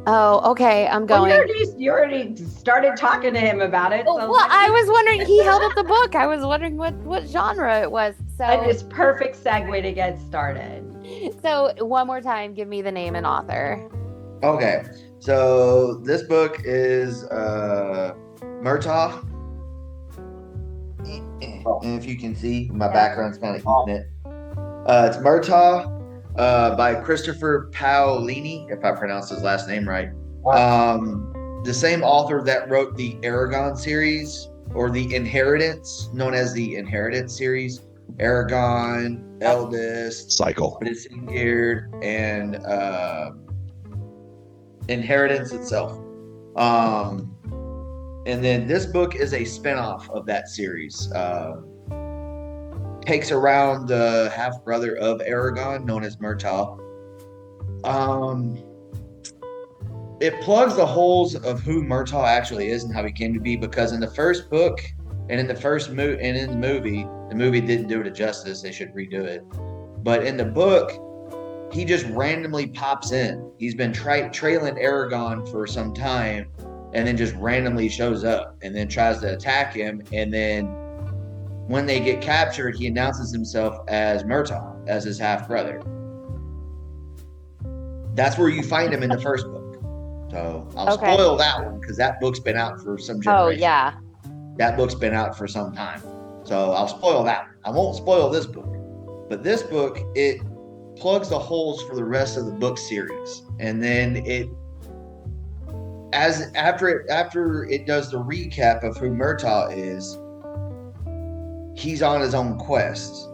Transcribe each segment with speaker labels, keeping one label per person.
Speaker 1: Oh, okay. I'm
Speaker 2: Well,
Speaker 1: going.
Speaker 2: you already started talking to him about it,
Speaker 1: Oh,
Speaker 2: so
Speaker 1: well,
Speaker 2: let
Speaker 1: I
Speaker 2: me.
Speaker 1: was wondering, he held up the book. I was wondering what genre it was.
Speaker 2: And
Speaker 1: So,
Speaker 2: it's perfect segue to get started.
Speaker 1: so one more time, give me the name and author.
Speaker 3: Okay, so this book is Murtaugh. And if you can see, my
Speaker 1: Yeah.
Speaker 3: background's kind of eating it. It's Murtaugh by Christopher Paolini, if I pronounced his last name right. The same author that wrote the Aragon series or the Inheritance, known as the Inheritance series. Aragon, Eldest,
Speaker 4: Cycle.
Speaker 3: Citizen Geared, and Inheritance itself. And then this book is a spinoff of that series. Takes around the half brother of Aragon, known as Murtaugh. It plugs the holes of who Murtaugh actually is and how he came to be, because in the first book and in the the movie didn't do it justice. They should redo it. But in the book, he just randomly pops in. He's been trailing Aragon for some time, and then just randomly shows up and then tries to attack him. And then when they get captured, he announces himself as Murtaugh, as his half brother. That's where you find him in the first book. So I'll spoil that one because that book's been out for some generation.
Speaker 1: Oh, yeah.
Speaker 3: That book's been out for some time. So I'll spoil that one. I won't spoil this book. But this book, it plugs the holes for the rest of the book series. And then after it does the recap of who Murtaugh is, he's on his own quest.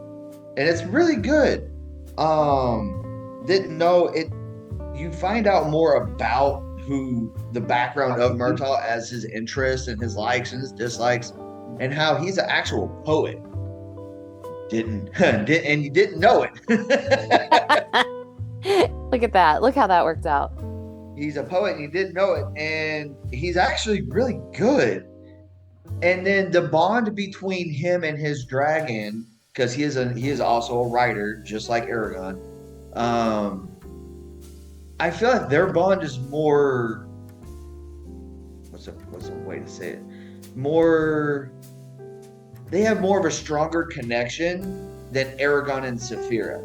Speaker 3: And it's really good. Didn't know it. You find out more about who the background of Murtaugh as his interests and his likes and his dislikes, and how he's an actual poet. And you didn't know it.
Speaker 1: Look at that. Look how that worked out.
Speaker 3: He's a poet and you didn't know it, and he's actually really good. And then the bond between him and his dragon, because he is also a writer, just like Aragon. I feel like their bond is more. What's a way to say it? More. They have more of a stronger connection than Aragon and Saphira.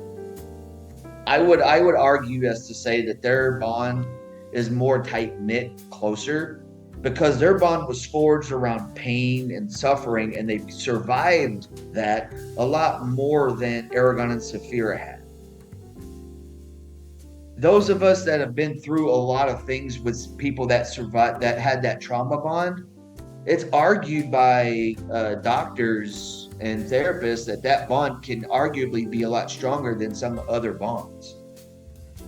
Speaker 3: I would argue as to say that their bond is more tight knit, closer, because their bond was forged around pain and suffering, and they survived that a lot more than Aragon and Saphira had. Those of us that have been through a lot of things with people that survived, that had that trauma bond, it's argued by doctors and therapists that bond can arguably be a lot stronger than some other bonds.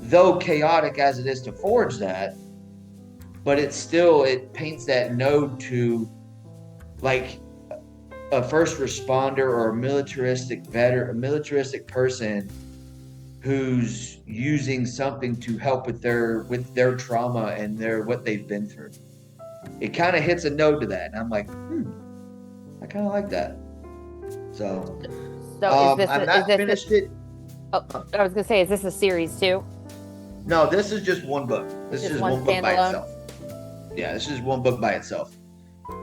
Speaker 3: Though chaotic as it is to forge that, but it paints that node to like a first responder or a militaristic veteran, a militaristic person who's using something to help with their trauma and what they've been through. It kind of hits a note to that, and I'm like, I kind of like that. So I'm not finished it.
Speaker 1: Oh, I was gonna say, is this a series too?
Speaker 3: No, this is just one book. This is just one book by
Speaker 1: standalone?
Speaker 3: itself. Yeah, this is one book by itself.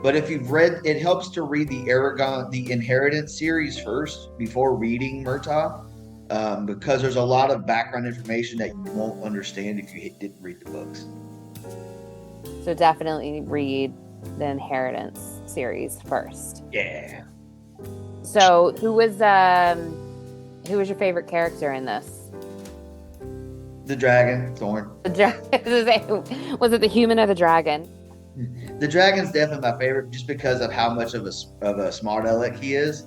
Speaker 3: But if you've read, it helps to read the Inheritance series first before reading Murtaugh, because there's a lot of background information that you won't understand if you didn't read the books.
Speaker 1: So definitely read the Inheritance series first.
Speaker 3: Yeah.
Speaker 1: So who was your favorite character in this?
Speaker 3: The dragon, Thorn.
Speaker 1: Was it the human or the dragon?
Speaker 3: The dragon's definitely my favorite, just because of how much of a smart aleck he is.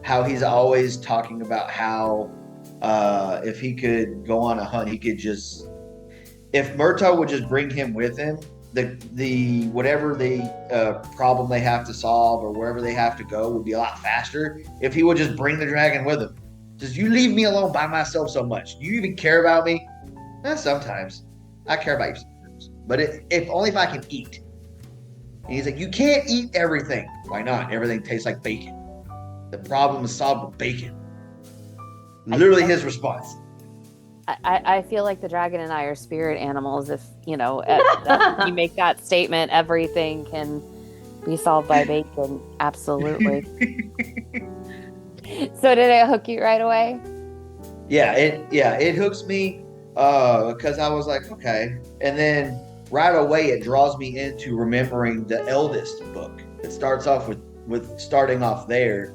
Speaker 3: How he's always talking about how if he could go on a hunt, he could just. If Murtaugh would just bring him with him, the whatever the problem they have to solve or wherever they have to go would be a lot faster if he would just bring the dragon with him. Just, you leave me alone by myself so much. Do you even care about me? Sometimes. I care about you sometimes. But if only if I can eat. And he's like, you can't eat everything. Why not? Everything tastes like bacon. The problem is solved with bacon. Literally his response.
Speaker 1: I feel like the dragon and I are spirit animals. If you you make that statement, everything can be solved by bacon. Absolutely. So did it hook you right away?
Speaker 3: It hooks me because I was like, okay. And then right away it draws me into remembering the eldest book. It starts off with starting off there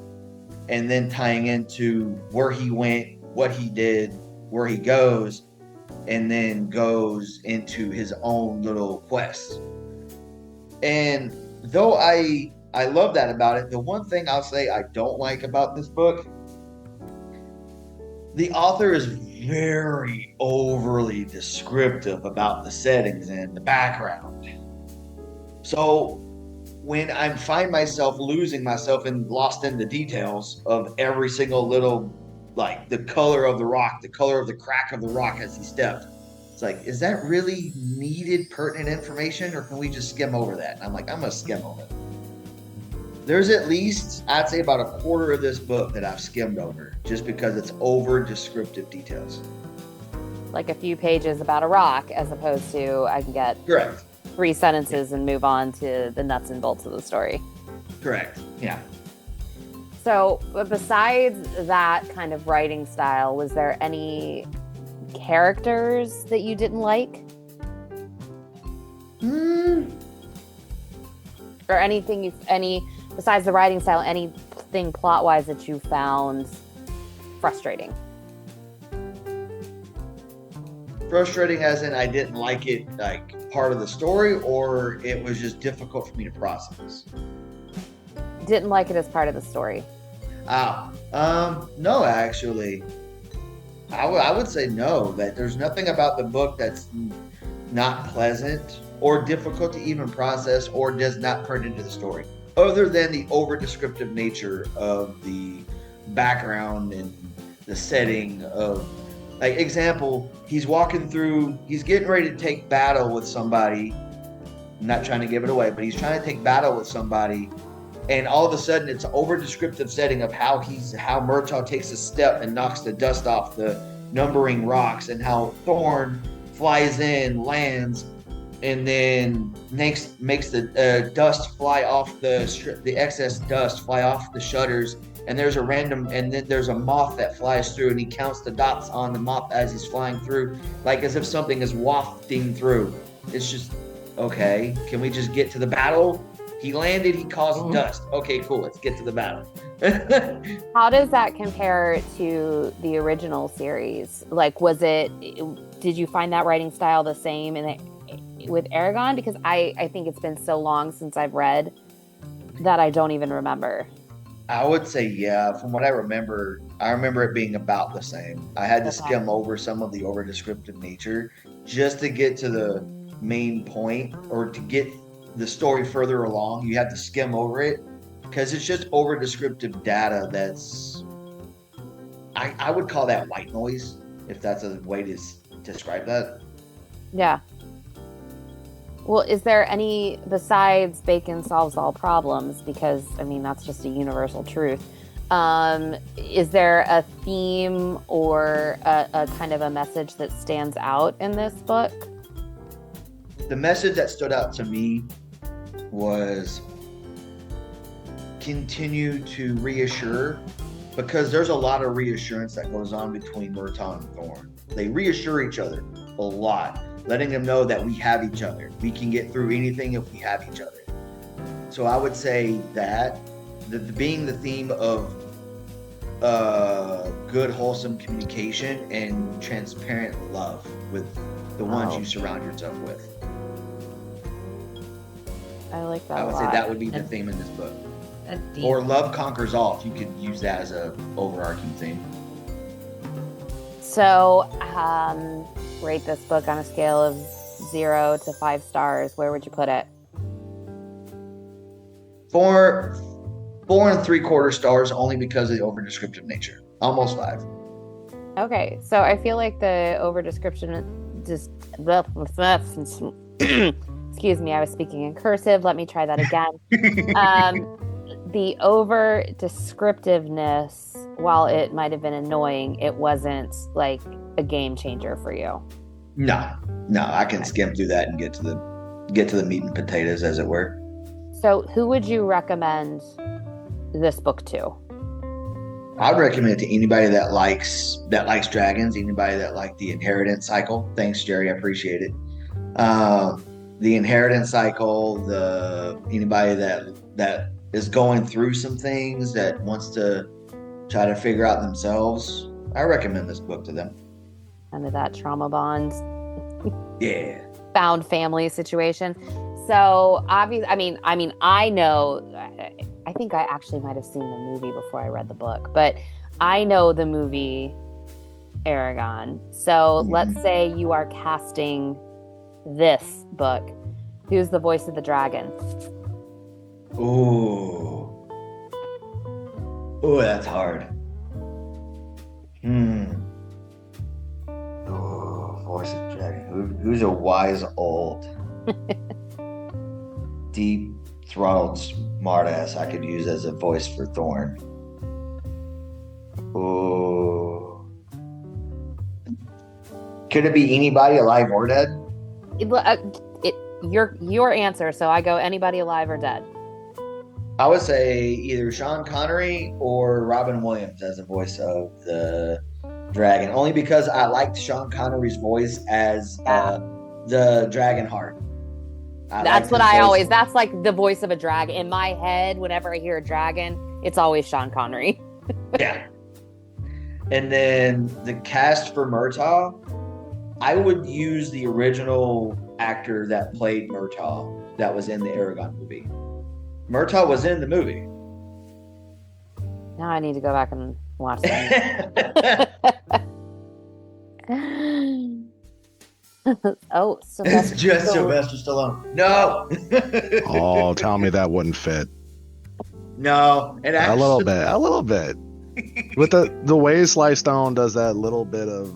Speaker 3: and then tying into where he went, what he did, where he goes, and then goes into his own little quest. And though I love that about it, the one thing I'll say I don't like about this book, the author is very overly descriptive about the settings and the background. So when I find myself losing myself and lost in the details of every single little, like the color of the rock, the color of the crack of the rock as he stepped, it's like, is that really needed pertinent information, or can we just skim over that? And I'm like, I'm gonna skim over it. There's at least, I'd say, about a quarter of this book that I've skimmed over just because it's over descriptive details.
Speaker 1: Like a few pages about a rock, as opposed to I can get
Speaker 3: Correct.
Speaker 1: 3 sentences and move on to the nuts and bolts of the story.
Speaker 3: Correct. Yeah.
Speaker 1: So besides that kind of writing style, was there any characters that you didn't like? Or anything, besides the writing style, anything plot-wise that you found frustrating?
Speaker 3: Frustrating as in I didn't like it, like part of the story, or it was just difficult for me to process?
Speaker 1: Didn't like it as part of the story.
Speaker 3: No, actually. I would say no, that there's nothing about the book that's not pleasant or difficult to even process or does not turn into the story, other than the over descriptive nature of the background and the setting of, like, example, he's getting ready to take battle with somebody. I'm not trying to give it away, but he's trying to take battle with somebody, and all of a sudden it's an over descriptive setting of how Murtaugh takes a step and knocks the dust off the numbering rocks, and how Thorn flies in, lands, and then makes the dust fly off the excess dust fly off the shutters, and there's a moth that flies through, and he counts the dots on the moth as he's flying through, like as if something is wafting through. It's just, okay, can we just get to the battle? He landed, he caused dust. Okay, cool, let's get to the battle.
Speaker 1: How does that compare to the original series? Like, did you find that writing style the same with Aragon? Because I think it's been so long since I've read that I don't even remember.
Speaker 3: I would say, yeah, from what I remember it being about the same. I had to skim over some of the over descriptive nature just to get to the main point, or to get the story further along. You have to skim over it because it's just over descriptive data that's, I would call that white noise, if that's a way to describe that.
Speaker 1: Yeah. Well, is there any, besides bacon solves all problems, because I mean that's just a universal truth, is there a theme or a kind of a message that stands out in this book?
Speaker 3: The message that stood out to me was continue to reassure, because there's a lot of reassurance that goes on between Murtaugh and Thorn. They reassure each other a lot, letting them know that we have each other. We can get through anything if we have each other. So I would say that being the theme of good, wholesome communication and transparent love with the ones you surround yourself with.
Speaker 1: I like that.
Speaker 3: I would say that would be the theme in this book. Or love conquers all. You could use that as a overarching theme.
Speaker 1: So, rate this book on a scale of 0 to 5 stars. Where would you put it?
Speaker 3: 4 3/4 stars, only because of the over descriptive nature. Almost 5.
Speaker 1: Okay, so I feel like the over description just excuse me, I was speaking in cursive. Let me try that again. The over descriptiveness while it might have been annoying, it wasn't like a game changer for you.
Speaker 3: No, I can skim through that and get to the meat and potatoes, as it were.
Speaker 1: So who would you recommend this book to?
Speaker 3: I would recommend it to anybody that likes dragons, anybody that like the inheritance cycle. Thanks, Jerry. I appreciate it. The inheritance cycle, anybody that is going through some things, that wants to try to figure out themselves. I recommend this book to them.
Speaker 1: Kind of that trauma bond,
Speaker 3: Yeah.
Speaker 1: found family situation. So obviously, I know. I think I actually might have seen the movie before I read the book, but I know the movie Aragon. So let's say you are casting this book. Who's the voice of the dragon?
Speaker 3: Ooh, that's hard. Oh, voice of dragon. Who's a wise old, deep throttled smartass I could use as a voice for Thorn? Oh, could it be anybody alive or dead?
Speaker 1: Your answer. So I go anybody alive or dead.
Speaker 3: I would say either Sean Connery or Robin Williams as the voice of the dragon, only because I liked Sean Connery's voice as the dragon heart.
Speaker 1: That's like the voice of a dragon. In my head, whenever I hear a dragon, it's always Sean Connery.
Speaker 3: Yeah. And then the cast for Murtaugh, I would use the original actor that played Murtaugh that was in the Aragon movie. Murtaugh was in the movie.
Speaker 1: Now I need to go back and watch that. Oh,
Speaker 3: It's just Sylvester Stallone. No.
Speaker 4: Oh, tell me that wouldn't fit.
Speaker 3: No, and actually,
Speaker 4: a little bit. With the way Sly Stone does that little bit of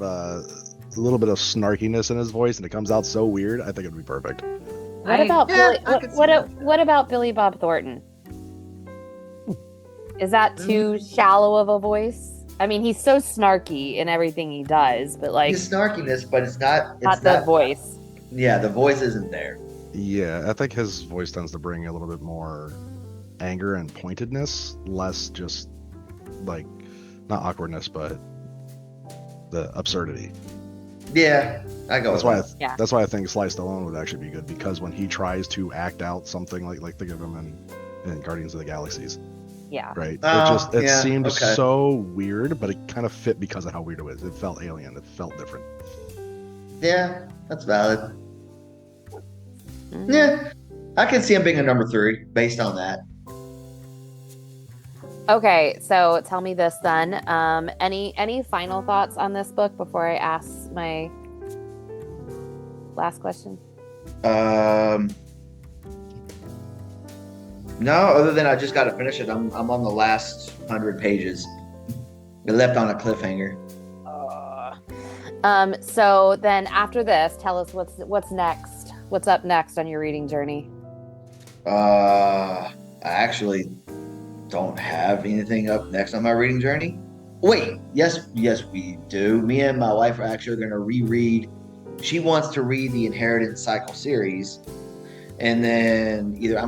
Speaker 4: snarkiness in his voice, and it comes out so weird, I think it'd be perfect.
Speaker 1: What about Billy Bob Thornton? Is that too shallow of a voice? I mean, he's so snarky in everything he does, but like
Speaker 3: his snarkiness, but it's not
Speaker 1: the voice.
Speaker 3: Yeah, the voice isn't there.
Speaker 4: Yeah, I think his voice tends to bring a little bit more anger and pointedness, less just like not awkwardness, but the absurdity.
Speaker 3: Yeah, I go.
Speaker 4: That's why I think Sly Stallone would actually be good, because when he tries to act out something like think of him in Guardians of the Galaxies.
Speaker 1: Yeah.
Speaker 4: Right. It seemed so weird, but it kind of fit because of how weird it was. It felt alien. It felt different.
Speaker 3: Yeah, that's valid. Yeah, I can see him being a number 3 based on that.
Speaker 1: Okay, so tell me this then. Any final thoughts on this book before I ask my last question?
Speaker 3: No, other than I just got to finish it. I'm on the last 100 pages. It left on a cliffhanger.
Speaker 1: So then after this, tell us what's next. What's up next on your reading journey?
Speaker 3: I actually don't have anything up next on my reading journey. Wait, yes, we do. Me and my wife are actually going to reread. She wants to read the Inheritance Cycle series, and then either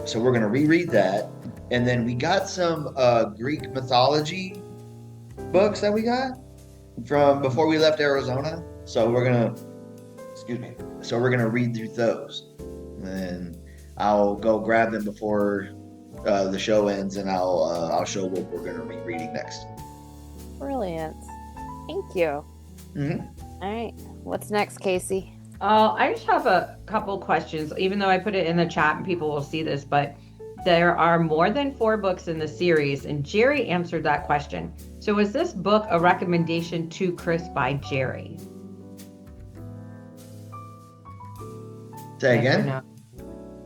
Speaker 3: so we're going to reread that, and then we got some Greek mythology books that we got from before we left Arizona. So we're gonna read through those, and then I'll go grab them before the show ends, and I'll show what we're gonna be reading next.
Speaker 1: Brilliant. Thank you.
Speaker 3: Mm-hmm.
Speaker 1: All right. What's next, Casey?
Speaker 2: I just have a couple questions, even though I put it in the chat and people will see this, but there are more than 4 books in the series, and Jerry answered that question. So is this book a recommendation to Chris by Jerry?
Speaker 3: Say again?
Speaker 2: No?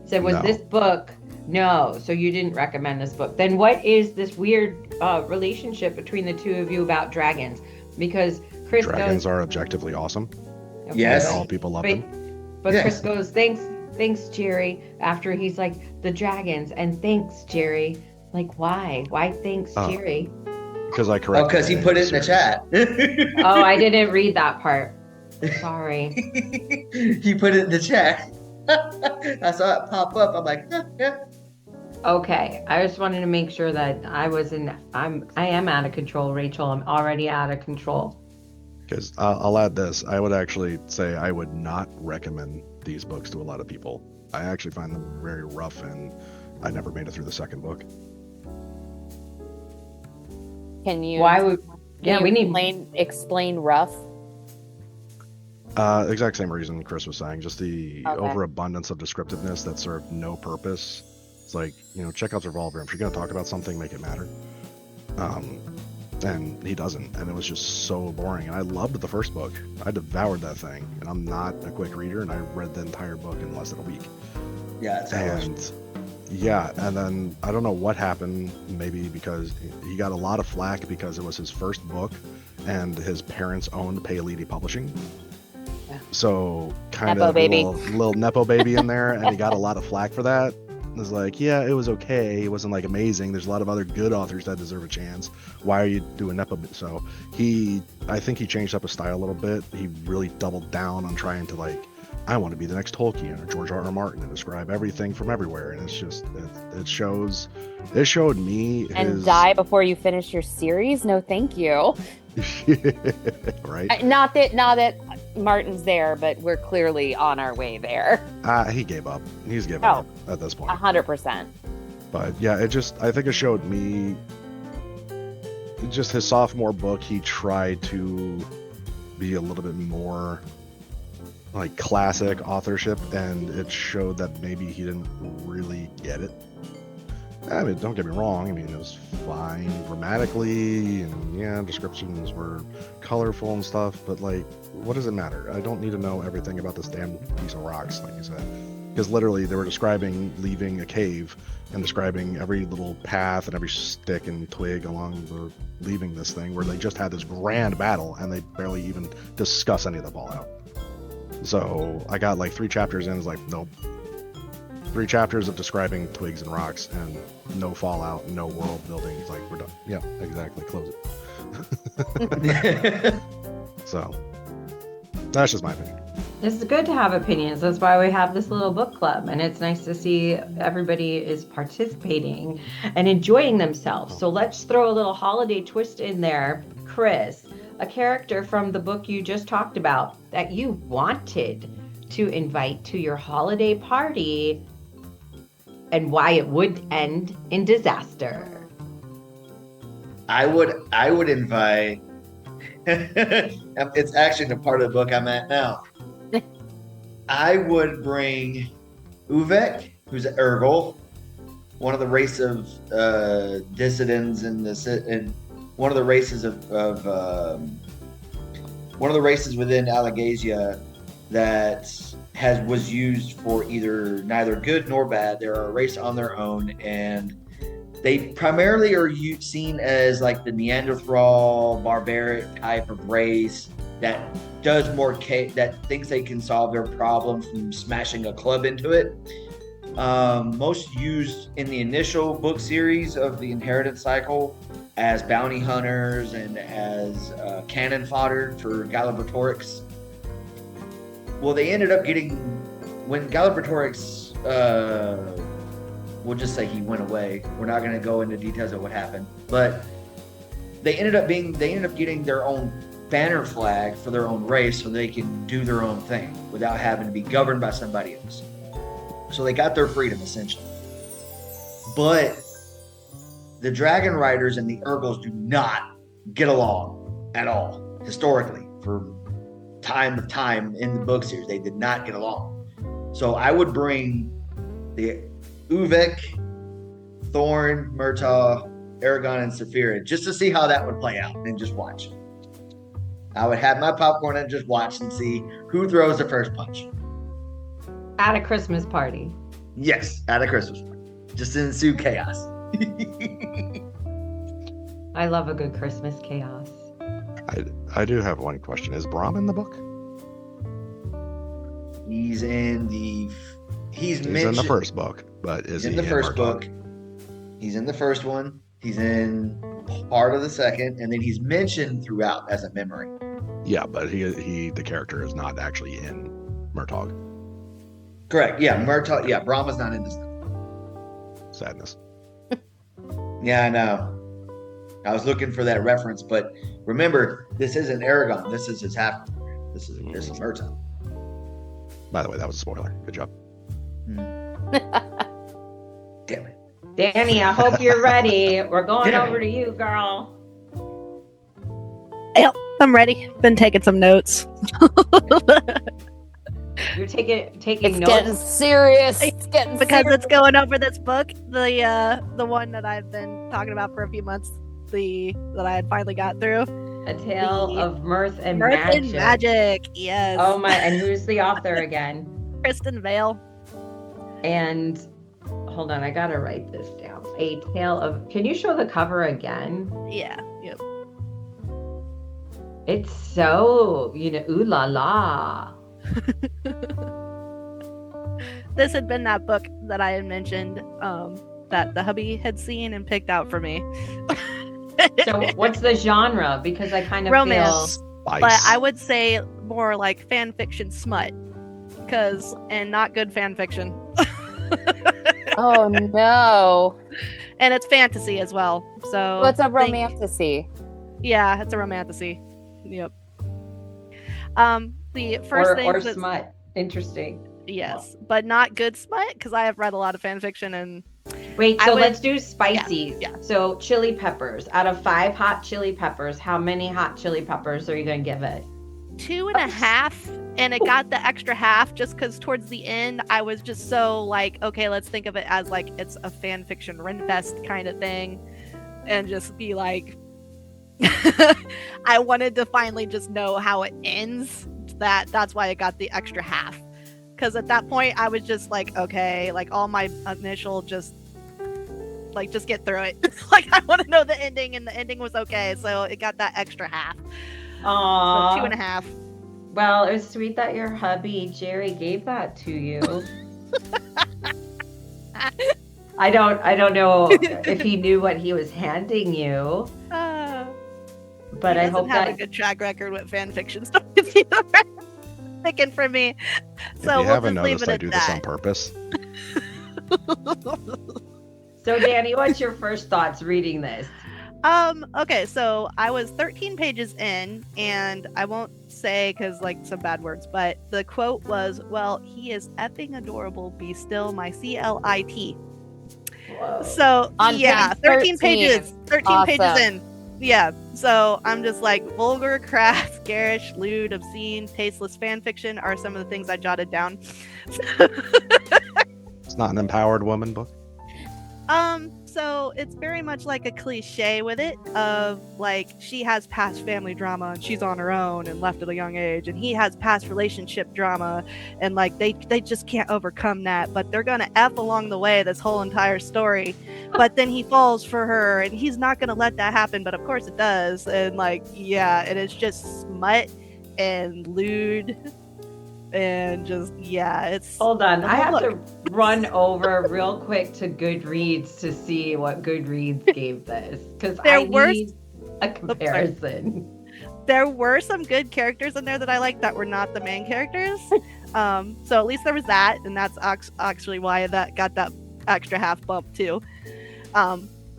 Speaker 2: So was this book, no, so you didn't recommend this book. Then what is this weird relationship between the two of you about dragons? Because Chris
Speaker 4: Dragons are objectively awesome.
Speaker 2: Okay.
Speaker 3: Yes.
Speaker 4: All people love them.
Speaker 2: But
Speaker 3: Yes.
Speaker 2: Chris goes, thanks, Jerry, after he's like, the dragons, and thanks, Jerry. Like, why? Why thanks,
Speaker 4: Oh.
Speaker 2: Jerry?
Speaker 4: Because I
Speaker 3: Oh,
Speaker 4: corrected.
Speaker 3: because he put it in the chat.
Speaker 2: Oh, I didn't read that part. Sorry.
Speaker 3: He put it in the chat. I saw it pop up. I'm like, yeah.
Speaker 2: Okay, I just wanted to make sure that I am out of control, Rachel. I'm already out of control.
Speaker 4: Because I'll add this. I would actually say I would not recommend these books to a lot of people. I actually find them very rough, and I never made it through the second book.
Speaker 1: Can you?
Speaker 2: Why would? Yeah,
Speaker 1: can
Speaker 2: we
Speaker 1: you
Speaker 2: need.
Speaker 1: explain rough.
Speaker 4: Exact same reason Chris was saying. Just the
Speaker 1: Okay.
Speaker 4: overabundance of descriptiveness that served no purpose. It's like, Chekhov's revolver. If you're going to talk about something, make it matter. And he doesn't. And it was just so boring. And I loved the first book. I devoured that thing. And I'm not a quick reader, and I read the entire book in less than a week.
Speaker 3: Yeah, it's
Speaker 4: And yeah, and then I don't know what happened. Maybe because he got a lot of flack because it was his first book, and his parents owned Paolini Publishing.
Speaker 1: Yeah.
Speaker 4: So kind
Speaker 1: Nepo
Speaker 4: of
Speaker 1: baby.
Speaker 4: a little Nepo baby in there, and he got a lot of flack for that. It was like, yeah, it was okay. It wasn't like amazing. There's a lot of other good authors that deserve a chance. Why are you doing Nepo? So I think he changed up his style a little bit. He really doubled down on trying to I want to be the next Tolkien or George R.R. Martin and describe everything from everywhere. And it's just, it showed me
Speaker 1: And die before you finish your series? No, thank you.
Speaker 4: Right?
Speaker 1: Not that Martin's there, but we're clearly on our way there.
Speaker 4: He gave up. He's given up at this point.
Speaker 1: 100%.
Speaker 4: But yeah, I think it showed me just his sophomore book. He tried to be a little bit more like classic authorship, and it showed that maybe he didn't really get it. I mean, don't get me wrong. I mean, it was fine grammatically, and yeah, descriptions were colorful and stuff, but what does it matter? I don't need to know everything about this damn piece of rocks, like you said. Because literally, they were describing leaving a cave and describing every little path and every stick and twig along the leaving this thing, where they just had this grand battle, and they barely even discuss any of the fallout. So I got 3 chapters in, it's like, nope. 3 chapters of describing twigs and rocks and no fallout, no world building. It's like, we're done. Yeah, exactly. Close it. So that's just my opinion.
Speaker 2: It's good to have opinions. That's why we have this little book club, and it's nice to see everybody is participating and enjoying themselves. So let's throw a little holiday twist in there. Chris, a character from the book you just talked about that you wanted to invite to your holiday party, and why it would end in disaster.
Speaker 3: I would invite. It's actually the part of the book I'm at now. I would bring Uvek, who's an Urgal, one of the race of dissidents in one of the races one of the races within Alagasia that was used for either neither good nor bad. They're a race on their own, and they primarily are seen as the Neanderthal barbaric type of race that does more that thinks they can solve their problem from smashing a club into it. Most used in the initial book series of the Inheritance Cycle as bounty hunters and as cannon fodder for Gallivertorix. Well, they ended up getting, when Gallivertorix, we'll just say he went away. We're not going to go into details of what happened, but they ended up getting their own banner flag for their own race, so they can do their own thing without having to be governed by somebody else. So they got their freedom, essentially. But the Dragon Riders and the Urgals do not get along at all, historically. For time in the book series, they did not get along. So I would bring the Uvek, Thorn, Murtaugh, Aragon, and Saphira just to see how that would play out and just watch. I would have my popcorn and just watch and see who throws the first punch.
Speaker 2: At a Christmas party.
Speaker 3: Yes, at a Christmas party. Just to ensue chaos.
Speaker 2: I love a good Christmas chaos.
Speaker 4: I do have one question. Is Brahm in the book?
Speaker 3: He's in the
Speaker 4: in the first book, but is he
Speaker 3: in the first
Speaker 4: Murtaugh?
Speaker 3: book? He's in the first one. He's in part of the second, and then he's mentioned throughout as a memory.
Speaker 4: Yeah, but the character is not actually in Murtaugh.
Speaker 3: Correct. Yeah, Murtaugh. Yeah, Brahma's not in this.
Speaker 4: Sadness.
Speaker 3: Yeah, I know. I was looking for that reference, but remember, this isn't Aragon. This is his half. This is Murtaugh.
Speaker 4: By the way, that was a spoiler. Good job.
Speaker 3: Damn it.
Speaker 2: Danny, I hope you're ready. We're going over to you, girl.
Speaker 5: Yep, I'm ready. Been taking some notes.
Speaker 2: You're taking
Speaker 1: It's
Speaker 2: notes.
Speaker 1: getting serious. It's getting
Speaker 5: Because
Speaker 1: serious.
Speaker 5: it's going over this book, the one that I've been talking about for a few months, that I had finally got through.
Speaker 2: A Tale of Mirth and
Speaker 5: Mirth
Speaker 2: Magic.
Speaker 5: and Magic, yes.
Speaker 2: Oh my! And who's the author again?
Speaker 5: Kristen Vale.
Speaker 2: And hold on, I gotta write this down. A Tale of. Can you show the cover again?
Speaker 5: Yeah. Yep.
Speaker 2: It's so ooh la la.
Speaker 5: This had been that book that I had mentioned, that the hubby had seen and picked out for me.
Speaker 2: So what's the genre? Because I kind of
Speaker 5: Romance.
Speaker 4: Spice.
Speaker 5: But I would say more like fan fiction smut, and not good fan fiction.
Speaker 1: Oh no!
Speaker 5: And it's fantasy as well. So
Speaker 1: What's a
Speaker 5: think-
Speaker 1: romantasy?
Speaker 5: Yeah, it's a romantasy. Yep. The first thing
Speaker 2: or
Speaker 5: that's
Speaker 2: smut. Interesting.
Speaker 5: yes, but not good smut because I have read a lot of fan fiction and
Speaker 2: Wait,
Speaker 5: I
Speaker 2: so
Speaker 5: would-
Speaker 2: let's do spicy.
Speaker 5: yeah.
Speaker 2: So chili peppers. Out of 5 hot chili peppers, how many hot chili peppers are you gonna give it?
Speaker 5: 2.5, and it got the extra half just because towards the end I was just so like, okay, let's think of it as like it's a fan fiction Renfest kind of thing, and just be like, I wanted to finally just know how it ends. That's why it got the extra half. Because at that point I was just like, okay, like all my initial just get through it. Like I want to know the ending, and the ending was okay, so it got that extra half.
Speaker 2: Aww.
Speaker 5: So 2.5.
Speaker 2: Well, it was sweet that your hubby Jerry gave that to you. I don't know if he knew what he was handing you, but
Speaker 5: He
Speaker 2: I
Speaker 5: doesn't
Speaker 2: hope
Speaker 5: have
Speaker 2: that
Speaker 5: a good track record with fan fiction stories either. Picking for me.
Speaker 4: If
Speaker 5: So
Speaker 4: you
Speaker 5: we'll
Speaker 4: haven't
Speaker 5: just leave
Speaker 4: noticed,
Speaker 5: it
Speaker 4: I
Speaker 5: at
Speaker 4: do this on
Speaker 5: that.
Speaker 4: purpose.
Speaker 2: So Danny, what's your first thoughts reading this?
Speaker 5: Okay, so I was 13 pages in, and I won't say because like some bad words, but the quote was, "Well, he is effing adorable. Be still, my CLIT."
Speaker 2: Whoa.
Speaker 5: So
Speaker 1: On
Speaker 5: yeah,
Speaker 1: page
Speaker 5: 13
Speaker 1: 13.
Speaker 5: pages. 13 pages
Speaker 1: Awesome.
Speaker 5: in. Yeah. So I'm just like, vulgar, crass, garish, lewd, obscene, tasteless fan fiction are some of the things I jotted down.
Speaker 4: It's not an empowered woman book.
Speaker 5: So it's very much like a cliche with it of like she has past family drama and she's on her own and left at a young age, and he has past relationship drama and like they just can't overcome that, but they're gonna F along the way this whole entire story. But then he falls for her and he's not gonna let that happen, but of course it does. And like, yeah, and it's just smut and lewd and just, yeah, it's
Speaker 2: Hold on, I have
Speaker 5: Look.
Speaker 2: to run over real quick to Goodreads to see what Goodreads gave this, because
Speaker 5: There
Speaker 2: I
Speaker 5: were-
Speaker 2: need a comparison.
Speaker 5: there were some good characters in there that I liked that were not the main characters. So at least there was that, and that's actually why that got that extra half bump too.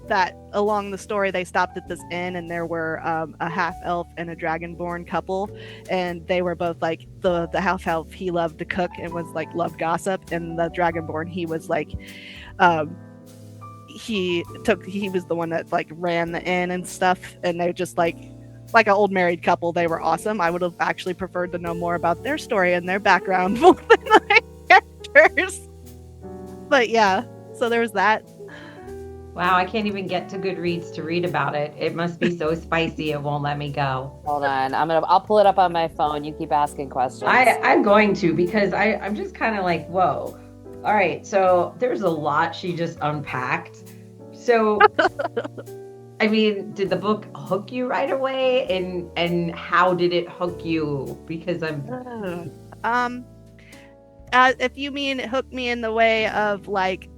Speaker 5: That along the story they stopped at this inn, and there were a half elf and a dragonborn couple, and they were both like the half elf, he loved to cook and was like loved gossip, and the dragonborn, he was like he was the one that like ran the inn and stuff, and they just like an old married couple. They were awesome. I would have actually preferred to know more about their story and their background more than the characters. But yeah, so there was that.
Speaker 2: Wow, I can't even get to Goodreads to read about it. It must be so spicy it won't let me go.
Speaker 1: Hold on. I'll pull it up on my phone. You keep asking questions.
Speaker 2: I'm going to, because I'm just kind of like, whoa. All right, so there's a lot she just unpacked. So, I mean, did the book hook you right away, and how did it hook you? Because
Speaker 5: If you mean it hooked me in the way of like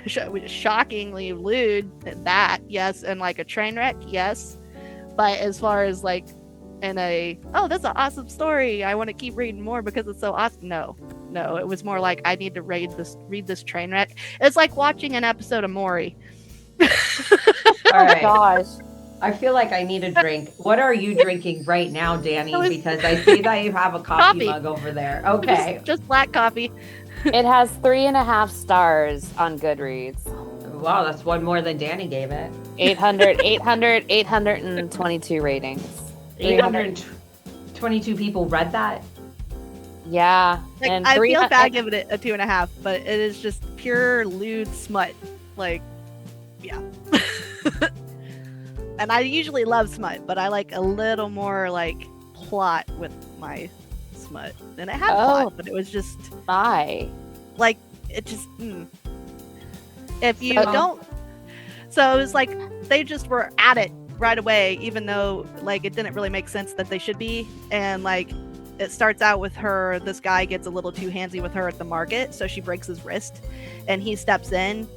Speaker 5: shockingly lewd. That, yes, and like a train wreck, yes. But as far as like in a, oh, that's an awesome story, I want to keep reading more because it's so awesome. No, it was more like I need to read this train wreck. It's like watching an episode of Maury.
Speaker 2: All right.
Speaker 1: Gosh.
Speaker 2: I feel like I need a drink. What are you drinking right now, Danny?
Speaker 5: was-
Speaker 2: Because I see that you have a coffee
Speaker 5: Coffee.
Speaker 2: mug over there. Okay.
Speaker 5: Just black coffee.
Speaker 1: It has 3.5 stars on Goodreads.
Speaker 2: Wow, that's one more than Danny gave it.
Speaker 1: 822 ratings.
Speaker 2: 822 people read that.
Speaker 1: Yeah.
Speaker 5: Like,
Speaker 1: and
Speaker 5: I feel
Speaker 1: 300
Speaker 5: bad giving it a 2.5, but it is just pure lewd smut. Like, yeah. And I usually love smut, but I like a little more like plot with my smut. And it had plot, but it was just
Speaker 1: My.
Speaker 5: like it just. If you
Speaker 1: So-
Speaker 5: don't, so it was like they just were at it right away, even though like it didn't really make sense that they should be, and like. It starts out with her, this guy gets a little too handsy with her at the market, so she breaks his wrist, and he steps in,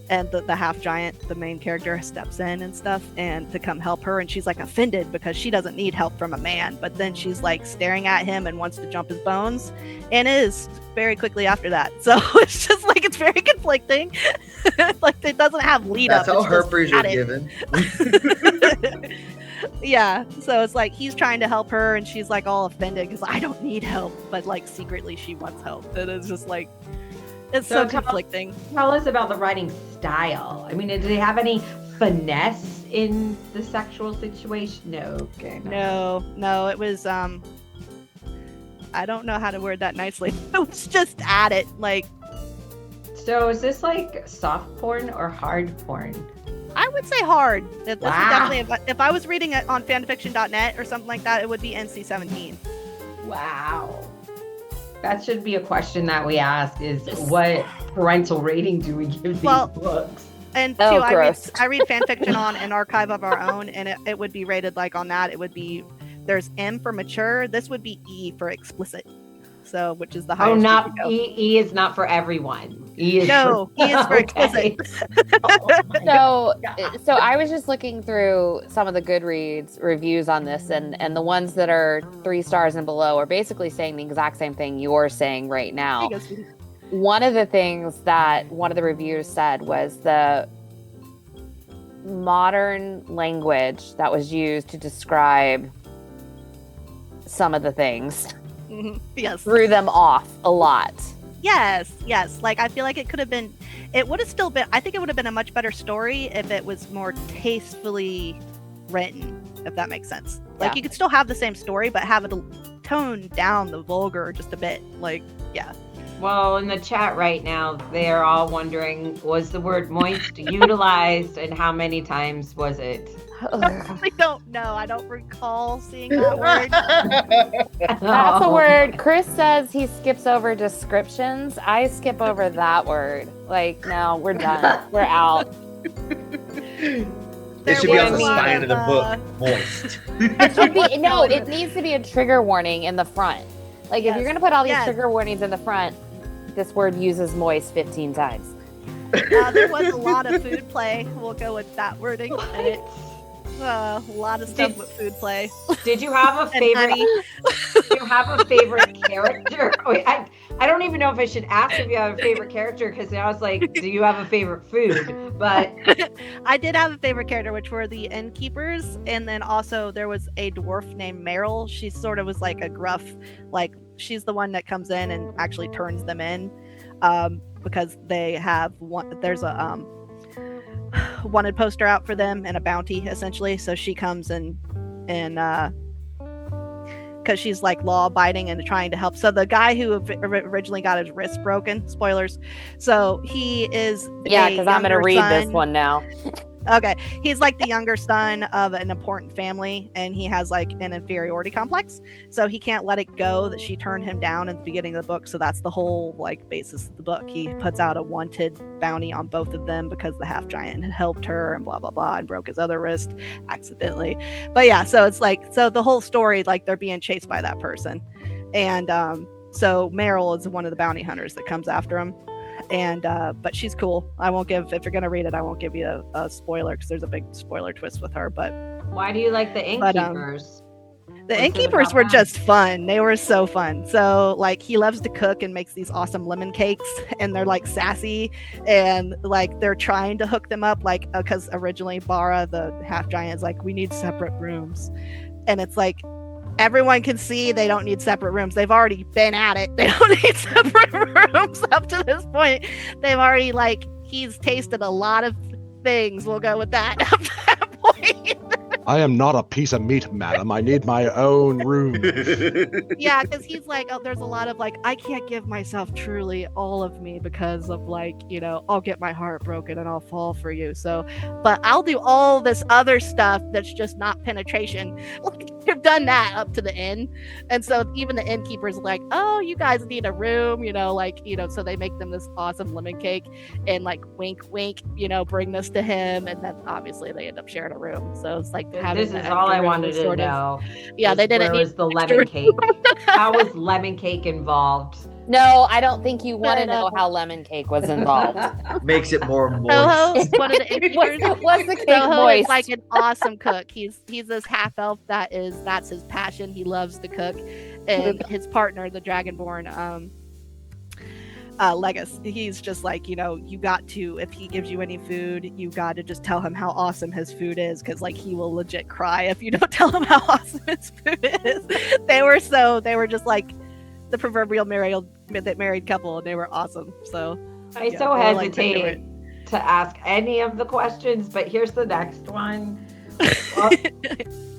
Speaker 5: and the half giant, the main character, steps in and stuff, and to come help her, and she's like offended because she doesn't need help from a man, but then she's like staring at him and wants to jump his bones, and is very quickly after that. So it's just like it's very conflicting. Like it doesn't have lead
Speaker 3: That's
Speaker 5: up.
Speaker 3: how
Speaker 5: it's just
Speaker 3: herpers
Speaker 5: at
Speaker 3: are
Speaker 5: it.
Speaker 3: given.
Speaker 5: Yeah, so it's like he's trying to help her and she's like all offended because I don't need help, but like secretly she wants help. And it's just like it's so
Speaker 2: So
Speaker 5: conflicting.
Speaker 2: Tell us about the writing style. I mean, did they have any finesse in the sexual situation? No. Okay.
Speaker 5: No, it was I don't know how to word that nicely. It was just at it. Like
Speaker 2: So is this like soft porn or hard porn?
Speaker 5: I would say hard. This is
Speaker 2: Wow.
Speaker 5: definitely if I was reading it on fanfiction.net or something like that, it would be NC-17.
Speaker 2: Wow. That should be a question that we ask is what parental rating do we give these
Speaker 5: Well,
Speaker 2: books?
Speaker 5: And two,
Speaker 1: Oh, gross.
Speaker 5: I read fan fiction on an archive of our own, and it would be rated like on that. It would be there's M for mature. This would be E for explicit. So, which is the highest.
Speaker 2: Oh,
Speaker 5: you
Speaker 2: not
Speaker 5: could go.
Speaker 2: E is not for everyone. E is
Speaker 5: No,
Speaker 2: for,
Speaker 5: E is for
Speaker 2: Okay. Oh my
Speaker 1: So,
Speaker 2: God.
Speaker 1: so I was just looking through some of the Goodreads reviews on this, and the ones that are 3 stars and below are basically saying the exact same thing you're saying right
Speaker 5: There
Speaker 1: now.
Speaker 5: you go, sweetie.
Speaker 1: One of the things that one of the reviewers said was the modern language that was used to describe some of the things
Speaker 5: Mhm. Yes.
Speaker 1: threw them off a lot.
Speaker 5: Yes. Like I feel like it could have been. It would have still been. I think it would have been a much better story if it was more tastefully written. If that makes sense. Like
Speaker 1: Yeah.
Speaker 5: you could still have the same story, but have it tone down the vulgar just a bit. Like yeah.
Speaker 2: Well, in the chat right now, they're all wondering, was the word moist utilized and how many times was it?
Speaker 5: I don't know. I don't recall seeing that word.
Speaker 1: That's a word. Chris says he skips over descriptions. I skip over that word. Like, no, we're done. We're out.
Speaker 3: It should be on the
Speaker 5: was a lot
Speaker 3: spine of the book.
Speaker 5: of,
Speaker 3: Moist.
Speaker 1: It should be no. It needs to be a trigger warning in the front. Like, if
Speaker 5: Yes.
Speaker 1: you're gonna put all these
Speaker 5: Yes.
Speaker 1: trigger warnings in the front, this word uses moist 15 times.
Speaker 5: there was a lot of food play. We'll go with that wording. And it, a lot of stuff with food play.
Speaker 2: Did you have a
Speaker 5: And
Speaker 2: favorite?
Speaker 5: honey.
Speaker 2: Do you have a favorite character? Wait, I don't even know if I should ask if you have a favorite character because I was like, do you have a favorite food? But
Speaker 5: I did have a favorite character, which were the innkeepers, and then also there was a dwarf named Meryl. She sort of was like a gruff, like she's the one that comes in and actually turns them in, because they have one. There's a wanted poster out for them and a bounty essentially. So she comes and because she's like law abiding and trying to help. So the guy who originally got his wrist broken, spoilers. So he is
Speaker 1: Yeah,
Speaker 5: a
Speaker 1: because I'm gonna
Speaker 5: younger
Speaker 1: read this
Speaker 5: son.
Speaker 1: one now.
Speaker 5: Okay, he's like the younger son of an important family, and he has like an inferiority complex, so he can't let it go that she turned him down at the beginning of the book. So that's the whole like basis of the book. He puts out a wanted bounty on both of them because the half giant had helped her and blah blah blah and broke his other wrist accidentally. But yeah, so it's like so the whole story like they're being chased by that person, and so Meryl is one of the bounty hunters that comes after him. And but she's cool. I won't give, if you're gonna read it, I won't give you a spoiler because there's a big spoiler twist with her. But
Speaker 2: Why do you like the
Speaker 5: But,
Speaker 2: innkeepers?
Speaker 5: the
Speaker 2: What's it
Speaker 5: innkeepers
Speaker 2: about
Speaker 5: were
Speaker 2: them?
Speaker 5: just fun. They were so fun. So like he loves to cook and makes these awesome lemon cakes, and they're like sassy, and like they're trying to hook them up, like because originally Bara, the half giant, is like, we need separate rooms, and it's like everyone can see they don't need separate rooms. They've already been at it. They don't need separate rooms up to this point. They've already, like, he's tasted a lot of things. We'll go with that up to that point.
Speaker 4: I am not a piece of meat, madam. I need my own room.
Speaker 5: Yeah, because he's like, oh, there's a lot of like, I can't give myself truly all of me because of like, you know, I'll get my heart broken and I'll fall for you. So, but I'll do all this other stuff that's just not penetration. Like, they've done that up to the end. And so even the innkeeper's like, oh, you guys need a room, you know, like, you know, so they make them this awesome lemon cake and like wink, wink, you know, bring this to him. And then obviously they end up sharing a room. So it's like, having
Speaker 2: This
Speaker 5: that
Speaker 2: is all
Speaker 5: extra
Speaker 2: I
Speaker 5: room
Speaker 2: wanted
Speaker 5: is
Speaker 2: to
Speaker 5: sort of-
Speaker 2: know.
Speaker 5: Yeah, they didn't
Speaker 2: Where
Speaker 5: need
Speaker 2: was the
Speaker 5: extra
Speaker 2: lemon cake? How was lemon cake involved?
Speaker 1: No, I don't think you want to know how lemon cake was involved.
Speaker 3: Makes it more moist.
Speaker 5: Soho, one of the innkeepers.
Speaker 1: Was the cake
Speaker 5: Soho is
Speaker 1: moist?
Speaker 5: like an awesome cook. He's this half elf that's his passion. He loves to cook, and his partner, the Dragonborn, Legus, he's just like, you know, you got to, if he gives you any food, you got to just tell him how awesome his food is, because like he will legit cry if you don't tell him how awesome his food is. They were just like the proverbial married couple, and they were awesome. So
Speaker 2: I
Speaker 5: yeah,
Speaker 2: so
Speaker 5: they were, like, my
Speaker 2: hesitate
Speaker 5: favorite.
Speaker 2: to ask any of the questions, but here's the next one.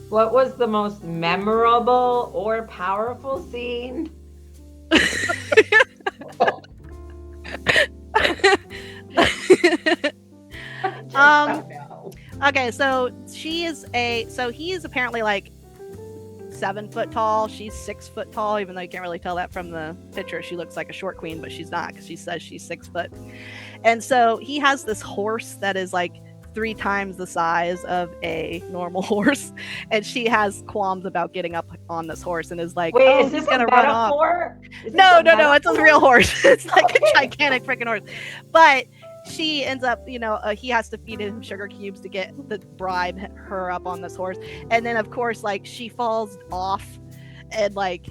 Speaker 2: What was the most memorable or powerful scene?
Speaker 5: Okay, so he is apparently like 7 foot tall. She's 6 foot tall, even though you can't really tell that from the picture. She looks like a short queen, but she's not, because she says she's 6 foot. And so he has this horse that is like 3 times the size of a normal horse, and she has qualms about getting up on this horse and is like,
Speaker 2: Wait,
Speaker 5: oh,
Speaker 2: is
Speaker 5: he's
Speaker 2: this
Speaker 5: gonna
Speaker 2: a
Speaker 5: run off.
Speaker 2: metaphor? Is
Speaker 5: No,
Speaker 2: this a
Speaker 5: it's a
Speaker 2: metaphor?
Speaker 5: real horse. It's like
Speaker 2: Okay.
Speaker 5: a gigantic freaking horse. But she ends up, you know, he has to feed him sugar cubes to get the bribe her up on this horse. And then, of course, like, she falls off and like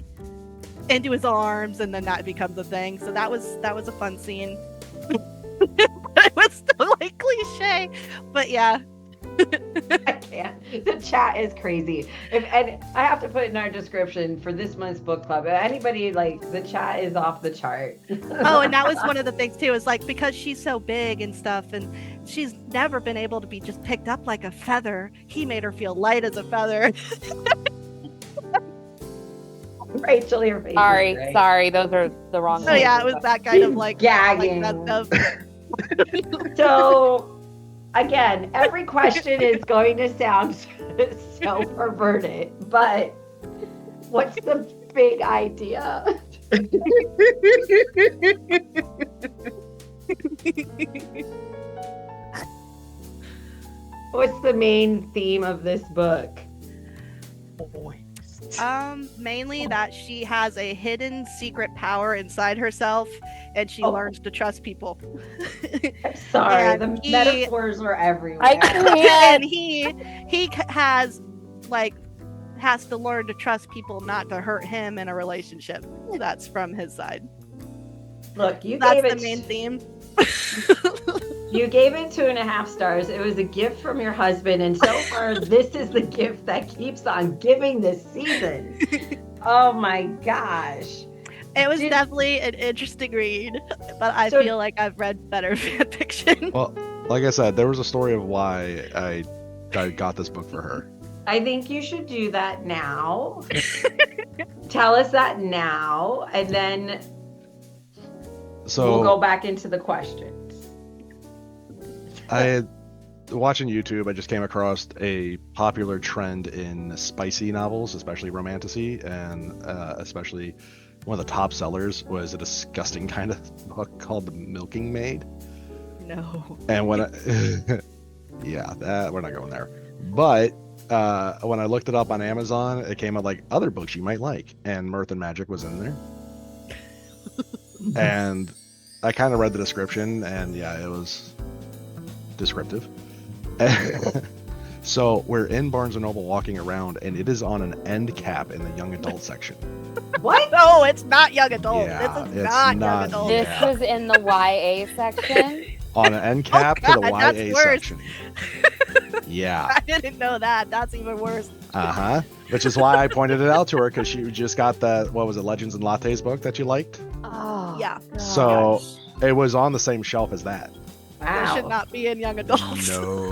Speaker 5: into his arms, and then that becomes a thing. So that was a fun scene. But it was still like cliche. But yeah.
Speaker 2: I can't. The chat is crazy. And I have to put in our description for this month's book club. If anybody, like, the chat is off the chart.
Speaker 5: Oh, and that was one of the things too, is like, because she's so big and stuff, and she's never been able to be just picked up like a feather, he made her feel light as a feather.
Speaker 2: Rachel, your face.
Speaker 1: Sorry, those are the wrong.
Speaker 5: So yeah, it was that kind of like
Speaker 2: Gagging.
Speaker 5: Like that stuff.
Speaker 2: So, again, every question is going to sound so perverted, but what's the big idea? What's the main theme of this book?
Speaker 5: Mainly that she has a hidden secret power inside herself, and she learns to trust people.
Speaker 2: I'm sorry,
Speaker 5: And
Speaker 2: the metaphors are everywhere.
Speaker 1: I can't.
Speaker 5: And he has to learn to trust people not to hurt him in a relationship. That's from his side.
Speaker 2: Look, you
Speaker 5: That's
Speaker 2: gave
Speaker 5: the
Speaker 2: it.
Speaker 5: main theme.
Speaker 2: You gave it 2.5 stars. It was a gift from your husband, and so far, this is the gift that keeps on giving this season. Oh my gosh!
Speaker 5: It was definitely an interesting read, but I feel like I've read better fan fiction.
Speaker 4: Well, like I said, there was a story of why I got this book for her.
Speaker 2: I think you should do that now. Tell us that now, and then
Speaker 4: So
Speaker 2: we'll go back into the questions.
Speaker 4: Watching YouTube, I just came across a popular trend in spicy novels, especially romantasy, and especially one of the top sellers was a disgusting kind of book called The Milking Maid.
Speaker 5: No.
Speaker 4: And when we're not going there. But when I looked it up on Amazon, it came up like other books you might like, and Mirth and Magic was in there. And I kind of read the description, and yeah, it was descriptive. So we're in Barnes & Noble walking around, and it is on an end cap in the young adult section.
Speaker 2: What?
Speaker 5: No, it's not young adult.
Speaker 4: Yeah,
Speaker 5: this is
Speaker 4: it's
Speaker 5: not
Speaker 4: not-
Speaker 5: young adult.
Speaker 1: This
Speaker 4: Yeah.
Speaker 1: was in the YA section.
Speaker 4: On an end cap
Speaker 5: Oh,
Speaker 4: to the
Speaker 5: God, that's
Speaker 4: YA
Speaker 5: worse.
Speaker 4: section. Yeah.
Speaker 5: I didn't know that. That's even worse.
Speaker 4: Uh-huh. Which is why I pointed it out to her, because she just got that, what was it, Legends and Lattes book that you liked?
Speaker 1: Oh,
Speaker 5: Yeah.
Speaker 4: So
Speaker 1: gosh.
Speaker 4: it was on the same shelf as that.
Speaker 5: This should
Speaker 2: Wow.
Speaker 5: not be in young adults.
Speaker 4: No.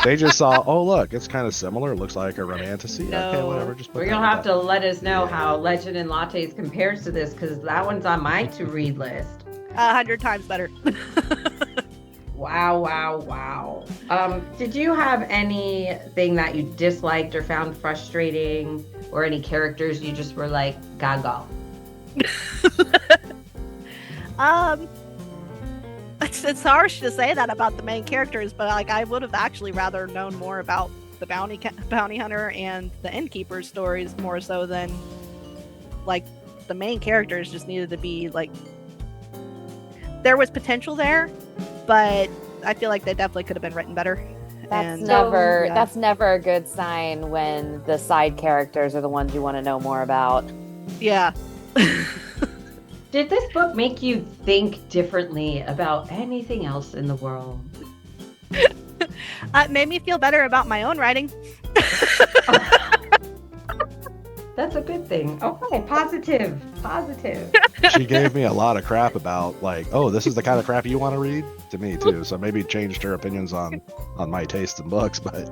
Speaker 4: They just saw, oh look, it's kind of similar. It looks like a romantasy. Okay,
Speaker 5: No.
Speaker 4: whatever. Just put
Speaker 2: We're
Speaker 4: that
Speaker 2: gonna
Speaker 4: in
Speaker 2: have
Speaker 4: there.
Speaker 2: to let us know how Legend and Lattes compares to this, because that one's on my to-read list.
Speaker 5: 100 times better.
Speaker 2: Wow, wow, wow. Did you have anything that you disliked or found frustrating, or any characters you just were like, gaga?
Speaker 5: It's harsh to say that about the main characters, but like I would have actually rather known more about the bounty hunter and the innkeeper's stories more so than like the main characters just needed to be like there was potential there, but I feel like they definitely could have been written better.
Speaker 1: That's
Speaker 5: And-
Speaker 1: never
Speaker 5: yeah.
Speaker 1: that's never a good sign when the side characters are the ones you want to know more about.
Speaker 5: Yeah.
Speaker 2: Did this book make you think differently about anything else in the world?
Speaker 5: It made me feel better about my own writing.
Speaker 2: That's a good thing. Okay, positive.
Speaker 4: She gave me a lot of crap about, like, oh, this is the kind of crap you want to read? To me, too. So maybe changed her opinions on my taste in books, but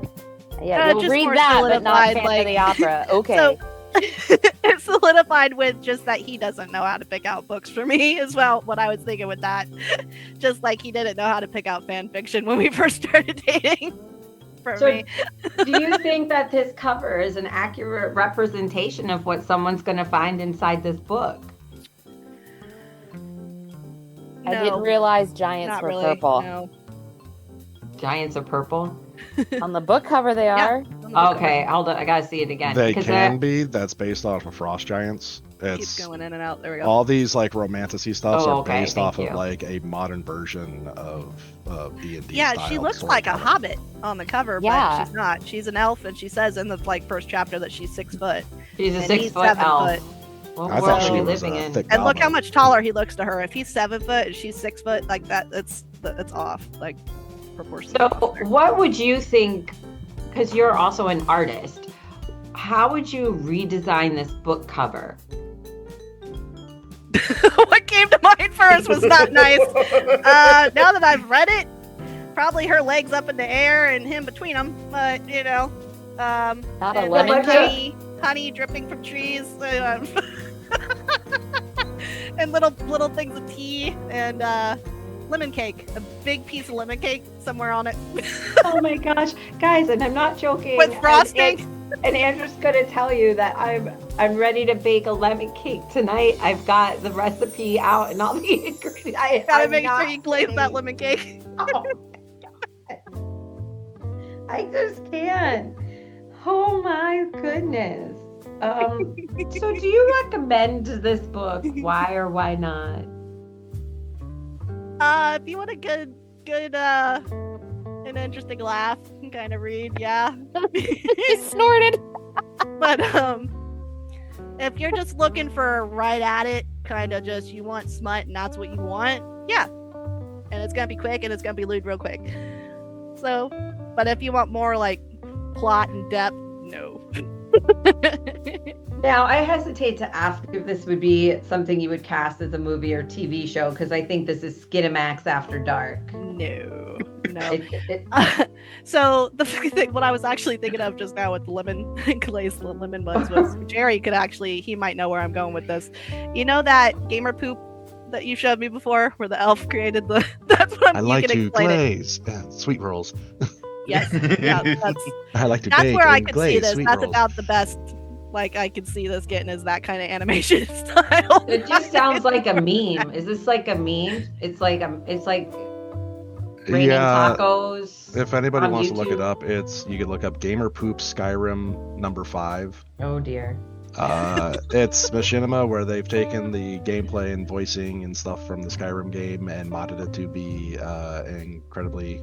Speaker 1: Yeah, you'll
Speaker 5: just
Speaker 1: read
Speaker 5: more
Speaker 1: that, but not
Speaker 5: solidified,
Speaker 1: Phantom
Speaker 5: like-
Speaker 1: of the Opera. Okay.
Speaker 5: So it's solidified with just that he doesn't know how to pick out books for me as well. What I was thinking with that, just like he didn't know how to pick out fan fiction when we first started dating. For
Speaker 2: So-
Speaker 5: me,
Speaker 2: Do you think that this cover is an accurate representation of what someone's going to find inside this book?
Speaker 1: I
Speaker 5: no,
Speaker 1: didn't realize giants
Speaker 5: not
Speaker 1: were
Speaker 5: really.
Speaker 1: purple.
Speaker 5: No.
Speaker 2: Giants are purple?
Speaker 1: On the book cover, they
Speaker 5: Yeah.
Speaker 1: are.
Speaker 5: On the book
Speaker 2: Okay, hold on. I got to see it again.
Speaker 4: they
Speaker 2: 'Cause
Speaker 4: can be. That's based off of Frost Giants.
Speaker 5: cover keeps
Speaker 4: It's
Speaker 5: going in and out. There we go.
Speaker 4: all these like romantasy stuffs
Speaker 2: Oh,
Speaker 4: are
Speaker 2: okay,
Speaker 4: based
Speaker 2: thank
Speaker 4: off
Speaker 2: you.
Speaker 4: of like a modern version of D&D.
Speaker 5: Yeah, she
Speaker 4: style
Speaker 5: looks like a
Speaker 4: storytelling.
Speaker 5: hobbit on the cover,
Speaker 1: Yeah.
Speaker 5: but she's not. She's an elf, and she says in the like first chapter that she's 6 foot.
Speaker 2: She's a
Speaker 5: and
Speaker 2: 6
Speaker 5: he's
Speaker 2: foot
Speaker 5: 7
Speaker 2: elf.
Speaker 5: foot.
Speaker 2: What
Speaker 4: I
Speaker 2: world
Speaker 4: thought
Speaker 2: are
Speaker 4: she
Speaker 2: we
Speaker 4: was
Speaker 2: living
Speaker 4: a
Speaker 2: in?
Speaker 4: thick
Speaker 5: And look how
Speaker 4: goblin.
Speaker 5: much taller he looks to her. If he's 7 foot and she's 6 foot, like that, it's off, like proportion.
Speaker 2: So, what would you think? Because you're also an artist, how would you redesign this book cover?
Speaker 5: What came to mind first was not nice. Now that I've read it, probably her legs up in the air and him between them. But you know,
Speaker 1: Not a
Speaker 5: and
Speaker 1: lemon
Speaker 2: cake?
Speaker 5: honey dripping from trees, and little things of tea and lemon cake. A big piece of lemon cake somewhere on it
Speaker 2: Oh my gosh, guys, and I'm not joking.
Speaker 5: with frosting.
Speaker 2: And Andrew's gonna tell you that I'm ready to bake a lemon cake tonight. I've got the recipe out and all the ingredients.
Speaker 5: Gotta
Speaker 2: I'm
Speaker 5: make
Speaker 2: not
Speaker 5: sure you glaze that
Speaker 2: kidding.
Speaker 5: lemon cake.
Speaker 2: Oh my God. I just can't. Oh my goodness. So do you recommend this book? Why or why not?
Speaker 5: If you want a good an interesting laugh kind of read, yeah.
Speaker 1: He snorted.
Speaker 5: But if you're just looking for right at it, kind of just you want smut and that's what you want, yeah. And it's gonna be quick and it's gonna be lewd real quick. So, but if you want more like plot and depth, no.
Speaker 2: Now, I hesitate to ask if this would be something you would cast as a movie or TV show, because I think this is Skinamax After Dark.
Speaker 5: No. So the thing, what I was actually thinking of just now with the lemon glazed lemon buns was Jerry could actually, he might know where I'm going with this. You know that gamer poop that you showed me before, where the elf created the? That's what
Speaker 4: I
Speaker 5: you
Speaker 4: like
Speaker 5: can
Speaker 4: to
Speaker 5: explain it.
Speaker 4: glaze sweet rolls.
Speaker 5: Yes, yeah,
Speaker 4: I like to
Speaker 5: that's
Speaker 4: bake
Speaker 5: where I
Speaker 4: and
Speaker 5: could
Speaker 4: glaze
Speaker 5: see this.
Speaker 4: sweet
Speaker 5: That's
Speaker 4: rolls.
Speaker 5: about the best. Like I could see this getting is that kind of animation style.
Speaker 2: It just sounds like a meme. Is this like a meme? It's like raining
Speaker 4: Yeah,
Speaker 2: tacos.
Speaker 4: if anybody
Speaker 2: on
Speaker 4: wants to look it
Speaker 2: YouTube?
Speaker 4: up, you could look up Gamer Poop Skyrim #5.
Speaker 2: Oh dear.
Speaker 4: It's Machinima, where they've taken the gameplay and voicing and stuff from the Skyrim game and modded it to be incredibly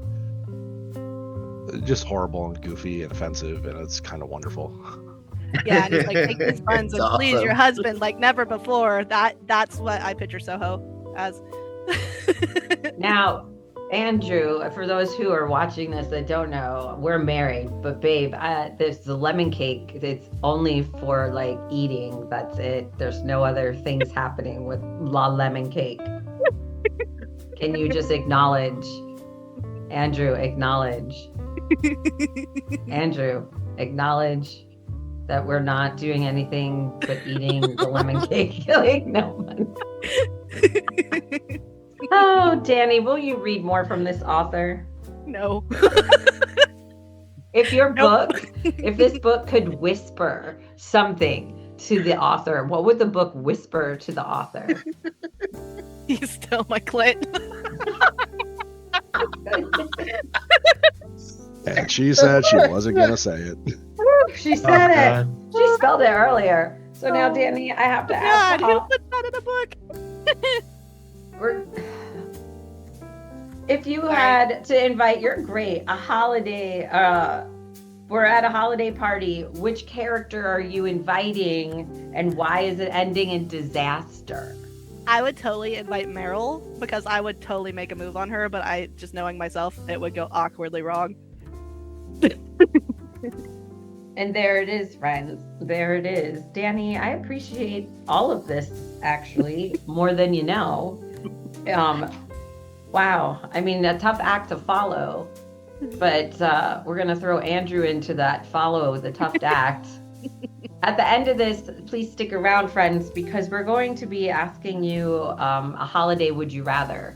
Speaker 4: just horrible and goofy and offensive, and it's kind of wonderful.
Speaker 5: Yeah, and he's like, take these funds
Speaker 3: It's
Speaker 5: and please your
Speaker 3: awesome.
Speaker 5: husband like never before. That's what I picture Soho as.
Speaker 2: Now, Andrew, for those who are watching this that don't know, we're married, but babe, this the lemon cake. It's only for like eating. That's it. There's no other things happening with la lemon cake. Can you just acknowledge, Andrew? Acknowledge, Andrew. Acknowledge that we're not doing anything but eating the lemon cake. Like no one. Oh, Danny, will you read more from this author?
Speaker 5: No.
Speaker 2: If your
Speaker 5: Nope.
Speaker 2: book, if this book could whisper something to the author, what would the book whisper to the author?
Speaker 5: He's still my clit.
Speaker 4: And she said she wasn't gonna say it.
Speaker 2: She said it.
Speaker 6: God.
Speaker 2: She spelled it earlier. So now, Danny, I have to ask.
Speaker 5: God, who put that in a book?
Speaker 2: If you had to invite, you're great, a holiday, we're at a holiday party, which character are you inviting and why is it ending in disaster?
Speaker 5: I would totally invite Meryl because I would totally make a move on her, but I just knowing myself, it would go awkwardly wrong.
Speaker 2: And there it is, friends. There it is. Danny, I appreciate all of this, actually, more than you know. Wow. I mean, a tough act to follow, but we're going to throw Andrew into that follow the tough act. At the end of this, please stick around, friends, because we're going to be asking you a holiday would you rather.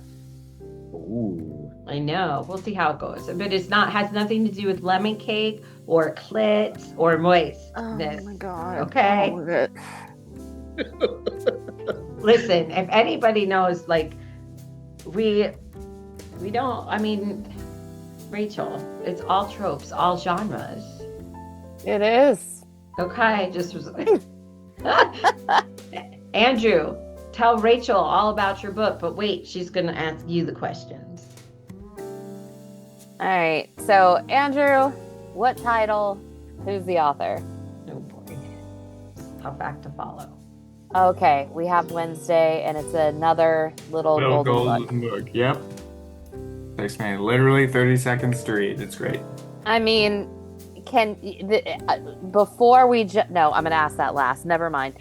Speaker 3: Ooh.
Speaker 2: I know. We'll see how it goes. But it's not has nothing to do with lemon cake or clit or moistness.
Speaker 1: Oh my god.
Speaker 2: Okay.
Speaker 1: All of it.
Speaker 2: Listen, if anybody knows, like, we don't, I mean, Rachel, it's all tropes, all genres.
Speaker 1: It is.
Speaker 2: Okay, just was Andrew, tell Rachel all about your book, but wait, she's gonna ask you the questions.
Speaker 1: All right. So, Andrew, what title? Who's the author?
Speaker 2: Oh boy. Tough act to follow.
Speaker 1: Okay, we have Wednesday, and it's another little golden book.
Speaker 6: book. Yep. Takes me literally 30 seconds to read. It's great.
Speaker 1: I mean, before we no, I'm gonna ask that last. Never mind.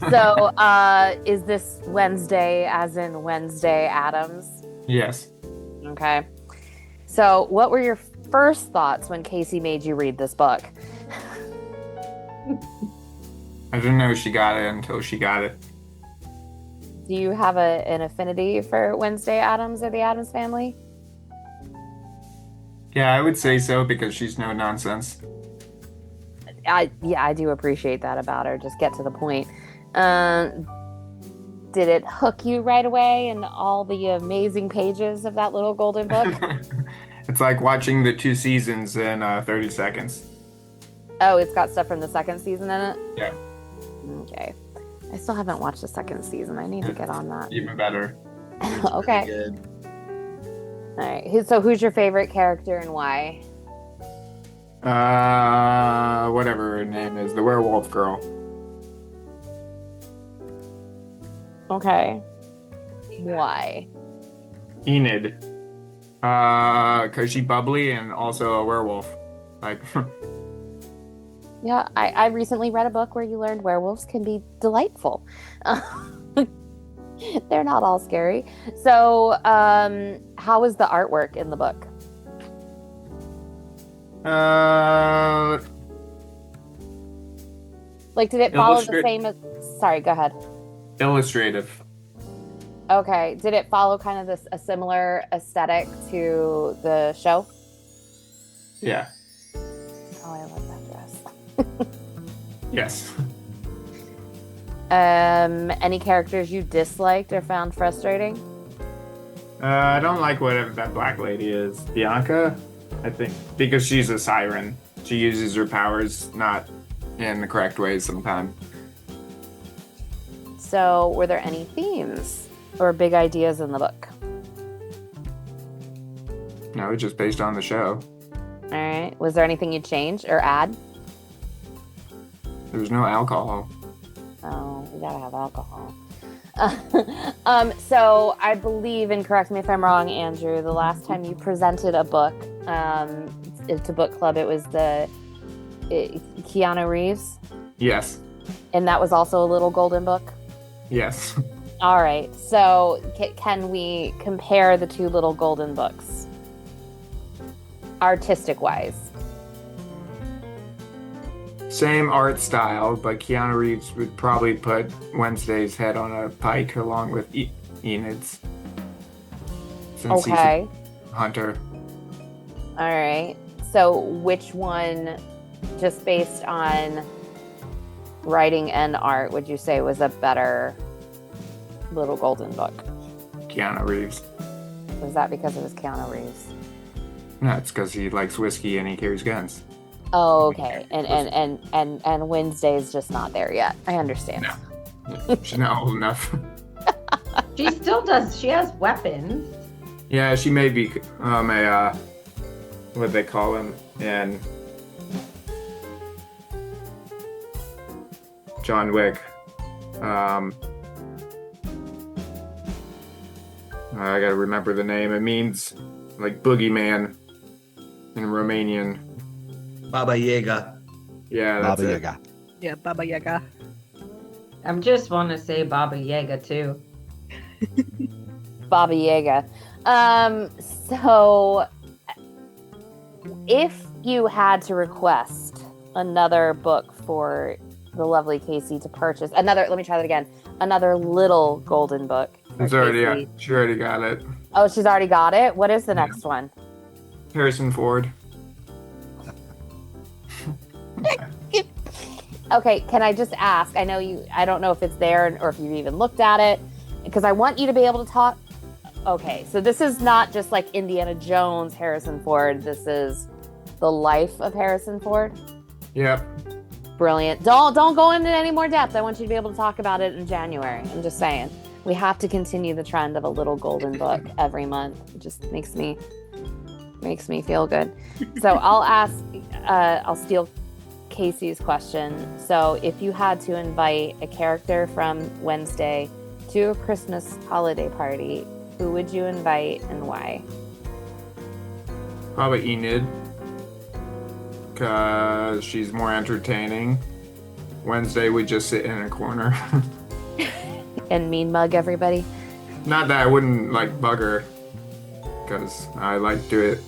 Speaker 1: So, is this Wednesday, as in Wednesday Addams?
Speaker 6: Yes.
Speaker 1: Okay. So, what were your first thoughts when Casey made you read this book?
Speaker 6: I didn't know she got it until she got it.
Speaker 1: Do you have an affinity for Wednesday Addams or the Addams Family?
Speaker 6: Yeah, I would say so because she's no nonsense.
Speaker 1: I do appreciate that about her. Just get to the point. Did it hook you right away in all the amazing pages of that little golden book?
Speaker 6: It's like watching the 2 seasons in 30 seconds.
Speaker 1: Oh, it's got stuff from the second season in it?
Speaker 6: Yeah.
Speaker 1: Okay. I still haven't watched the second season. I need to get on that.
Speaker 6: Even better.
Speaker 1: Okay.
Speaker 3: Good.
Speaker 1: All right. So who's your favorite character and why?
Speaker 6: Whatever her name is, the werewolf girl.
Speaker 1: Okay. Why?
Speaker 6: Enid. Cause she's bubbly and also a werewolf. Like,
Speaker 1: Yeah, I recently read a book where you learned werewolves can be delightful. They're not all scary. So, how was the artwork in the book? Like, did it follow the same as... Sorry, go ahead.
Speaker 6: illustrative.
Speaker 1: Okay. Did it follow kind of a similar aesthetic to the show?
Speaker 6: Yeah.
Speaker 1: Oh, I love that dress.
Speaker 6: Yes.
Speaker 1: Any characters you disliked or found frustrating?
Speaker 6: I don't like whatever that black lady is. Bianca, I think, because she's a siren. She uses her powers not in the correct way sometimes.
Speaker 1: So, were there any themes or big ideas in the book?
Speaker 6: No, it's just based on the show.
Speaker 1: All right. Was there anything you'd change or add?
Speaker 6: There was no alcohol.
Speaker 1: Oh, we gotta have alcohol. So I believe, and correct me if I'm wrong, Andrew, the last time you presented a book to book club, it was Keanu Reeves,
Speaker 6: Yes.
Speaker 1: and that was also a little golden book.
Speaker 6: Yes.
Speaker 1: All right. So can we compare the two little golden books, artistic wise?
Speaker 6: Same art style, but Keanu Reeves would probably put Wednesday's head on a pike along with Enid's. Since he's
Speaker 1: Okay.
Speaker 6: a hunter.
Speaker 1: All right. So which one, just based on writing and art, would you say was a better little golden book?
Speaker 6: Keanu Reeves.
Speaker 1: Was that because it was Keanu Reeves?
Speaker 6: No, it's because he likes whiskey and he carries guns.
Speaker 1: Oh, okay. And Wednesday's just not there yet. I understand.
Speaker 6: No. She's not old enough.
Speaker 2: She still does. She has weapons.
Speaker 6: Yeah, she may be what they call him in John Wick. I gotta remember the name. It means like boogeyman in Romanian.
Speaker 3: Baba Yaga.
Speaker 6: Yeah, that's
Speaker 4: Baba
Speaker 6: it.
Speaker 4: Yaga.
Speaker 5: Yeah, Baba Yaga.
Speaker 2: I just want to say Baba Yaga too.
Speaker 1: Baba Yaga. So if you had to request another book for the lovely Casey to purchase, let me try that again. Another little golden book. for
Speaker 6: It's already
Speaker 1: Casey.
Speaker 6: she already got it.
Speaker 1: Oh, she's already got it? What is the next one?
Speaker 6: Harrison Ford.
Speaker 1: Okay, can I just ask? I don't know if it's there or if you've even looked at it, because I want you to be able to talk. Okay, so this is not just like Indiana Jones, Harrison Ford. This is the life of Harrison Ford.
Speaker 6: Yep.
Speaker 1: Brilliant. Don't go into any more depth. I want you to be able to talk about it in January. I'm just saying. We have to continue the trend of a little golden book every month. It just makes me feel good. So I'll steal Casey's question. So if you had to invite a character from Wednesday to a Christmas holiday party, who would you invite and why?
Speaker 6: Probably Enid. Because she's more entertaining. Wednesday we just sit in a corner.
Speaker 1: And mean mug everybody?
Speaker 6: Not that I wouldn't like bug her. Because I like to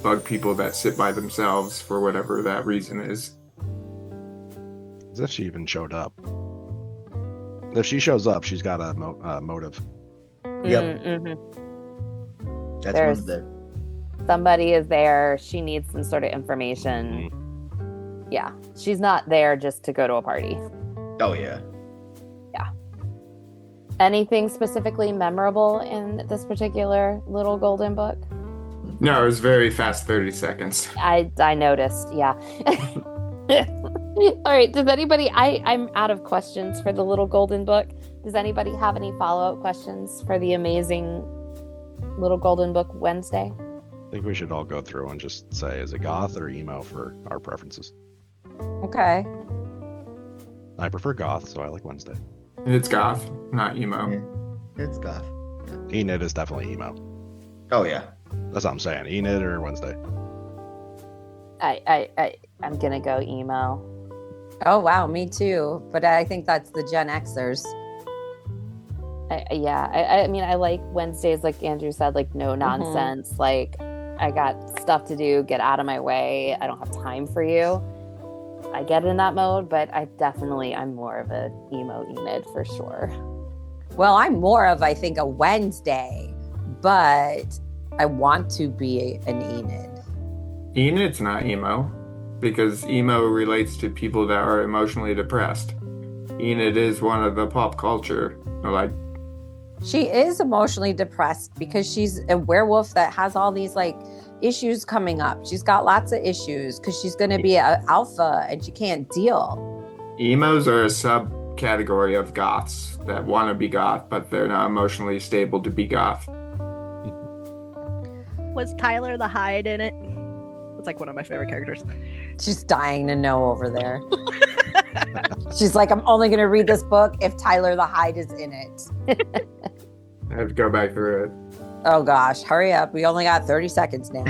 Speaker 6: bug people that sit by themselves for whatever that reason is.
Speaker 4: As if she even showed up. If she shows up, she's got a motive.
Speaker 3: Yep.
Speaker 1: Mm-hmm.
Speaker 3: That's
Speaker 1: There's-
Speaker 3: one of the.
Speaker 1: Somebody is there. She needs some sort of information. Yeah, she's not there just to go to a party.
Speaker 3: Oh yeah.
Speaker 1: Anything specifically memorable in this particular little golden book?
Speaker 6: No, it was very fast 30 seconds.
Speaker 1: I noticed, yeah. All right, does anybody, I'm out of questions for the little golden book. Does anybody have any follow-up questions for the amazing little golden book Wednesday?
Speaker 4: I think we should all go through and just say, is it goth or emo for our preferences?
Speaker 1: Okay.
Speaker 4: I prefer goth, so I like Wednesday.
Speaker 6: It's goth, not emo.
Speaker 3: Yeah. It's goth.
Speaker 4: Enid is definitely emo.
Speaker 3: Oh yeah.
Speaker 4: That's what I'm saying. Enid or Wednesday.
Speaker 1: I'm gonna go emo.
Speaker 7: Oh wow, me too. But I think that's the Gen Xers.
Speaker 1: I mean, I like Wednesdays, like Andrew said, like no nonsense. Like, I got stuff to do, get out of my way. I don't have time for you. I get in that mode, but I'm more of a emo Enid for sure.
Speaker 7: Well, I'm more of, I think, a Wednesday, but I want to be an Enid.
Speaker 6: Enid's not emo, because emo relates to people that are emotionally depressed. Enid is one of the pop culture, like,
Speaker 7: She is emotionally depressed because she's a werewolf that has all these like issues coming up. She's got lots of issues because she's going to be an alpha and she can't deal.
Speaker 6: emos are a category of goths that want to be goth, but they're not emotionally stable to be goth.
Speaker 5: Was Tyler the Hyde in it? It's like one of my favorite characters.
Speaker 7: She's dying to know over there. She's like, I'm only going to read this book if Tyler the Hyde is in it.
Speaker 6: I have to go back through it.
Speaker 7: Oh gosh, hurry up. We only got 30 seconds now.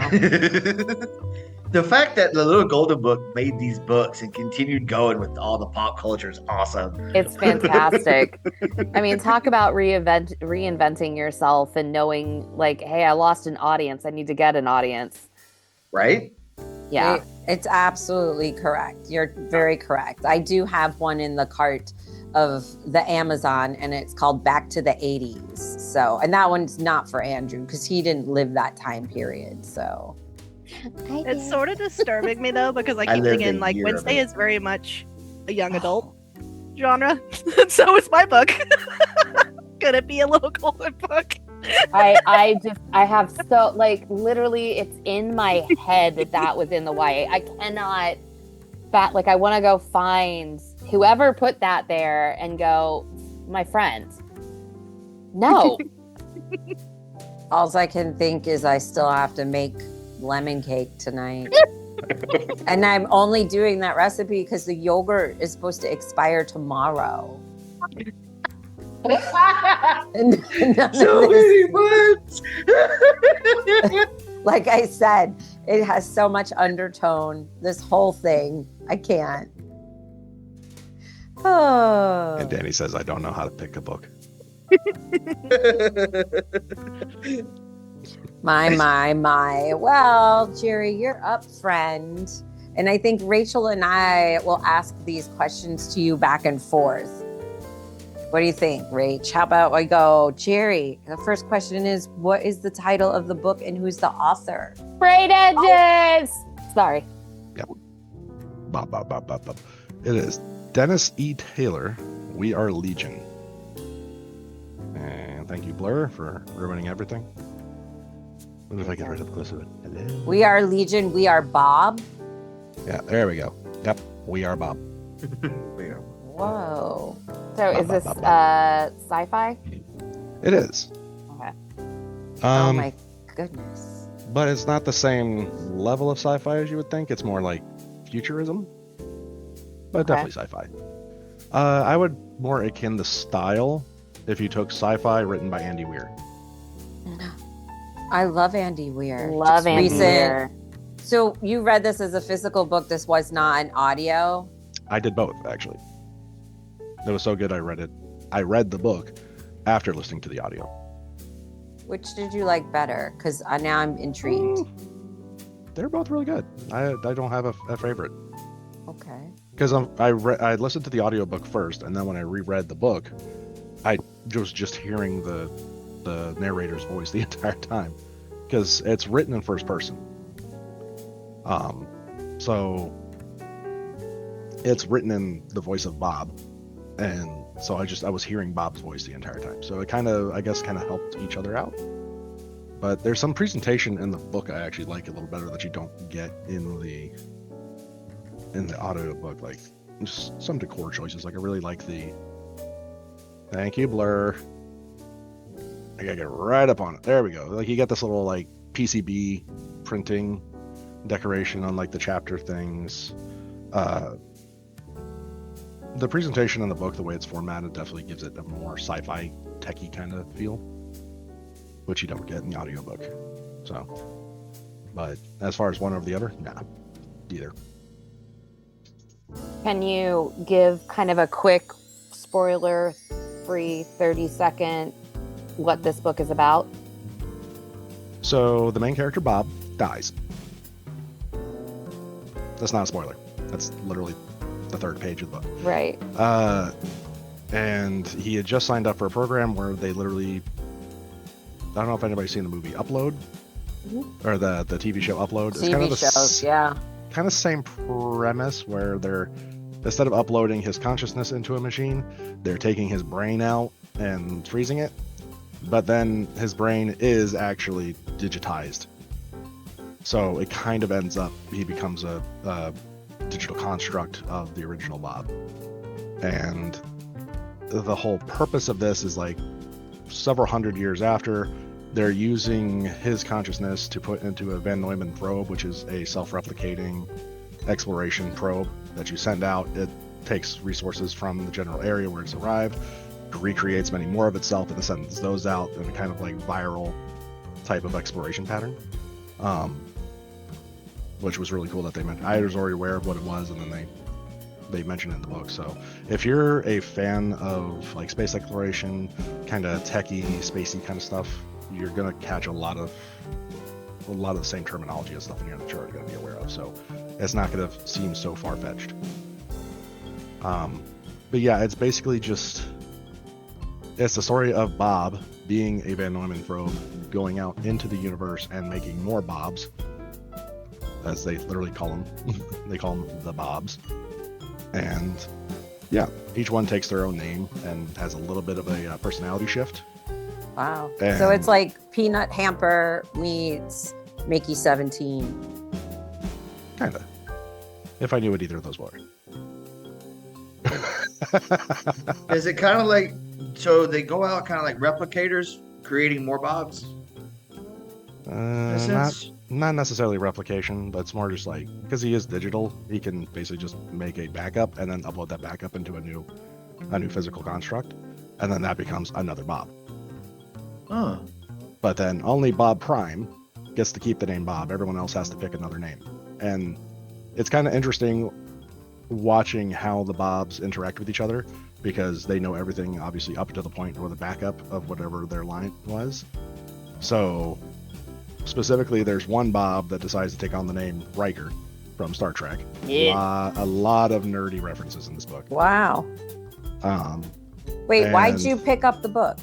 Speaker 8: The fact that the Little Golden Book made these books and continued going with all the pop culture is awesome.
Speaker 1: It's fantastic. I mean, talk about reinventing yourself and knowing, like, hey, I lost an audience. I need to get an audience.
Speaker 8: Right?
Speaker 1: Yeah.
Speaker 7: It's absolutely correct. You're very correct. I do have one in the cart of the Amazon, and it's called Back to the 80s. So, and that one's not for Andrew because he didn't live that time period. So
Speaker 5: It's sort of disturbing me though, because I
Speaker 8: I
Speaker 5: keep
Speaker 8: lived
Speaker 5: thinking
Speaker 8: a
Speaker 5: like
Speaker 8: year of
Speaker 5: Wednesday
Speaker 8: it.
Speaker 5: is very much a young adult genre. So is my book. Could it be a Little Golden Book?
Speaker 1: I have so, like, literally it's in my head that was in the YA. I cannot like, I want to go find whoever put that there and go, my friend. No.
Speaker 7: all I can think is I still have to make lemon cake tonight. And I'm only doing that recipe because the yogurt is supposed to expire tomorrow. And none
Speaker 8: So
Speaker 7: of this-
Speaker 8: many words.
Speaker 7: like I said, it has so much undertone. This whole thing, I can't. Oh.
Speaker 4: And Danny says, I don't know how to pick a book.
Speaker 7: My. Well, Jerry, you're up, friend. And I think Rachel and I will ask these questions to you back and forth. What do you think, Rach? How about I go, Jerry? The first question is, what is the title of the book and who's the author?
Speaker 1: Frayed edges. Sorry.
Speaker 4: Bob. It is Dennis E. Taylor, We Are Legion. And thank you, Blur, for ruining everything. What if I get rid of close of it? Hello?
Speaker 7: We Are Legion, We Are Bob.
Speaker 4: Yeah, there we go. Yep, We Are Bob.
Speaker 7: Whoa.
Speaker 1: So is this sci-fi?
Speaker 4: It is.
Speaker 1: Okay.
Speaker 7: Oh my goodness.
Speaker 4: But it's not the same level of sci-fi as you would think. It's more like futurism, but definitely sci-fi. I would more akin the style if you took sci-fi written by Andy Weir.
Speaker 7: I love Andy Weir.
Speaker 1: Love
Speaker 7: Just
Speaker 1: Andy
Speaker 7: recent-
Speaker 1: Weir.
Speaker 7: So you read this as a physical book. This was not an audio.
Speaker 4: I did both, actually. It was so good I read it. I read the book after listening to the audio.
Speaker 7: Which did you like better? Because now I'm intrigued.
Speaker 4: They're both really good. I don't have a favorite.
Speaker 7: Okay.
Speaker 4: Because I listened to the audiobook first, and then when I reread the book, I was just hearing the narrator's voice the entire time. Because it's written in first person. So it's written in the voice of Bob. And so I was hearing Bob's voice the entire time. So it kind of helped each other out. But there's some presentation in the book I actually like a little better that you don't get in the audio book, like just some decor choices. Like I really like the thank you, Blur. I gotta get right up on it. There we go. Like you get this little like PCB printing decoration on like the chapter things. The presentation in the book, the way it's formatted, definitely gives it a more sci-fi techie kind of feel, which you don't get in the audiobook. So, but as far as one over the other, nah, either.
Speaker 1: Can you give kind of a quick spoiler-free 30-second what this book is about?
Speaker 4: So the main character, Bob, dies. That's not a spoiler. That's literally the third page of the book.
Speaker 1: Right.
Speaker 4: And he had just signed up for a program where they literally, I don't know if anybody's seen the movie Upload, or the TV show Upload.
Speaker 7: TV
Speaker 4: kind of
Speaker 7: shows, yeah.
Speaker 4: Kind of same premise where they're, instead of uploading his consciousness into a machine, they're taking his brain out and freezing it. But then his brain is actually digitized. So it kind of ends up, he becomes a digital construct of the original Bob. And the whole purpose of this is like several hundred years after, they're using his consciousness to put into a Van Neumann probe, which is a self-replicating exploration probe that you send out. It takes resources from the general area where it's arrived, recreates many more of itself, and then sends those out in a kind of like viral type of exploration pattern, which was really cool that they mentioned. I was already aware of what it was, and then they mentioned it in the book. So if you're a fan of like space exploration, kind of techie, spacey kind of stuff, you're gonna catch a lot of the same terminology and stuff in here that you're already gonna be aware of. So it's not gonna seem so far-fetched. But yeah, it's basically just, it's the story of Bob being a Van Neumann probe, going out into the universe and making more Bobs, as they literally call them. They call them the Bobs. And yeah, each one takes their own name and has a little bit of a personality shift.
Speaker 7: Wow.
Speaker 4: And
Speaker 7: So it's like Peanut Hamper meets Mickey 17.
Speaker 4: kind of. If I knew what either of those were.
Speaker 8: Is it kind of like, so they go out kind of like replicators, creating more Bobs? In a sense?
Speaker 4: Not necessarily replication, but it's more just like, because he is digital, he can basically just make a backup and then upload that backup into a new physical construct, and then that becomes another Bob.
Speaker 8: Huh.
Speaker 4: But then only Bob Prime gets to keep the name Bob. Everyone else has to pick another name. And it's kind of interesting watching how the Bobs interact with each other, because they know everything, obviously, up to the point where the backup of whatever their line was. So specifically, there's one Bob that decides to take on the name Riker from Star Trek.
Speaker 1: Yeah.
Speaker 4: A lot of nerdy references in this book.
Speaker 7: Wow. Wait, why'd
Speaker 4: and-
Speaker 7: you pick up the book?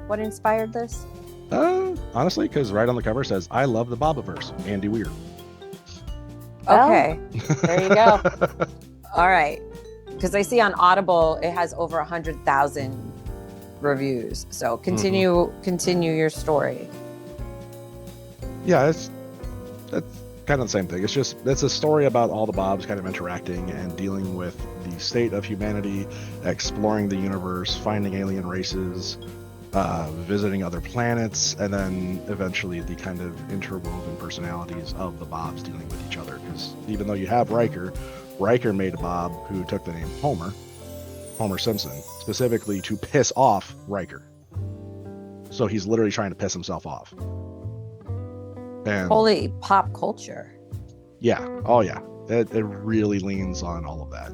Speaker 7: What inspired this?
Speaker 4: Honestly, because right on the cover says, "I love the Bobiverse, Andy Weir."
Speaker 1: Well,
Speaker 7: Okay.
Speaker 1: There you go.
Speaker 7: All right. Because I see on Audible it has over 100,000 reviews. So continue your story.
Speaker 4: Yeah, that's kind of the same thing. It's a story about all the Bobs kind of interacting and dealing with the state of humanity, exploring the universe, finding alien races, visiting other planets, and then eventually the kind of interwoven personalities of the Bobs dealing with each other. Because even though you have Riker made a Bob who took the name Homer Simpson, specifically to piss off Riker. So he's literally trying to piss himself off. And
Speaker 7: Holy pop culture.
Speaker 4: yeah, oh yeah, it really leans on all of that.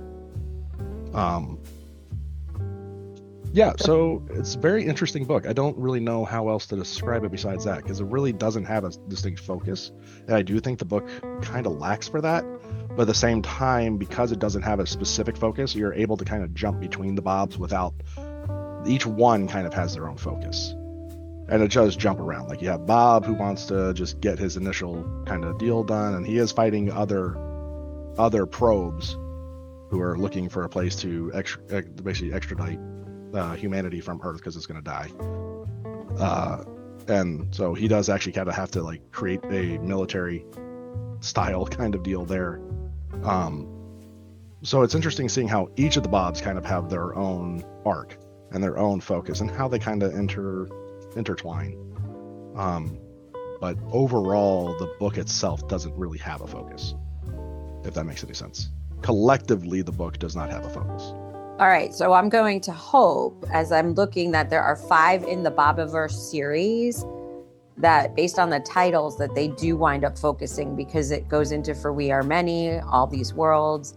Speaker 4: Yeah, so it's a very interesting book. I don't really know how else to describe it besides that, because it really doesn't have a distinct focus. And I do think the book kind of lacks for that. But at the same time, because it doesn't have a specific focus, you're able to kind of jump between the Bobs without, each one kind of has their own focus. And it does jump around. Like you have Bob who wants to just get his initial kind of deal done, and he is fighting other probes who are looking for a place to basically extradite humanity from Earth because it's going to die. And so he does actually kind of have to like create a military style kind of deal there. So it's interesting seeing how each of the Bobs kind of have their own arc and their own focus and how they kind of intertwine. But overall, the book itself doesn't really have a focus, if that makes any sense. Collectively, the book does not have a focus.
Speaker 7: All right, so I'm going to hope, as I'm looking, that there are 5 in the Bobiverse series, that based on the titles, that they do wind up focusing, because it goes into For We Are Many, all these worlds.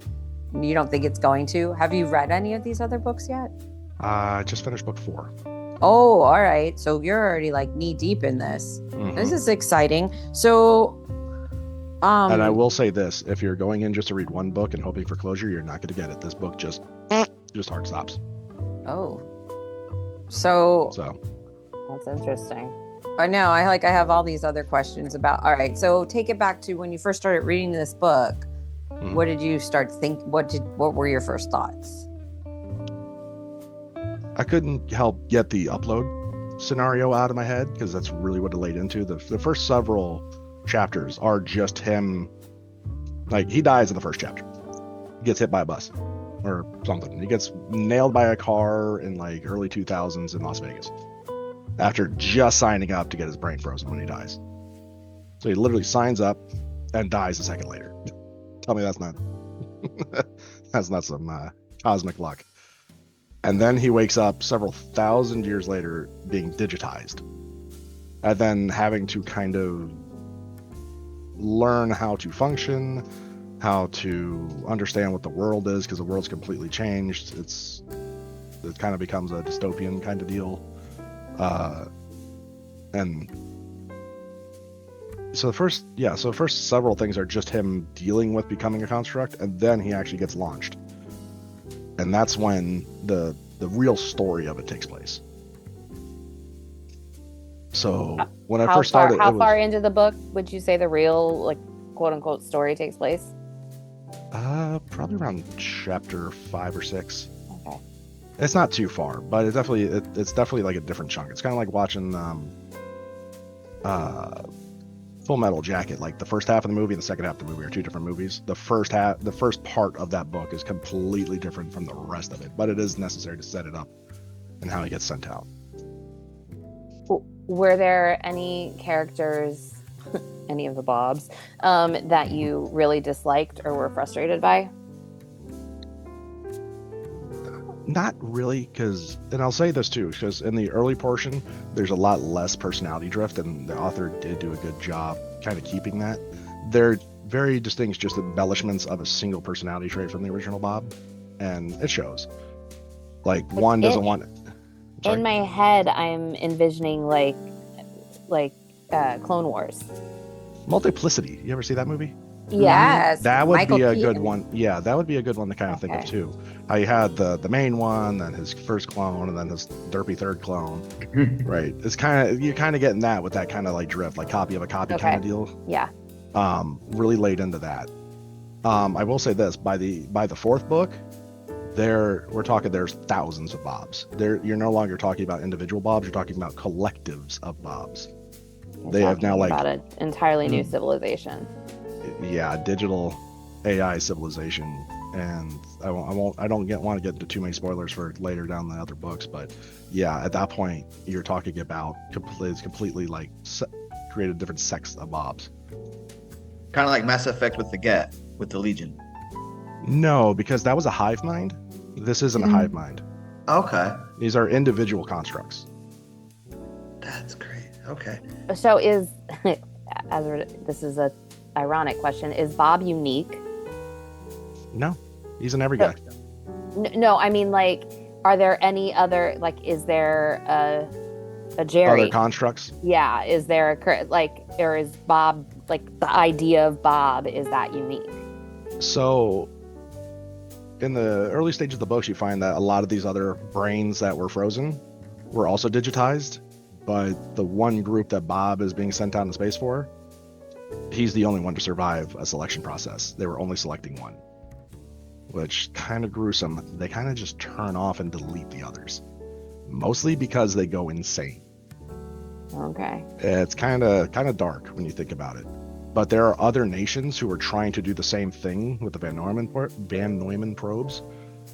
Speaker 7: You don't think it's going to? Have you read any of these other books yet?
Speaker 4: I just finished book 4.
Speaker 7: Oh, all right. So you're already like knee deep in this.
Speaker 4: Mhm.
Speaker 7: This is exciting. So,
Speaker 4: And I will say this: if you're going in just to read one book and hoping for closure, you're not going to get it. This book just hard stops.
Speaker 7: Oh. So
Speaker 1: That's interesting.
Speaker 7: I know I have all these other questions about. All right. So take it back to when you first started reading this book.
Speaker 4: Mhm.
Speaker 7: What did you start think? What were your first thoughts?
Speaker 4: I couldn't help get the upload scenario out of my head because that's really what it laid into. The first several chapters are just him. Like he dies in the first chapter. He gets hit by a bus. or something. He gets nailed by a car in like early 2000s in Las Vegas after just signing up to get his brain frozen when he dies. So he literally signs up and dies a second later. Tell me that's not that's not some cosmic luck. And then he wakes up several thousand years later being digitized, and then having to kind of learn how to function, how to understand what the world is, because the world's completely changed. It kind of becomes a dystopian kind of deal. And so the first several things are just him dealing with becoming a construct, and then he actually gets launched. And that's when the real story of it takes place. So when I first started,
Speaker 1: how far into the book would you say the real, like, quote unquote story takes place?
Speaker 4: Probably around chapter 5 or 6.
Speaker 1: Okay.
Speaker 4: It's not too far, but it's definitely like a different chunk. It's kind of like watching Full Metal Jacket. Like the first half of the movie and the second half of the movie are two different movies. The first part of that book is completely different from the rest of it, but it is necessary to set it up and how he gets sent out.
Speaker 1: Were there any characters, any of the Bobs, that you really disliked or were frustrated by?
Speaker 4: Not really, and I'll say this too, because in the early portion, there's a lot less personality drift, and the author did do a good job kind of keeping that. They're very distinct, just embellishments of a single personality trait from the original Bob, and it shows. Like one doesn't want. Sorry?
Speaker 1: In my head, I'm envisioning like Clone Wars.
Speaker 4: Multiplicity. You ever see that movie?
Speaker 1: Yeah.
Speaker 7: Yes.
Speaker 4: That would
Speaker 7: Michael
Speaker 4: be a
Speaker 7: Keaton.
Speaker 4: good one. Yeah, that would be a good one to kind of think of
Speaker 1: Okay.
Speaker 4: too. How you had the main one, then his first clone, and then his derpy third clone. Right. It's you're kind of getting that with that kind of like drift, like copy of a copy kind of deal.
Speaker 1: Yeah.
Speaker 4: Really laid into that. I will say this: by the fourth book, we're talking there's thousands of Bobs. You're no longer talking about individual Bobs. You're talking about collectives of Bobs. They have now
Speaker 1: about an entirely new civilization.
Speaker 4: Yeah, digital AI civilization, and I don't want to get into too many spoilers for later down the other books, but yeah, at that point you're talking about completely like created different sects of Bobs.
Speaker 8: Kind of like Mass Effect with the Legion.
Speaker 4: No, because that was a hive mind. This isn't a hive mind.
Speaker 8: Okay,
Speaker 4: These are individual constructs.
Speaker 8: that's great. Okay.
Speaker 1: So this is a ironic question, is Bob unique?
Speaker 4: No, he's an every guy.
Speaker 1: No, I mean, like, are there any other, like, is there a Jerry?
Speaker 4: Other constructs.
Speaker 1: Yeah, is there or is Bob, like, the idea of Bob, is that unique?
Speaker 4: So in the early stages of the books, you find that a lot of these other brains that were frozen were also digitized, but the one group that Bob is being sent out into space for, he's the only one to survive a selection process. They were only selecting one, which kind of gruesome. They kind of just turn off and delete the others, mostly because they go insane.
Speaker 1: Okay.
Speaker 4: It's kind of dark when you think about it. But there are other nations who are trying to do the same thing with the Van Neumann probes,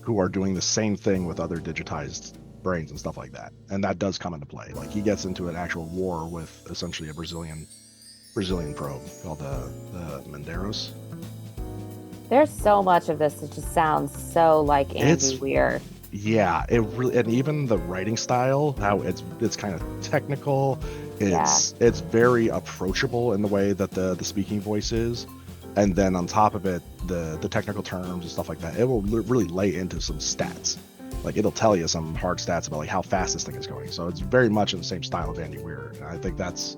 Speaker 4: who are doing the same thing with other digitized brains and stuff like that. And that does come into play. Like he gets into an actual war with essentially a Brazilian probe called the Menderos.
Speaker 1: There's so much of this that just sounds so like Andy Weir.
Speaker 4: Yeah, it really, and even the writing style, how it's kind of technical. It's very approachable in the way that the speaking voice is, and then on top of it, the technical terms and stuff like that. It will really lay into some stats. Like it'll tell you some hard stats about like how fast this thing is going. So it's very much in the same style of Andy Weir. And I think that's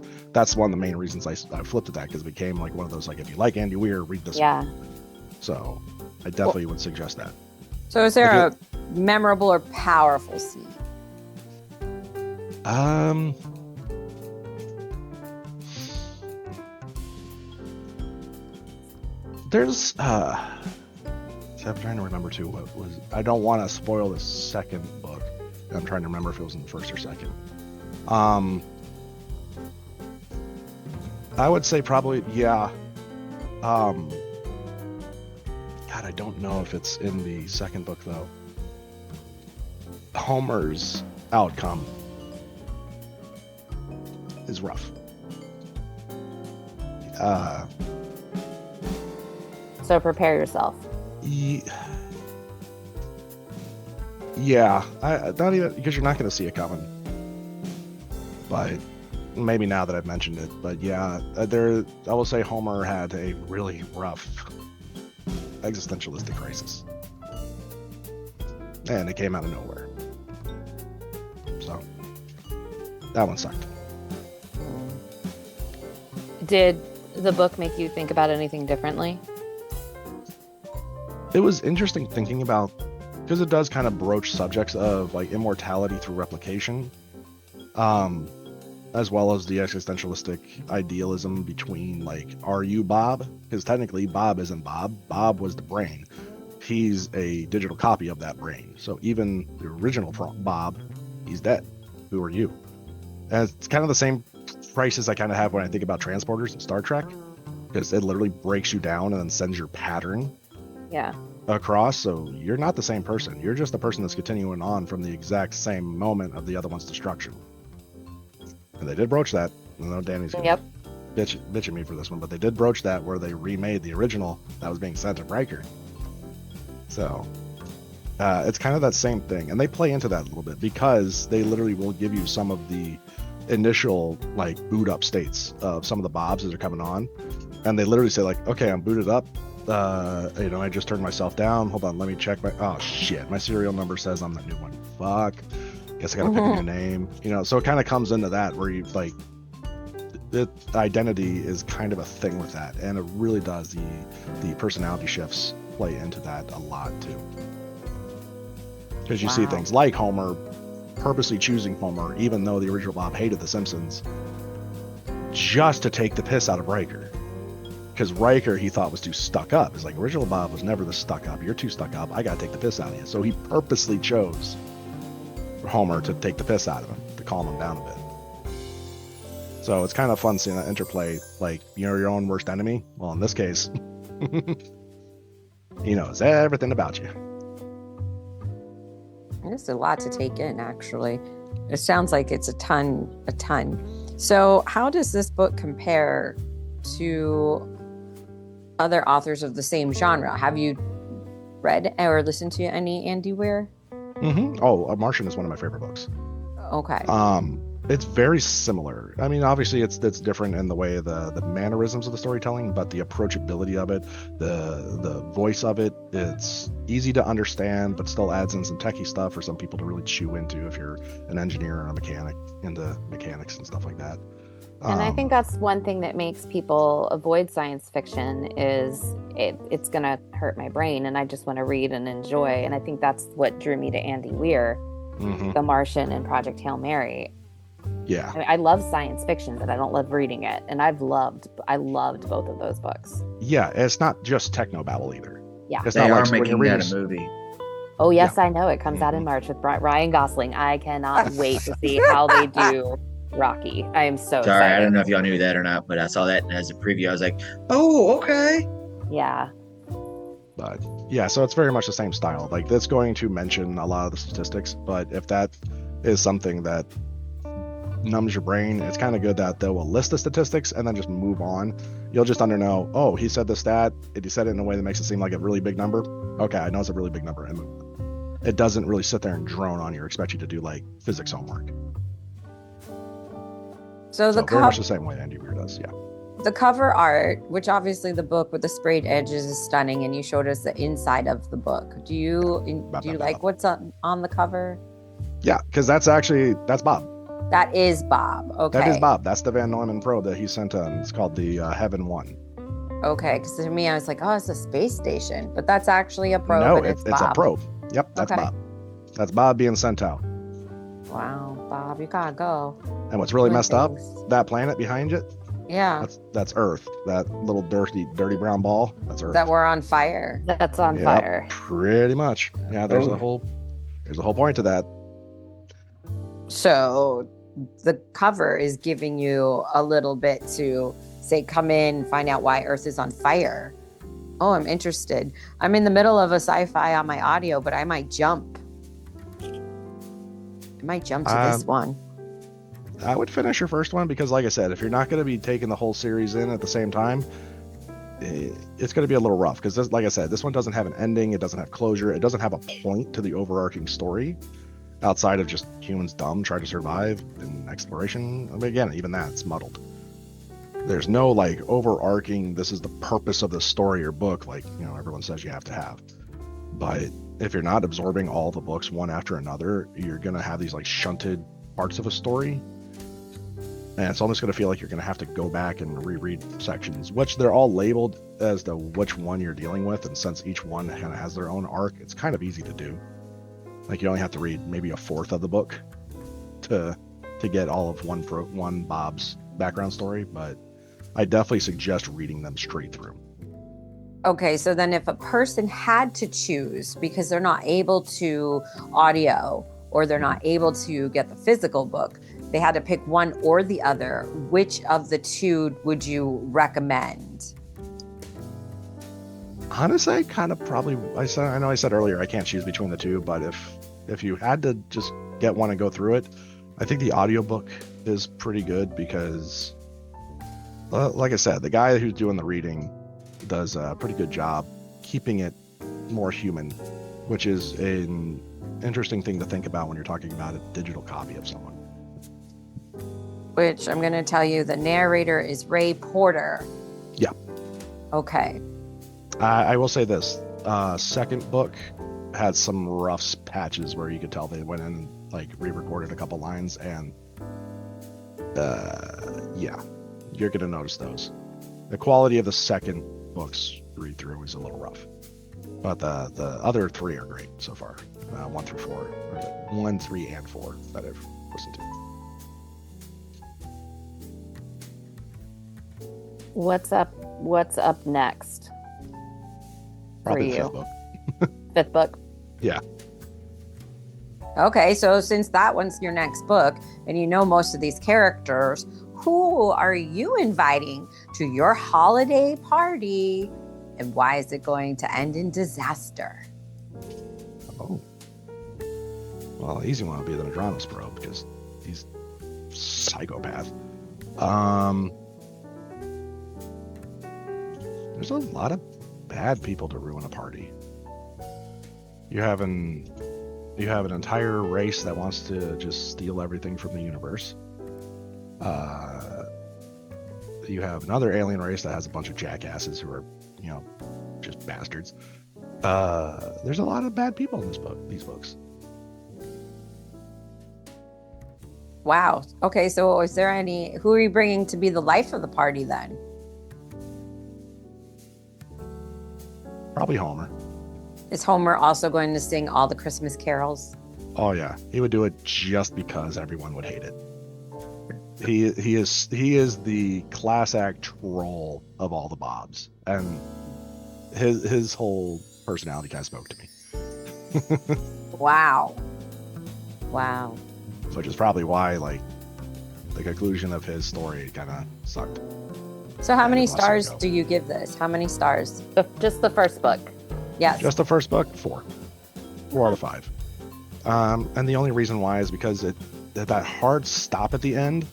Speaker 4: one of the main reasons I flipped to that, because it became like one of those, like, if you like Andy Weir, read this one. So I definitely would suggest that.
Speaker 7: So is there a memorable or powerful scene?
Speaker 4: There's I'm trying to remember too what was. I don't want to spoil the second book. I'm trying to remember if it was in the first or second. I would say probably, yeah. God, I don't know if it's in the second book though. Homer's outcome is rough.
Speaker 1: So prepare yourself.
Speaker 4: Yeah, I not even because you're not going to see it coming. But maybe now that I've mentioned it, but yeah, I will say Homer had a really rough existentialistic crisis, and it came out of nowhere. So that one sucked.
Speaker 1: Did the book make you think about anything differently?
Speaker 4: It was interesting thinking about, because it does kind of broach subjects of like immortality through replication, as well as the existentialistic idealism between like, are you Bob? Because technically Bob isn't Bob. Bob was the brain. He's a digital copy of that brain. So even the original Bob, he's dead. Who are you? And it's kind of the same crisis I kind of have when I think about transporters in Star Trek, because it literally breaks you down and then sends your pattern
Speaker 1: Yeah.
Speaker 4: across. So you're not the same person. You're just the person that's continuing on from the exact same moment of the other one's destruction. And they did broach that. I know Danny's gonna bitch at me for this one, but they did broach that where they remade the original that was being sent to Riker. So it's kind of that same thing, and they play into that a little bit because they literally will give you some of the initial like boot up states of some of the Bobs as they're coming on, and they literally say like, okay, I'm booted up. I just turned myself down. Hold on, let me check oh shit, my serial number says I'm the new one. Fuck. Guess I gotta pick a new name. So it kind of comes into that where you like the identity is kind of a thing with that, and it really does. The personality shifts play into that a lot too, because you see things like Homer purposely choosing Homer even though the original Bob hated the Simpsons, just to take the piss out of Riker, because Riker he thought was too stuck up. It's like, original Bob was never the stuck up. You're too stuck up. I gotta take the piss out of you. So he purposely chose Homer to take the piss out of him, to calm him down a bit. So it's kind of fun seeing that interplay, like, your own worst enemy. Well, in this case, he knows everything about you.
Speaker 7: There's a lot to take in, actually. It sounds like it's a ton. So how does this book compare to other authors of the same genre? Have you read or listened to any Andy Weir?
Speaker 4: Oh, Martian is one of my favorite books.
Speaker 7: Okay.
Speaker 4: It's very similar. I mean, obviously it's different in the way the mannerisms of the storytelling, but the approachability of it, the voice of it, it's easy to understand, but still adds in some techie stuff for some people to really chew into if you're an engineer or a mechanic into mechanics and stuff like that.
Speaker 1: And I think that's one thing that makes people avoid science fiction is it's going to hurt my brain, and I just want to read and enjoy. And I think that's what drew me to Andy Weir, The Martian and Project Hail Mary.
Speaker 4: Yeah.
Speaker 1: I love science fiction, but I don't love reading it. And I loved both of those books.
Speaker 4: Yeah, it's not just technobabble either.
Speaker 1: Yeah.
Speaker 4: It's
Speaker 8: They
Speaker 4: not
Speaker 8: are
Speaker 4: like when
Speaker 8: making
Speaker 4: you're
Speaker 8: that
Speaker 4: reading
Speaker 8: a movie.
Speaker 1: Oh, yes, I know. It comes out in March with Ryan Gosling. I cannot wait to see how they do Rocky. I am so
Speaker 8: Sorry,
Speaker 1: excited.
Speaker 8: I don't know if y'all knew that or not, but I saw that as a preview. I was like, oh, okay.
Speaker 1: Yeah.
Speaker 4: But yeah, so it's very much the same style. Like, that's going to mention a lot of the statistics, but if that is something that numbs your brain, it's kind of good that they will list the statistics and then just move on. You'll just know, oh, he said the stat, he said it in a way that makes it seem like a really big number. Okay, I know it's a really big number, and move on. It doesn't really sit there and drone on you or expect you to do like physics homework.
Speaker 7: So
Speaker 4: very much the same way Andy Weir does. Yeah.
Speaker 7: The cover art, which obviously the book with the sprayed edges is stunning, and you showed us the inside of the book. Do you like what's on the cover?
Speaker 4: Yeah, because that's Bob.
Speaker 7: That is Bob. Okay.
Speaker 4: That is Bob. That's the Van Neumann probe that he sent on. It's called the Heaven 1.
Speaker 7: Okay, because to me, I was like, oh, it's a space station. But that's actually a probe.
Speaker 4: No,
Speaker 7: and
Speaker 4: it's
Speaker 7: Bob.
Speaker 4: a probe. Yep, that's
Speaker 7: Okay.
Speaker 4: Bob. That's Bob being sent out.
Speaker 7: Wow, Bob, you gotta go.
Speaker 4: And what's really
Speaker 7: Doing
Speaker 4: messed up,
Speaker 7: things.
Speaker 4: that planet behind it,
Speaker 7: Yeah.
Speaker 4: that's Earth. That little dirty brown ball, that's Earth.
Speaker 7: That we're on fire.
Speaker 1: That's on
Speaker 4: Yep,
Speaker 1: fire.
Speaker 4: Pretty much. Yeah, there's a whole point to that.
Speaker 7: So the cover is giving you a little bit to say, come in, find out why Earth is on fire. Oh, I'm interested. I'm in the middle of a sci-fi on my audio, but I might jump. To this one.
Speaker 4: I would finish your first one because, like I said, if you're not going to be taking the whole series in at the same time, it's going to be a little rough because, like I said, this one doesn't have an ending. It doesn't have closure. It doesn't have a point to the overarching story outside of just humans dumb trying to survive and exploration. I mean, again, even that's muddled. There's no like overarching, this is the purpose of the story or book, like, you know, everyone says you have to have. But if you're not absorbing all the books one after another, you're going to have these like shunted parts of a story. And it's almost going to feel like you're going to have to go back and reread sections, which they're all labeled as to which one you're dealing with. And since each one kind of has their own arc, it's kind of easy to do. Like you only have to read maybe a fourth of the book to get all of one Bob's background story. But I definitely suggest reading them straight through.
Speaker 7: Okay, so then if a person had to choose because they're not able to audio or they're not able to get the physical book, they had to pick one or the other, which of the two would you recommend?
Speaker 4: Honestly, I kind of probably, I know I said earlier I can't choose between the two, but if you had to just get one and go through it, I think the audiobook is pretty good because, like I said, the guy who's doing the reading does a pretty good job keeping it more human, which is an interesting thing to think about when you're talking about a digital copy of someone.
Speaker 7: Which I'm going to tell you, the narrator is Ray Porter.
Speaker 4: Yeah.
Speaker 7: Okay.
Speaker 4: I will say this. Second book had some rough patches where you could tell they went in and like re-recorded a couple lines, and yeah, you're going to notice those. The quality of the second book's read through is a little rough, but the other three are great so far. 1 through 4, or 1, 3, and 4 that I've listened to.
Speaker 1: What's up next
Speaker 4: Probably
Speaker 1: for
Speaker 4: the
Speaker 1: you?
Speaker 4: fifth book.
Speaker 1: Fifth book.
Speaker 4: Yeah.
Speaker 7: Okay, so since that one's your next book and you know most of these characters, who are you inviting to your holiday party and why is it going to end in disaster?
Speaker 4: Oh. Well, the easy one would be the Madranos bro because he's psychopath. There's a lot of bad people to ruin a party. You have an entire race that wants to just steal everything from the universe. You have another alien race that has a bunch of jackasses who are, you know, just bastards. There's a lot of bad people in these books.
Speaker 7: Wow. Okay, so is there who are you bringing to be the life of the party then?
Speaker 4: Probably Homer.
Speaker 7: Is Homer also going to sing all the Christmas carols?
Speaker 4: Oh yeah, he would do it just because everyone would hate it. He is the class act troll of all the Bobs, and his whole personality kind of spoke to me.
Speaker 7: Wow.
Speaker 4: Which is probably why, like, the conclusion of his story kind of sucked.
Speaker 7: So how many stars do you give this? How many stars?
Speaker 1: Just the first book.
Speaker 7: Yes.
Speaker 4: Just the first book, 4 out of 5. And the only reason why is because that hard stop at the end,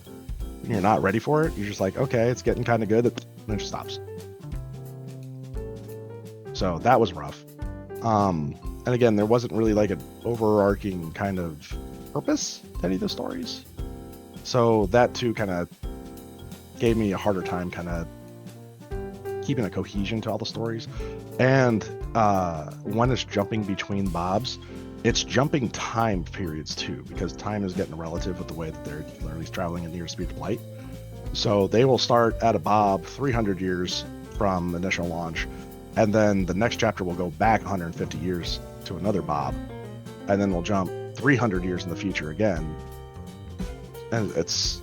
Speaker 4: you're not ready for it. You're just like, okay, it's getting kind of good, and then it just stops. So that was rough. And again, there wasn't really like an overarching kind of purpose to any of the stories. So that too kind of gave me a harder time kind of keeping a cohesion to all the stories. And when it's jumping between Bobs, it's jumping time periods too, because time is getting relative with the way that they're at least traveling at near speed of light. So they will start at a Bob 300 years from initial launch, and then the next chapter will go back 150 years to another Bob, and then we'll jump 300 years in the future again. And it's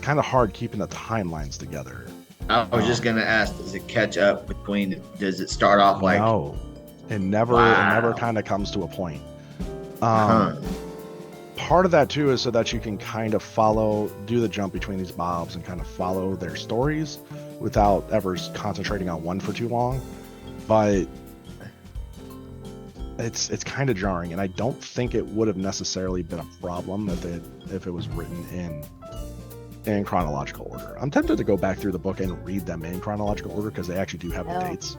Speaker 4: kind of hard keeping the timelines together.
Speaker 8: I was just gonna ask, does it catch up between? Does it start off like?
Speaker 4: No, it never kind of comes to a point. Part of that too is so that you can kind of do the jump between these Bobs and kind of follow their stories without ever concentrating on one for too long. but it's kind of jarring, and I don't think it would have necessarily been a problem if it was written in chronological order. I'm tempted to go back through the book and read them in chronological order because they actually do have the dates.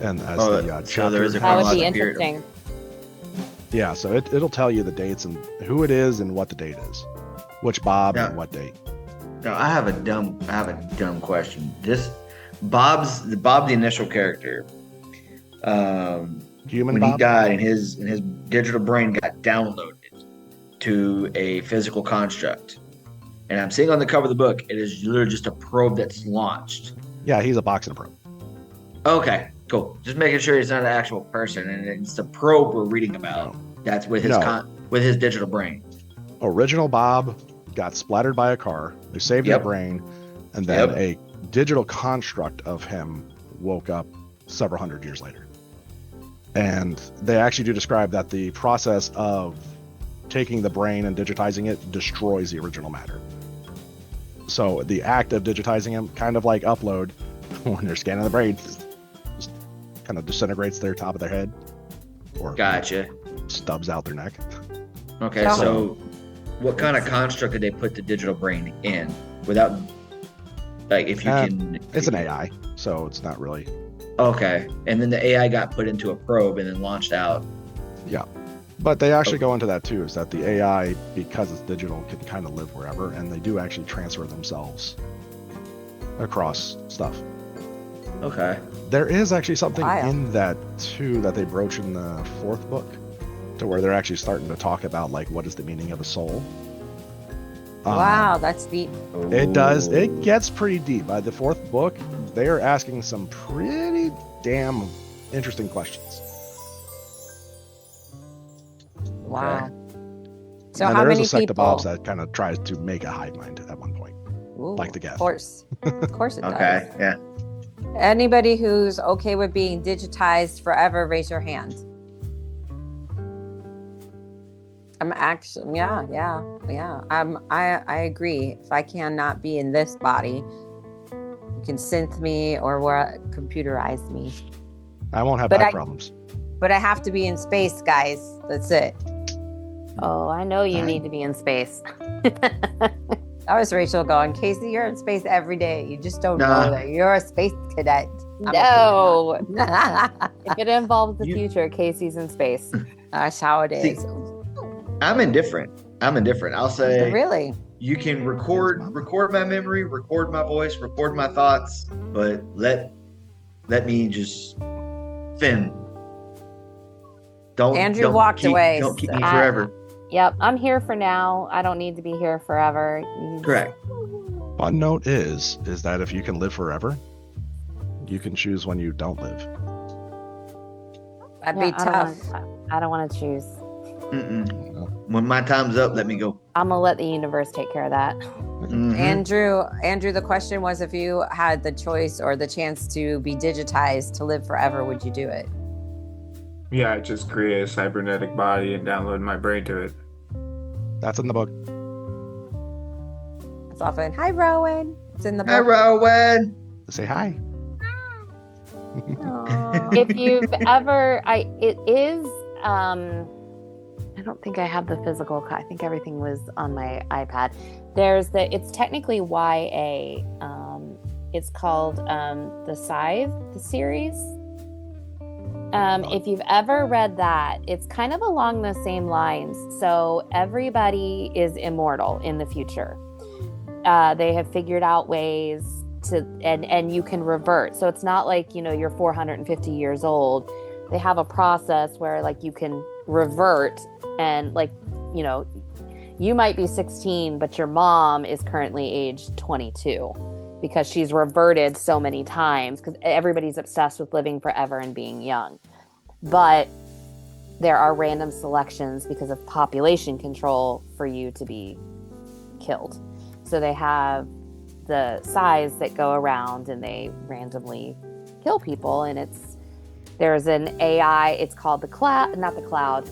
Speaker 4: And as
Speaker 8: so there is a
Speaker 1: That would be
Speaker 8: chronological period.
Speaker 1: interesting.
Speaker 4: Yeah, so it'll tell you the dates and who it is and what the date is, which Bob
Speaker 8: Yeah.
Speaker 4: and what date.
Speaker 8: Now I have a dumb question. Bob, the initial character,
Speaker 4: Human
Speaker 8: when
Speaker 4: Bob?
Speaker 8: he died and his digital brain got downloaded to a physical construct. And I'm seeing on the cover of the book, it is literally just a probe that's launched.
Speaker 4: Yeah, he's a box and a probe.
Speaker 8: Okay, cool. Just making sure it's not an actual person, and it's the probe we're reading about. That's with his
Speaker 4: No.
Speaker 8: with his digital brain.
Speaker 4: Original Bob got splattered by a car. They saved
Speaker 8: Yep.
Speaker 4: his brain, and then
Speaker 8: Yep.
Speaker 4: a digital construct of him woke up several hundred years later. And they actually do describe that the process of taking the brain and digitizing it destroys the original matter. So the act of digitizing him, kind of like upload, when they're scanning the brain, just kind of disintegrates their top of their head or
Speaker 8: Gotcha.
Speaker 4: stubs out their neck.
Speaker 8: Okay,
Speaker 7: Yeah.
Speaker 8: so what kind of construct did they put the digital brain in without, like, if you can?
Speaker 4: It's an AI, so it's not really.
Speaker 8: Okay, and then the AI got put into a probe and then launched out.
Speaker 4: But they actually go into that too, is that the AI, because it's digital, can kind of live wherever, and they do actually transfer themselves across stuff.
Speaker 8: Okay.
Speaker 4: There is actually something
Speaker 7: Wow.
Speaker 4: in that too that they broach in the fourth book, to where they're actually starting to talk about like what is the meaning of a soul.
Speaker 7: Wow, that's deep.
Speaker 4: It does. It gets pretty deep. By the fourth book, they are asking some pretty damn interesting questions.
Speaker 7: Wow. So
Speaker 4: And
Speaker 7: how
Speaker 4: there is
Speaker 7: many
Speaker 4: a sect
Speaker 7: people?
Speaker 4: of Bobs that kind of tries to make a hive mind at one point.
Speaker 7: Ooh,
Speaker 4: like the Geth.
Speaker 7: Of course. Of course it
Speaker 8: Okay.
Speaker 7: does.
Speaker 8: Yeah.
Speaker 7: Anybody who's okay with being digitized forever, raise your hand. I'm actually, yeah. I agree. If I cannot be in this body, you can synth me or computerize me.
Speaker 4: I won't have
Speaker 7: But
Speaker 4: back
Speaker 7: I-
Speaker 4: problems.
Speaker 7: But I have to be in space, guys. That's it.
Speaker 1: Oh, I know you need to be in space.
Speaker 7: That was Rachel going, Casey, you're in space every day. You just don't
Speaker 8: Nah.
Speaker 7: know that. You're a space cadet.
Speaker 1: No,
Speaker 7: That's
Speaker 1: if it involves the
Speaker 8: You-
Speaker 1: future, Casey's in space.
Speaker 7: how it is.
Speaker 8: I'm indifferent. I'll say
Speaker 7: Really?
Speaker 8: you can record my memory, record my voice, record my thoughts, but let me just fin. Don't
Speaker 7: Andrew
Speaker 8: don't
Speaker 7: walked
Speaker 8: keep,
Speaker 7: away,
Speaker 8: Don't keep
Speaker 7: so-
Speaker 8: me forever.
Speaker 1: Yep, I'm here for now. I don't need to be here forever.
Speaker 8: Correct.
Speaker 4: One note is that if you can live forever, you can choose when you don't live.
Speaker 7: That'd
Speaker 1: Yeah,
Speaker 7: be tough.
Speaker 1: I don't want to choose.
Speaker 8: Mm-mm. When my time's up, let me go.
Speaker 1: I'm gonna let the universe take care of that.
Speaker 8: Mhm.
Speaker 7: Andrew, the question was if you had the choice or the chance to be digitized to live forever, would you do it?
Speaker 6: Yeah, just create a cybernetic body and download my brain to it.
Speaker 4: That's in the book.
Speaker 7: It's often, hi, Rowan. It's in the
Speaker 8: Hi,
Speaker 7: book.
Speaker 8: Rowan.
Speaker 4: Say hi.
Speaker 7: Aw.
Speaker 1: If you've ever, it is. I don't think I have the physical. I think everything was on my iPad. It's technically YA. It's called the Scythe, the series. If you've ever read that, it's kind of along the same lines. So everybody is immortal in the future. They have figured out ways to, and you can revert. So it's not like, you're 450 years old. They have a process where like you can revert and like, you might be 16, but your mom is currently age 22 because she's reverted so many times because everybody's obsessed with living forever and being young. But there are random selections because of population control for you to be killed. So they have the size that go around and they randomly kill people. And there's an AI, it's called not the cloud.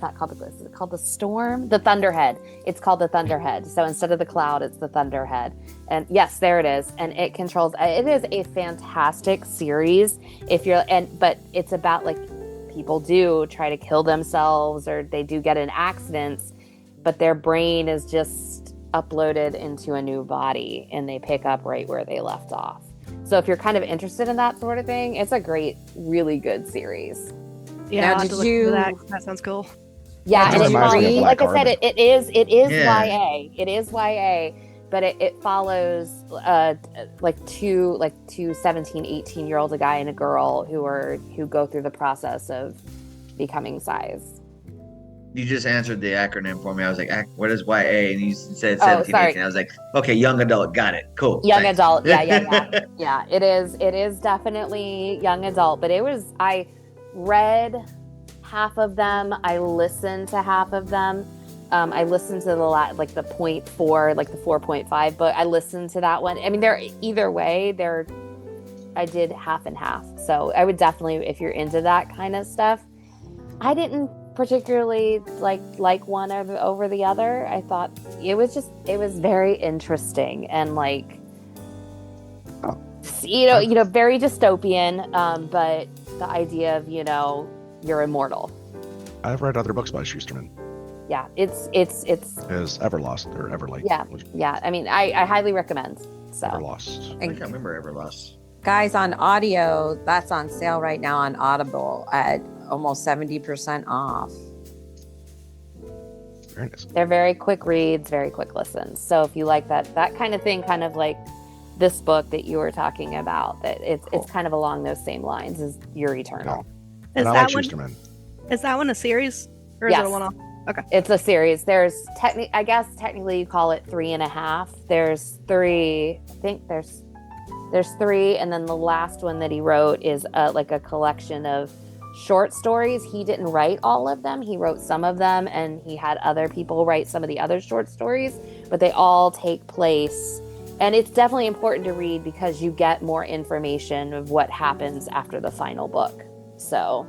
Speaker 1: not called the Glyph. Is it called the Storm? The Thunderhead. It's called the Thunderhead. So instead of the cloud, it's the Thunderhead. And yes, there it is. And it controls. It is a fantastic series. But it's about like people do try to kill themselves or they do get in accidents, but their brain is just uploaded into a new body and they pick up right where they left off. So if you're kind of interested in that sort of thing, it's a great, really good series.
Speaker 5: Yeah,
Speaker 7: Now,
Speaker 5: I'll have
Speaker 7: did
Speaker 5: to look
Speaker 7: you-
Speaker 5: into that. That sounds cool.
Speaker 1: Yeah,
Speaker 7: That
Speaker 1: and it
Speaker 7: reminds me of
Speaker 1: follows, like I
Speaker 4: Black
Speaker 1: said, it is
Speaker 8: Yeah.
Speaker 1: YA. It is YA, but it follows two 17, 18-year-old, a guy and a girl who go through the process of becoming size.
Speaker 8: You just answered the acronym for me. I was like, what is YA? And you said
Speaker 1: Oh,
Speaker 8: 17,
Speaker 1: sorry.
Speaker 8: 18. I was like, okay, young adult. Got it. Cool.
Speaker 1: Young
Speaker 8: Thanks.
Speaker 1: adult. Yeah. Yeah, it is definitely young adult, but I read half of them. I listened to half of them. I listened to the 0.4, like the 4.5, but I listened to that one. I mean, either way, I did half and half. So I would definitely, if you're into that kind of stuff. I didn't particularly like one over the other. I thought it was very interesting and very dystopian, but the idea of you're immortal.
Speaker 4: I've read other books by Schusterman.
Speaker 1: Yeah, it's
Speaker 4: Is Everlost or Everlight?
Speaker 1: yeah. I mean, I highly recommend. So
Speaker 4: Everlost.
Speaker 8: I can't remember Everlost.
Speaker 7: Guys, on audio, that's on sale right now on Audible at almost 70% off.
Speaker 4: Very nice.
Speaker 1: they're very quick reads, very quick listens. So if you like that kind of thing, kind of like this book that you were talking about, that it's kind of along those same lines as Your Eternal.
Speaker 5: Is
Speaker 4: And I
Speaker 5: that
Speaker 4: like
Speaker 5: one?
Speaker 4: Schusterman.
Speaker 5: Is that one a series or is
Speaker 1: Yes.
Speaker 5: it a one-off? Okay.
Speaker 1: It's a series. There's technically you call it 3.5. There's 3. I think there's 3, and then the last one that he wrote is like a collection of short stories. He didn't write all of them. He wrote some of them, and he had other people write some of the other short stories. But they all take place, and it's definitely important to read because you get more information of what happens after the final book. So.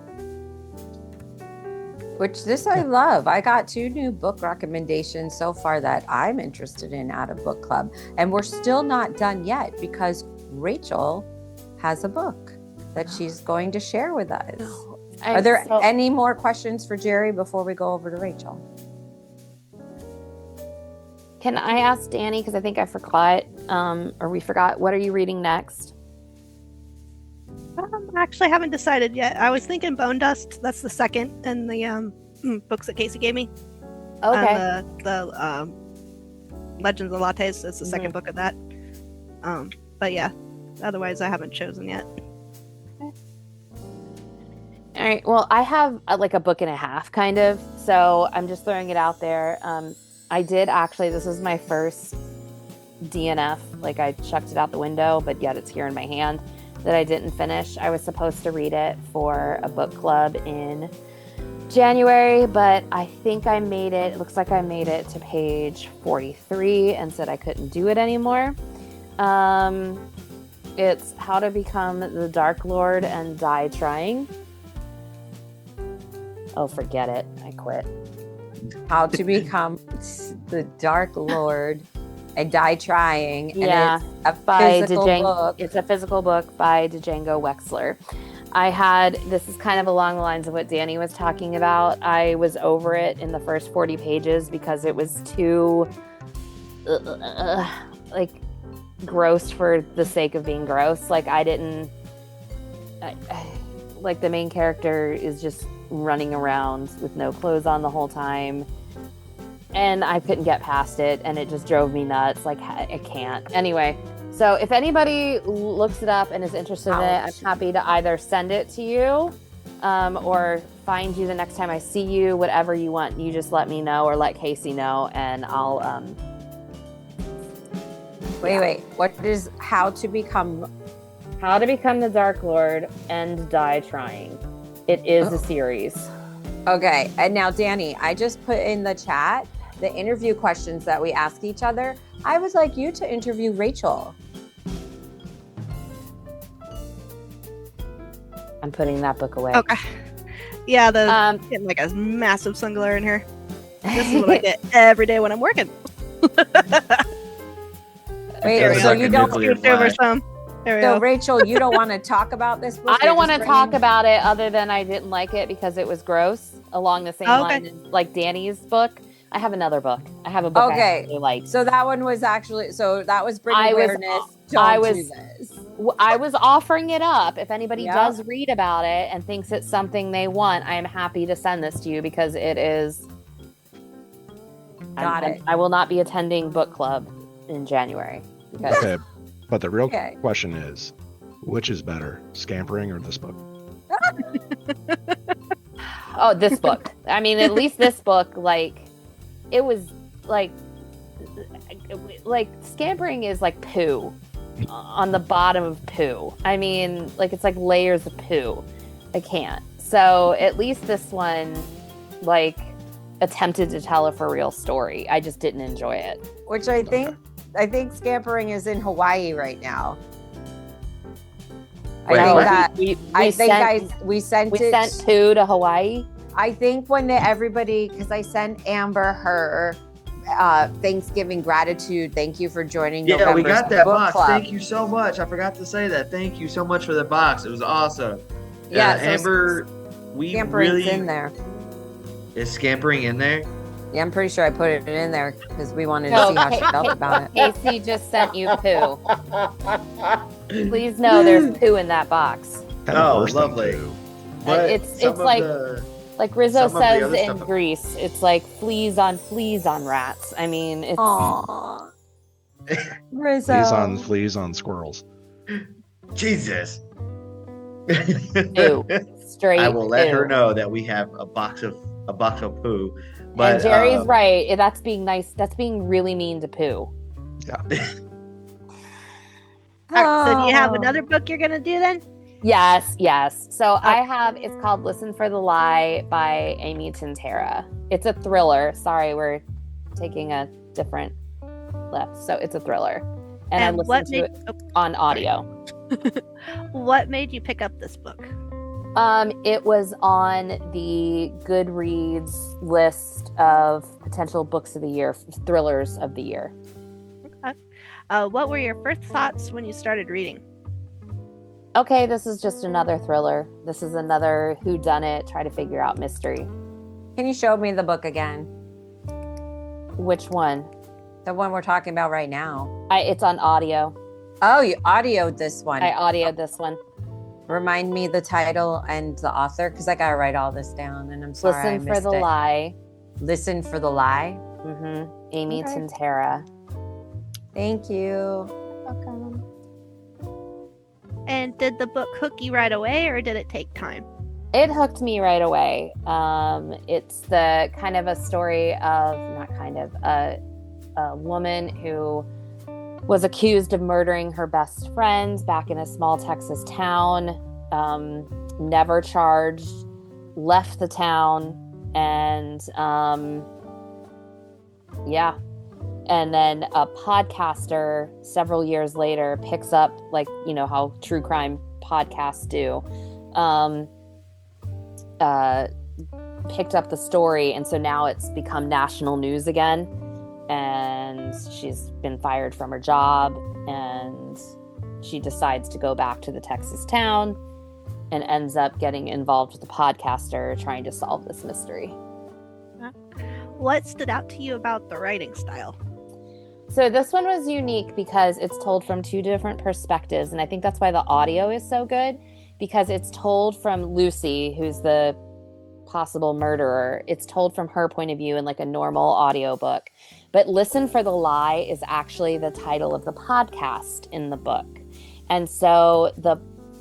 Speaker 7: Which this I love. I got 2 new book recommendations so far that I'm interested in out of book club. And we're still not done yet because Rachel has a book that she's going to share with us. Are there any more questions for Jerry before we go over to Rachel?
Speaker 1: Can I ask Danny, because I think I forgot, or we forgot, what are you reading next?
Speaker 5: I actually haven't decided yet. I was thinking Bone Dust. That's the second in the books that Casey gave me.
Speaker 1: Okay.
Speaker 5: And the Legends of Lattes is the second book of that. But yeah, otherwise I haven't chosen yet.
Speaker 1: All right. Well, I have like a book and a half kind of, so I'm just throwing it out there. I did actually, this is my first DNF. Like I chucked it out the window, but yet it's here in my hand that I didn't finish. I was supposed to read it for a book club in January, but I think I made it. It looks like I made it to page 43 and said I couldn't do it anymore. It's How to Become the Dark Lord and Die Trying. Oh, forget it. I quit.
Speaker 7: How to Become the Dark Lord and Die Trying. And
Speaker 1: Yeah,
Speaker 7: it's a
Speaker 1: by
Speaker 7: physical book.
Speaker 1: It's a physical book by Django Wexler. This is kind of along the lines of what Danny was talking about. I was over it in the first 40 pages because it was too gross for the sake of being gross. Like like the main character is just running around with no clothes on the whole time. And I couldn't get past it, and it just drove me nuts. Like, I can't. Anyway, so if anybody looks it up and is interested in it, I'm happy to either send it to you or find you the next time I see you, whatever you want. You just let me know or let Casey know, and I'll...
Speaker 7: Wait. What is How to Become...
Speaker 1: How to Become the Dark Lord and Die Trying. It is a series.
Speaker 7: Okay, and now Danny, I just put in the chat the interview questions that we asked each other. I would like you to interview Rachel.
Speaker 1: I'm putting that book away.
Speaker 5: Okay. Yeah, the
Speaker 1: Um,
Speaker 5: getting like a massive sun glare in here. This is what I get every day when I'm working.
Speaker 7: Wait,
Speaker 8: Feels
Speaker 7: so
Speaker 8: like
Speaker 7: you
Speaker 8: a
Speaker 7: don't.
Speaker 8: nuclear
Speaker 5: Scooped over
Speaker 8: flash.
Speaker 5: some. There we
Speaker 7: So
Speaker 5: go.
Speaker 7: Rachel, you don't want to talk about this book?
Speaker 1: I don't want to
Speaker 7: You're just
Speaker 1: talk
Speaker 7: bringing-
Speaker 1: about it other than I didn't like it because it was gross along the same
Speaker 5: Oh, okay.
Speaker 1: line as like Danny's book. I have another book. I have a book I
Speaker 7: Okay.
Speaker 1: actually like.
Speaker 7: So that one was actually. So that was bringing
Speaker 1: I was-
Speaker 7: awareness. Don't
Speaker 1: I
Speaker 7: do
Speaker 1: was-
Speaker 7: this.
Speaker 1: I was offering it up. If anybody
Speaker 7: Yeah.
Speaker 1: does read about it and thinks it's something they want, I am happy to send this to you because it is.
Speaker 7: Got it.
Speaker 1: I will not be attending book club in January. Because
Speaker 4: Okay, but the real
Speaker 7: Okay.
Speaker 4: question is, which is better, Scampering or this book?
Speaker 1: Oh, this book. I mean, at least this book, like, it was like Scampering is like poo on the bottom of poo. I mean, like, it's like layers of poo. I can't. So at least this one, like, attempted to tell a for real story. I just didn't enjoy it.
Speaker 7: Which I think Scampering is in Hawaii right now.
Speaker 8: Wait,
Speaker 7: I think
Speaker 8: what?
Speaker 7: that
Speaker 1: we
Speaker 7: I think
Speaker 1: sent,
Speaker 7: we sent
Speaker 1: we
Speaker 7: it.
Speaker 1: sent poo to Hawaii.
Speaker 7: I think when everybody, because I sent Amber her Thanksgiving gratitude. Thank you for joining.
Speaker 8: Yeah, we
Speaker 7: November's
Speaker 8: got that
Speaker 7: book
Speaker 8: box.
Speaker 7: club.
Speaker 8: Thank you so much. I forgot to say that. Thank you so much for the box. It was awesome.
Speaker 7: Yeah, so
Speaker 8: Amber, we
Speaker 7: Scampering's
Speaker 8: really
Speaker 7: in there.
Speaker 8: is Scampering in there.
Speaker 7: Yeah, I'm pretty sure I put it in there because we wanted to
Speaker 1: No,
Speaker 7: see how she felt about it.
Speaker 1: Casey just sent you poo. Please know there's poo in that box.
Speaker 4: Kind of
Speaker 8: Oh,
Speaker 4: worse than
Speaker 8: lovely.
Speaker 4: two.
Speaker 8: But
Speaker 1: it's
Speaker 8: some of
Speaker 1: like-
Speaker 8: the-
Speaker 1: Like Rizzo
Speaker 8: Some of the
Speaker 1: says
Speaker 8: other
Speaker 1: in
Speaker 8: stuff-
Speaker 1: Greece, it's like fleas on rats. I mean, it's
Speaker 7: Aww. Rizzo.
Speaker 4: Fleas on squirrels.
Speaker 8: Jesus.
Speaker 1: poo. Straight
Speaker 8: I will let her
Speaker 1: poo.
Speaker 8: know that we have a box of poo. But
Speaker 1: And Jerry's right. That's being nice. That's being really mean to poo.
Speaker 5: All right, so do you have
Speaker 7: Oh.
Speaker 5: another book you're gonna do then?
Speaker 1: Yes, yes. So I have, it's called Listen for the Lie by Amy Tintera. It's a thriller. Sorry, we're taking a different left. So it's a thriller. And I listened to it on audio.
Speaker 5: What made you pick up this book?
Speaker 1: It was on the Goodreads list of potential books of the year, thrillers of the year.
Speaker 5: What were your first thoughts when you started reading?
Speaker 1: Okay, this is just another thriller. This is another whodunit, try to figure out mystery.
Speaker 7: Can you show me the book again?
Speaker 1: Which one?
Speaker 7: The one we're talking about right now.
Speaker 1: It's on audio.
Speaker 7: Oh, you audioed this one.
Speaker 1: I audioed this one.
Speaker 7: Remind me the title and the author, because I gotta write all this down, and I'm sorry I
Speaker 1: Listen for
Speaker 7: missed
Speaker 1: the
Speaker 7: it.
Speaker 1: Lie.
Speaker 7: Listen for the Lie.
Speaker 1: Amy
Speaker 7: Okay.
Speaker 1: Tintera.
Speaker 7: Thank you.
Speaker 1: Welcome.
Speaker 5: And did the book hook you right away, or did it take time?
Speaker 1: It hooked me right away. It's the kind of a story of, not kind of, a woman who was accused of murdering her best friend back in a small Texas town, never charged, left the town, and yeah. And then a podcaster several years later picks up, like, you know, how true crime podcasts do, picked up the story. And so now it's become national news again. And she's been fired from her job. And she decides to go back to the Texas town and ends up getting involved with the podcaster trying to solve this mystery.
Speaker 5: What stood out to you about the writing style?
Speaker 1: So this one was unique because it's told from two different perspectives, and I think that's why the audio is so good, because it's told from Lucy, who's the possible murderer. It's told from her point of view in like a normal audiobook. But Listen for the Lie is actually the title of the podcast in the book. And so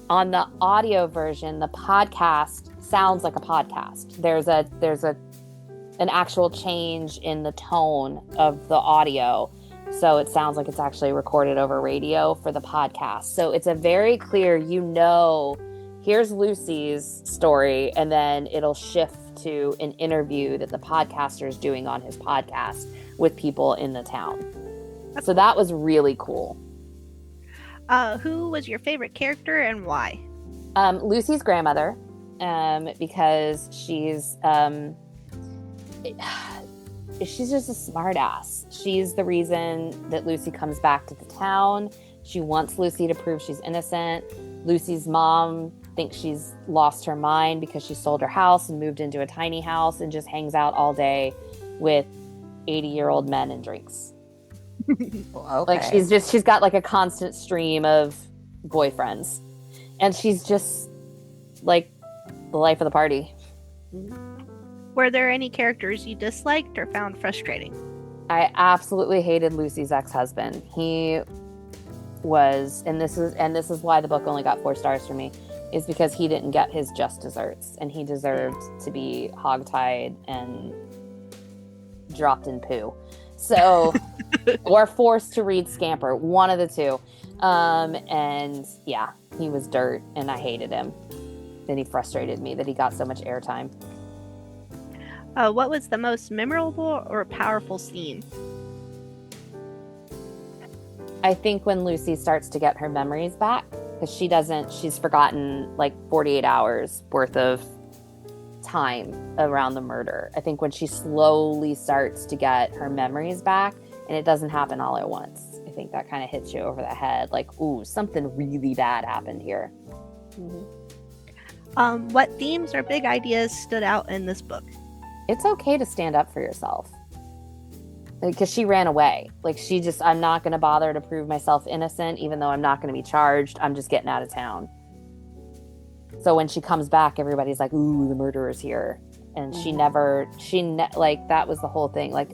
Speaker 1: on the audio version, the podcast sounds like a podcast. There's an actual change in the tone of the audio. So it sounds like it's actually recorded over radio for the podcast. So it's a very clear, here's Lucy's story, and then it'll shift to an interview that the podcaster is doing on his podcast with people in the town. So that was really cool.
Speaker 5: Who was your favorite character and why?
Speaker 1: Lucy's grandmother. because she's just a smart ass. She's the reason that Lucy comes back to the town. She wants Lucy to prove she's innocent. Lucy's mom thinks she's lost her mind because she sold her house and moved into a tiny house and just hangs out all day with 80-year-old men and drinks.
Speaker 7: Okay.
Speaker 1: Like she's got like a constant stream of boyfriends, and she's just like the life of the party.
Speaker 5: Were there any characters you disliked or found frustrating?
Speaker 1: I absolutely hated Lucy's ex-husband. He was, and this is why the book only got 4 stars for me, is because he didn't get his just desserts, and he deserved to be hogtied and dropped in poo. So, or forced to read Scamper, one of the two. And yeah, he was dirt, and I hated him. Then he frustrated me that he got so much airtime.
Speaker 5: What was the most memorable or powerful scene?
Speaker 1: I think when Lucy starts to get her memories back, because she's forgotten like 48 hours worth of time around the murder. I think when she slowly starts to get her memories back, and it doesn't happen all at once, I think that kind of hits you over the head. Like, ooh, something really bad happened here.
Speaker 5: Mm-hmm. What themes or big ideas stood out in this book?
Speaker 1: It's okay to stand up for yourself. Because she ran away. Like, I'm not going to bother to prove myself innocent, even though I'm not going to be charged. I'm just getting out of town. So when she comes back, everybody's like, ooh, the murderer's here. And like, that was the whole thing. Like,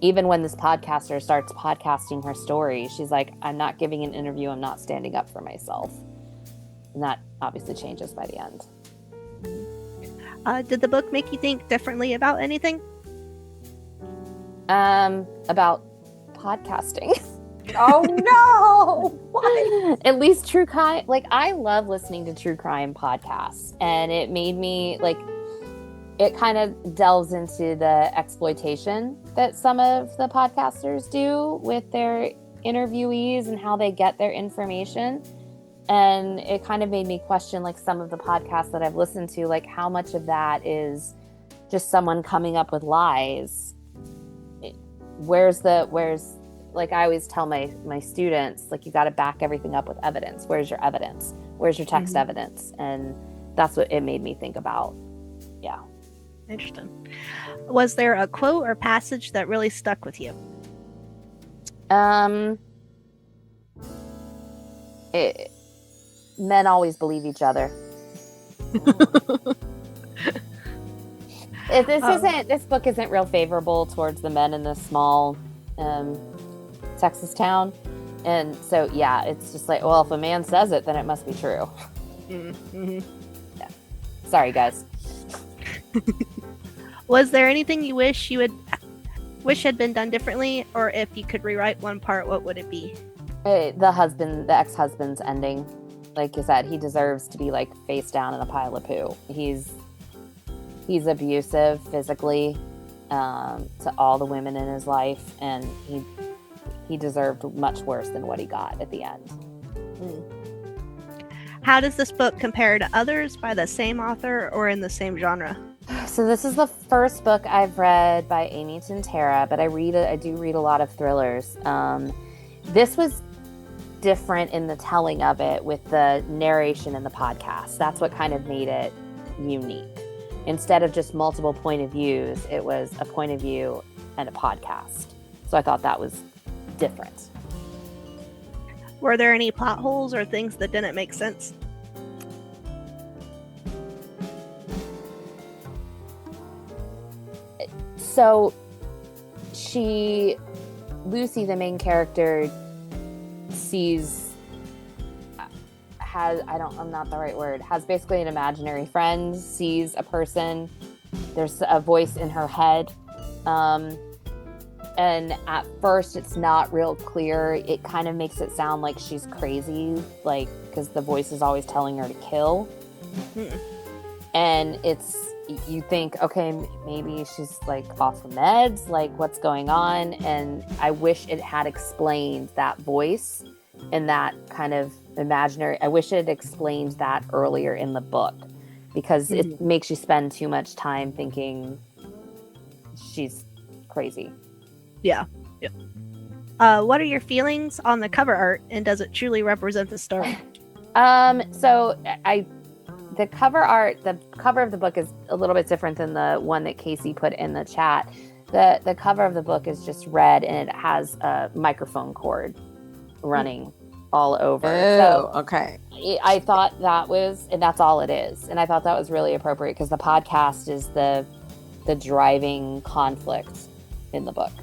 Speaker 1: even when this podcaster starts podcasting her story, she's like, I'm not giving an interview. I'm not standing up for myself. And that obviously changes by the end.
Speaker 5: Did the book make you think differently about anything?
Speaker 1: About podcasting.
Speaker 7: Oh no! What?
Speaker 1: At least true crime. Like, I love listening to true crime podcasts, and it made me like. It kind of delves into the exploitation that some of the podcasters do with their interviewees and how they get their information. And it kind of made me question, like, some of the podcasts that I've listened to, like, how much of that is just someone coming up with lies. Where's like, I always tell my students, like, you got to back everything up with evidence. Where's your evidence? Where's your text evidence? And that's what it made me think about. Yeah.
Speaker 5: Interesting. Was there a quote or passage that really stuck with you?
Speaker 1: Men always believe each other. This book isn't real favorable towards the men in this small Texas town, and so yeah, it's just like, well, if a man says it, then it must be true.
Speaker 5: Mm-hmm.
Speaker 1: Yeah. Sorry, guys.
Speaker 5: Was there anything you wish had been done differently, or if you could rewrite one part, what would it be?
Speaker 1: The ex-husband's ending. Like you said, he deserves to be like face down in a pile of poo. He's abusive physically to all the women in his life, and he deserved much worse than what he got at the end.
Speaker 5: How does this book compare to others by the same author or in the same genre?
Speaker 1: So this is the first book I've read by Amy Tintera, but I do read a lot of thrillers. This was different in the telling of it with the narration in the podcast. That's what kind of made it unique. Instead of just multiple point of views, it was a point of view and a podcast. So I thought that was different.
Speaker 5: Were there any plot holes or things that didn't make sense?
Speaker 1: So Lucy, the main character, has basically an imaginary friend, sees a person, there's a voice in her head, and at first it's not real clear. It kind of makes it sound like she's crazy, like, because the voice is always telling her to kill. And you think, okay, maybe she's like off the meds, like what's going on? And I wish it had explained that voice and that kind of imaginary. I wish it had explained that earlier in the book, because it makes you spend too much time thinking she's crazy.
Speaker 5: Yeah. What are your feelings on the cover art, and does it truly represent the story?
Speaker 1: So the cover art, the cover of the book is a little bit different than the one that Casey put in the chat. The cover of the book is just red, and it has a microphone cord running all over.
Speaker 7: Oh, okay.
Speaker 1: I thought that was, and that's all it is. And I thought that was really appropriate because the podcast is the driving conflict in the book.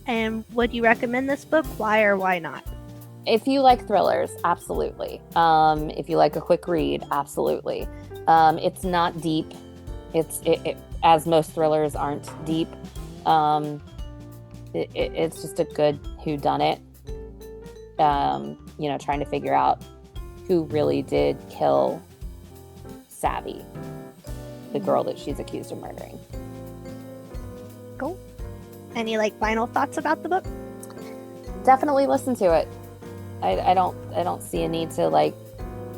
Speaker 5: And would you recommend this book? Why or why not?
Speaker 1: If you like thrillers, absolutely. If you like a quick read, absolutely. It's not deep. It as most thrillers aren't deep. It's just a good whodunit. Trying to figure out who really did kill Savvy, the girl that she's accused of murdering.
Speaker 5: Cool. Any final thoughts about the book?
Speaker 1: Definitely listen to it. I don't see a need to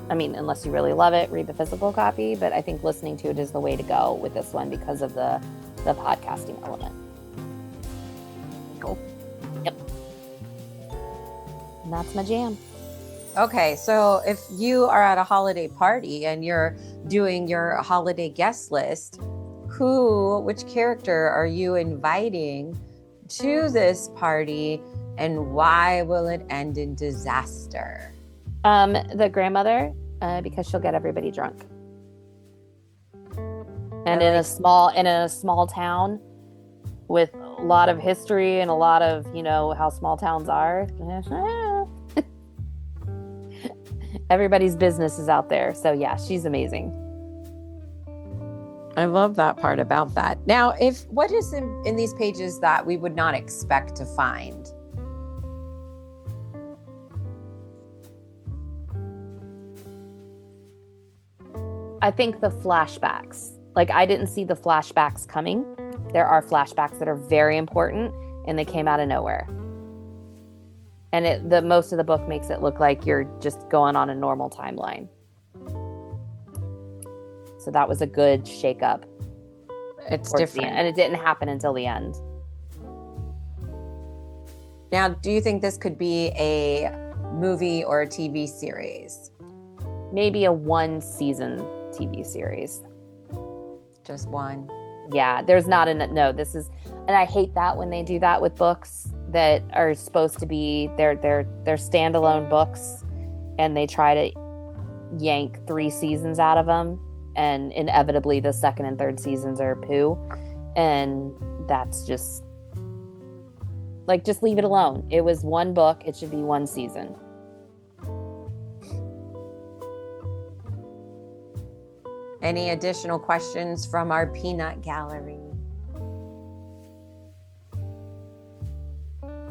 Speaker 1: unless you really love it, read the physical copy, but I think listening to it is the way to go with this one because of the podcasting element.
Speaker 5: Cool.
Speaker 1: Yep. And that's my jam.
Speaker 7: Okay, so if you are at a holiday party and you're doing your holiday guest list, which character are you inviting to this party, and why will it end in disaster?
Speaker 1: The grandmother, because she'll get everybody drunk. And in a small town with a lot of history and a lot of, how small towns are. Everybody's business is out there. So yeah, she's amazing.
Speaker 7: I love that part about that. Now, what is in these pages that we would not expect to find?
Speaker 1: I think the flashbacks. I didn't see the flashbacks coming. There are flashbacks that are very important, and they came out of nowhere. And most of the book makes it look like you're just going on a normal timeline. So that was a good shake-up.
Speaker 7: It's different.
Speaker 1: And it didn't happen until the end.
Speaker 7: Now, do you think this could be a movie or a TV series?
Speaker 1: Maybe a one-season TV series.
Speaker 7: Just one?
Speaker 1: Yeah, there's not no, this is, and I hate that when they do that with books that are supposed to be, they're standalone books, and they try to yank 3 seasons out of them, and inevitably the second and third seasons are poo, and that's just leave it alone. It was one book, it should be one season.
Speaker 7: Any additional questions from our peanut gallery?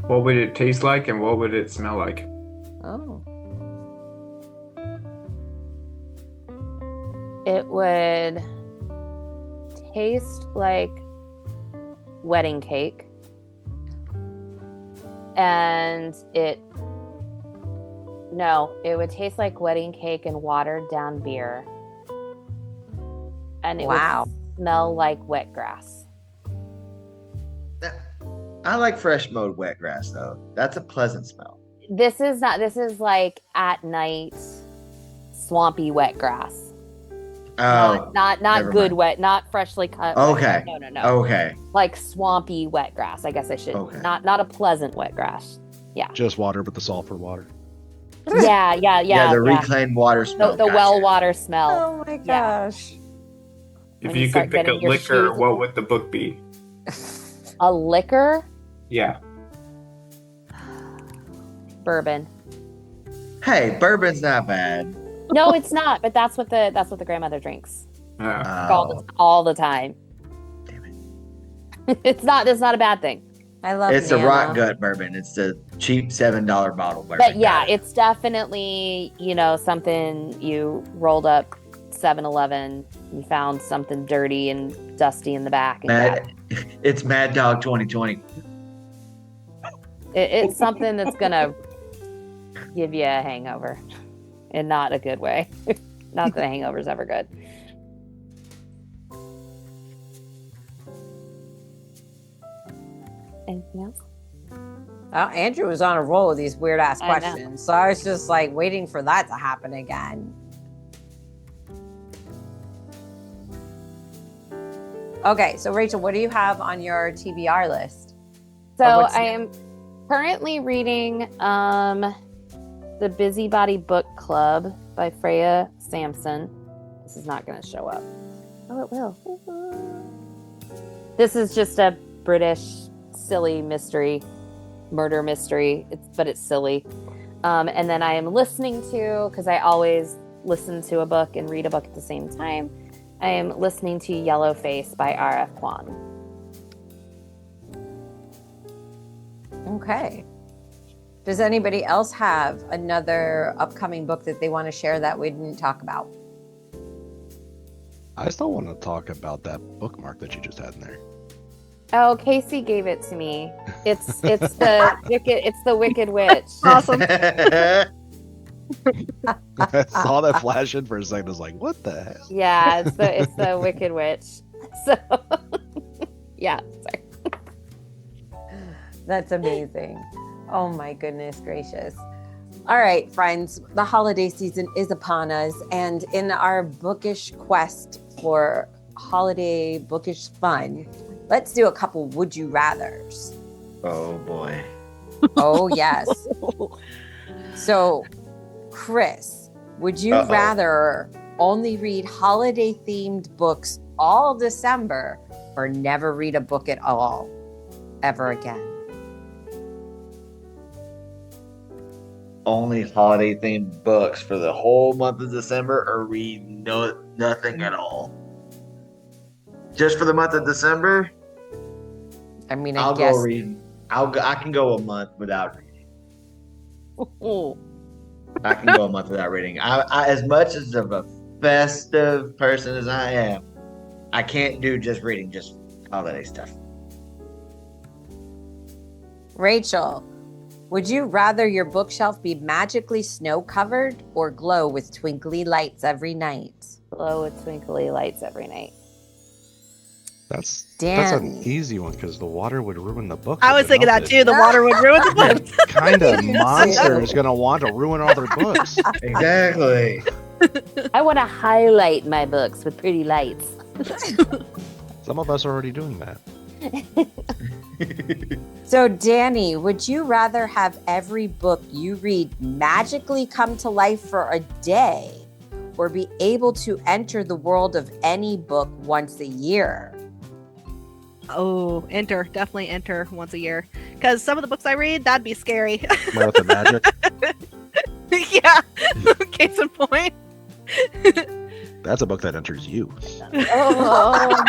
Speaker 6: What would it taste like and what would it smell like?
Speaker 7: Oh.
Speaker 1: It would taste like wedding cake. And it would taste like wedding cake and watered down beer. And it would smell like wet grass.
Speaker 8: I like fresh mowed wet grass though. That's a pleasant smell.
Speaker 1: This is like at night swampy wet grass.
Speaker 8: Oh,
Speaker 1: not good
Speaker 8: mind.
Speaker 1: wet, not freshly cut.
Speaker 8: Okay.
Speaker 1: No.
Speaker 8: Okay.
Speaker 1: Like swampy wet grass. I guess I should.
Speaker 8: Okay.
Speaker 1: Not a pleasant wet grass. Yeah.
Speaker 4: Just water, but the sulfur water.
Speaker 1: Yeah.
Speaker 8: Yeah, the reclaimed water smell.
Speaker 1: The well water smell.
Speaker 7: Oh my gosh.
Speaker 6: If
Speaker 1: When
Speaker 6: you
Speaker 1: you start
Speaker 6: could pick a
Speaker 1: getting your
Speaker 6: liquor,
Speaker 1: shoes-
Speaker 6: what would the book be?
Speaker 1: A liquor?
Speaker 6: Yeah.
Speaker 1: Bourbon.
Speaker 8: Hey, bourbon's not bad.
Speaker 1: No, it's not. But that's what the grandmother drinks
Speaker 8: Oh,
Speaker 1: all the time.
Speaker 8: damn it.
Speaker 1: It's not a bad thing.
Speaker 7: I love
Speaker 8: It's a
Speaker 7: Nana.
Speaker 8: rock gut bourbon. It's the cheap $7 bottle bourbon.
Speaker 1: But yeah,
Speaker 8: Got it.
Speaker 1: it's definitely, something you rolled up 7-Eleven, you found something dirty and dusty in the back. And
Speaker 8: It's Mad Dog 2020.
Speaker 1: it's something that's going to give you a hangover, and not a good way. Not that The Hangover's ever good. Anything else?
Speaker 7: Andrew was on a roll with these weird ass
Speaker 1: I know.
Speaker 7: questions. So I was just like waiting for that to happen again. Okay, so Rachel, what do you have on your TBR list?
Speaker 1: So
Speaker 7: what's
Speaker 1: I am currently reading The Busybody Book Club by Freya Sampson. This is not going to show up. Oh, it will. This is just a British silly murder mystery. But it's silly. And then I am listening to, because I always listen to a book and read a book at the same time, I am listening to Yellow Face by R.F. Kuang.
Speaker 7: Okay. Does anybody else have another upcoming book that they want to share that we didn't talk about?
Speaker 4: I still want to talk about that bookmark that you just had in there.
Speaker 1: Oh, Casey gave it to me. It's the Wicked Witch.
Speaker 5: Awesome.
Speaker 4: I saw that flash in for a second. I was like, what the hell?
Speaker 1: Yeah, it's the Wicked Witch. So yeah, sorry.
Speaker 7: That's amazing. Oh my goodness gracious. All right, friends, the holiday season is upon us, and in our bookish quest for holiday bookish fun, let's do a couple would you rathers.
Speaker 8: Oh boy.
Speaker 7: Oh yes. So, Chris, would you rather only read holiday themed books all December or never read a book at all ever again?
Speaker 8: Only holiday themed books for the whole month of December, or read nothing at all? Just for the month of December?
Speaker 7: I mean,
Speaker 8: I'll
Speaker 7: guess
Speaker 8: go read. I can go a month without reading. I can go a month without reading. I as much as of a festive person as I am, I can't do just reading, just holiday stuff.
Speaker 7: Rachel, would you rather your bookshelf be magically snow covered or glow with twinkly lights every night?
Speaker 1: Glow with twinkly lights every night.
Speaker 4: That's
Speaker 7: Danny.
Speaker 4: an easy one because the water would ruin the book.
Speaker 5: I was thinking that too. The water would ruin the book.
Speaker 4: What kind of monster is going to want to ruin all their books?
Speaker 8: Exactly.
Speaker 1: I want to highlight my books with pretty lights.
Speaker 4: Some of us are already doing that.
Speaker 7: So, Danny, would you rather have every book you read magically come to life for a day or be able to enter the world of any book once a year?
Speaker 5: Oh, definitely enter once a year. Because some of the books I read, that'd be scary.
Speaker 4: With the magic.
Speaker 5: Yeah, case in point.
Speaker 4: That's a book that enters you.
Speaker 1: Oh,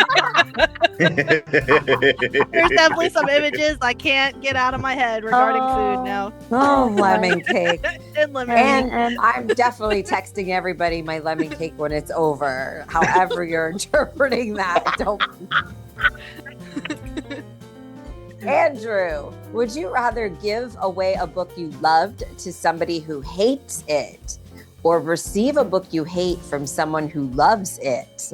Speaker 5: There's definitely some images I can't get out of my head regarding food now.
Speaker 7: Oh, lemon cake.
Speaker 5: And lemon
Speaker 7: And I'm definitely texting everybody my lemon cake when it's over. However you're interpreting that, don't. Andrew, would you rather give away a book you loved to somebody who hates it or receive a book you hate from someone who loves it?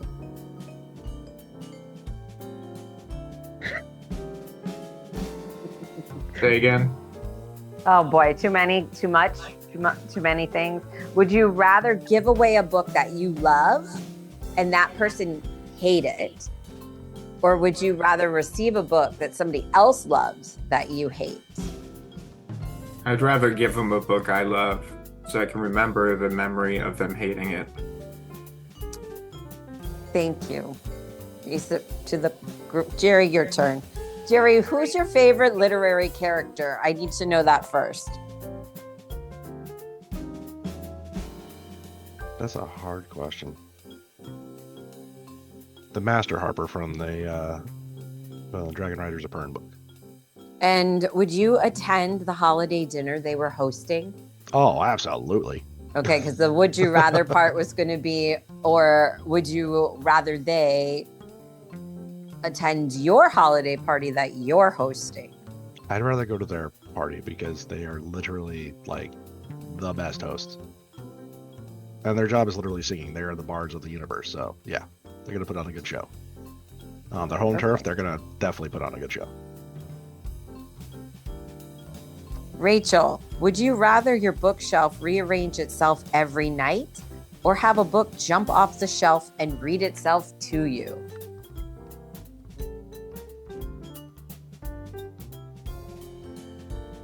Speaker 6: Say again.
Speaker 7: Oh boy, too many things. Would you rather give away a book that you love and that person hate it? Or would you rather receive a book that somebody else loves that you hate?
Speaker 6: I'd rather give them a book I love so I can remember the memory of them hating it.
Speaker 7: Thank you. To the group. Jerry, your turn. Jerry, who's your favorite literary character? I need to know that first.
Speaker 4: That's a hard question. The Master Harper from the Dragon Riders of Pern book.
Speaker 7: And would you attend the holiday dinner they were hosting?
Speaker 4: Oh, absolutely.
Speaker 7: Okay, because the would you rather part was going to be, or would you rather they attend your holiday party that you're hosting?
Speaker 4: I'd rather go to their party because they are literally like the best hosts. And their job is literally singing. They are the bards of the universe. So yeah, they're gonna put on a good show. On their home turf, they're gonna definitely put on a good show.
Speaker 7: Rachel, would you rather your bookshelf rearrange itself every night or have a book jump off the shelf and read itself to you?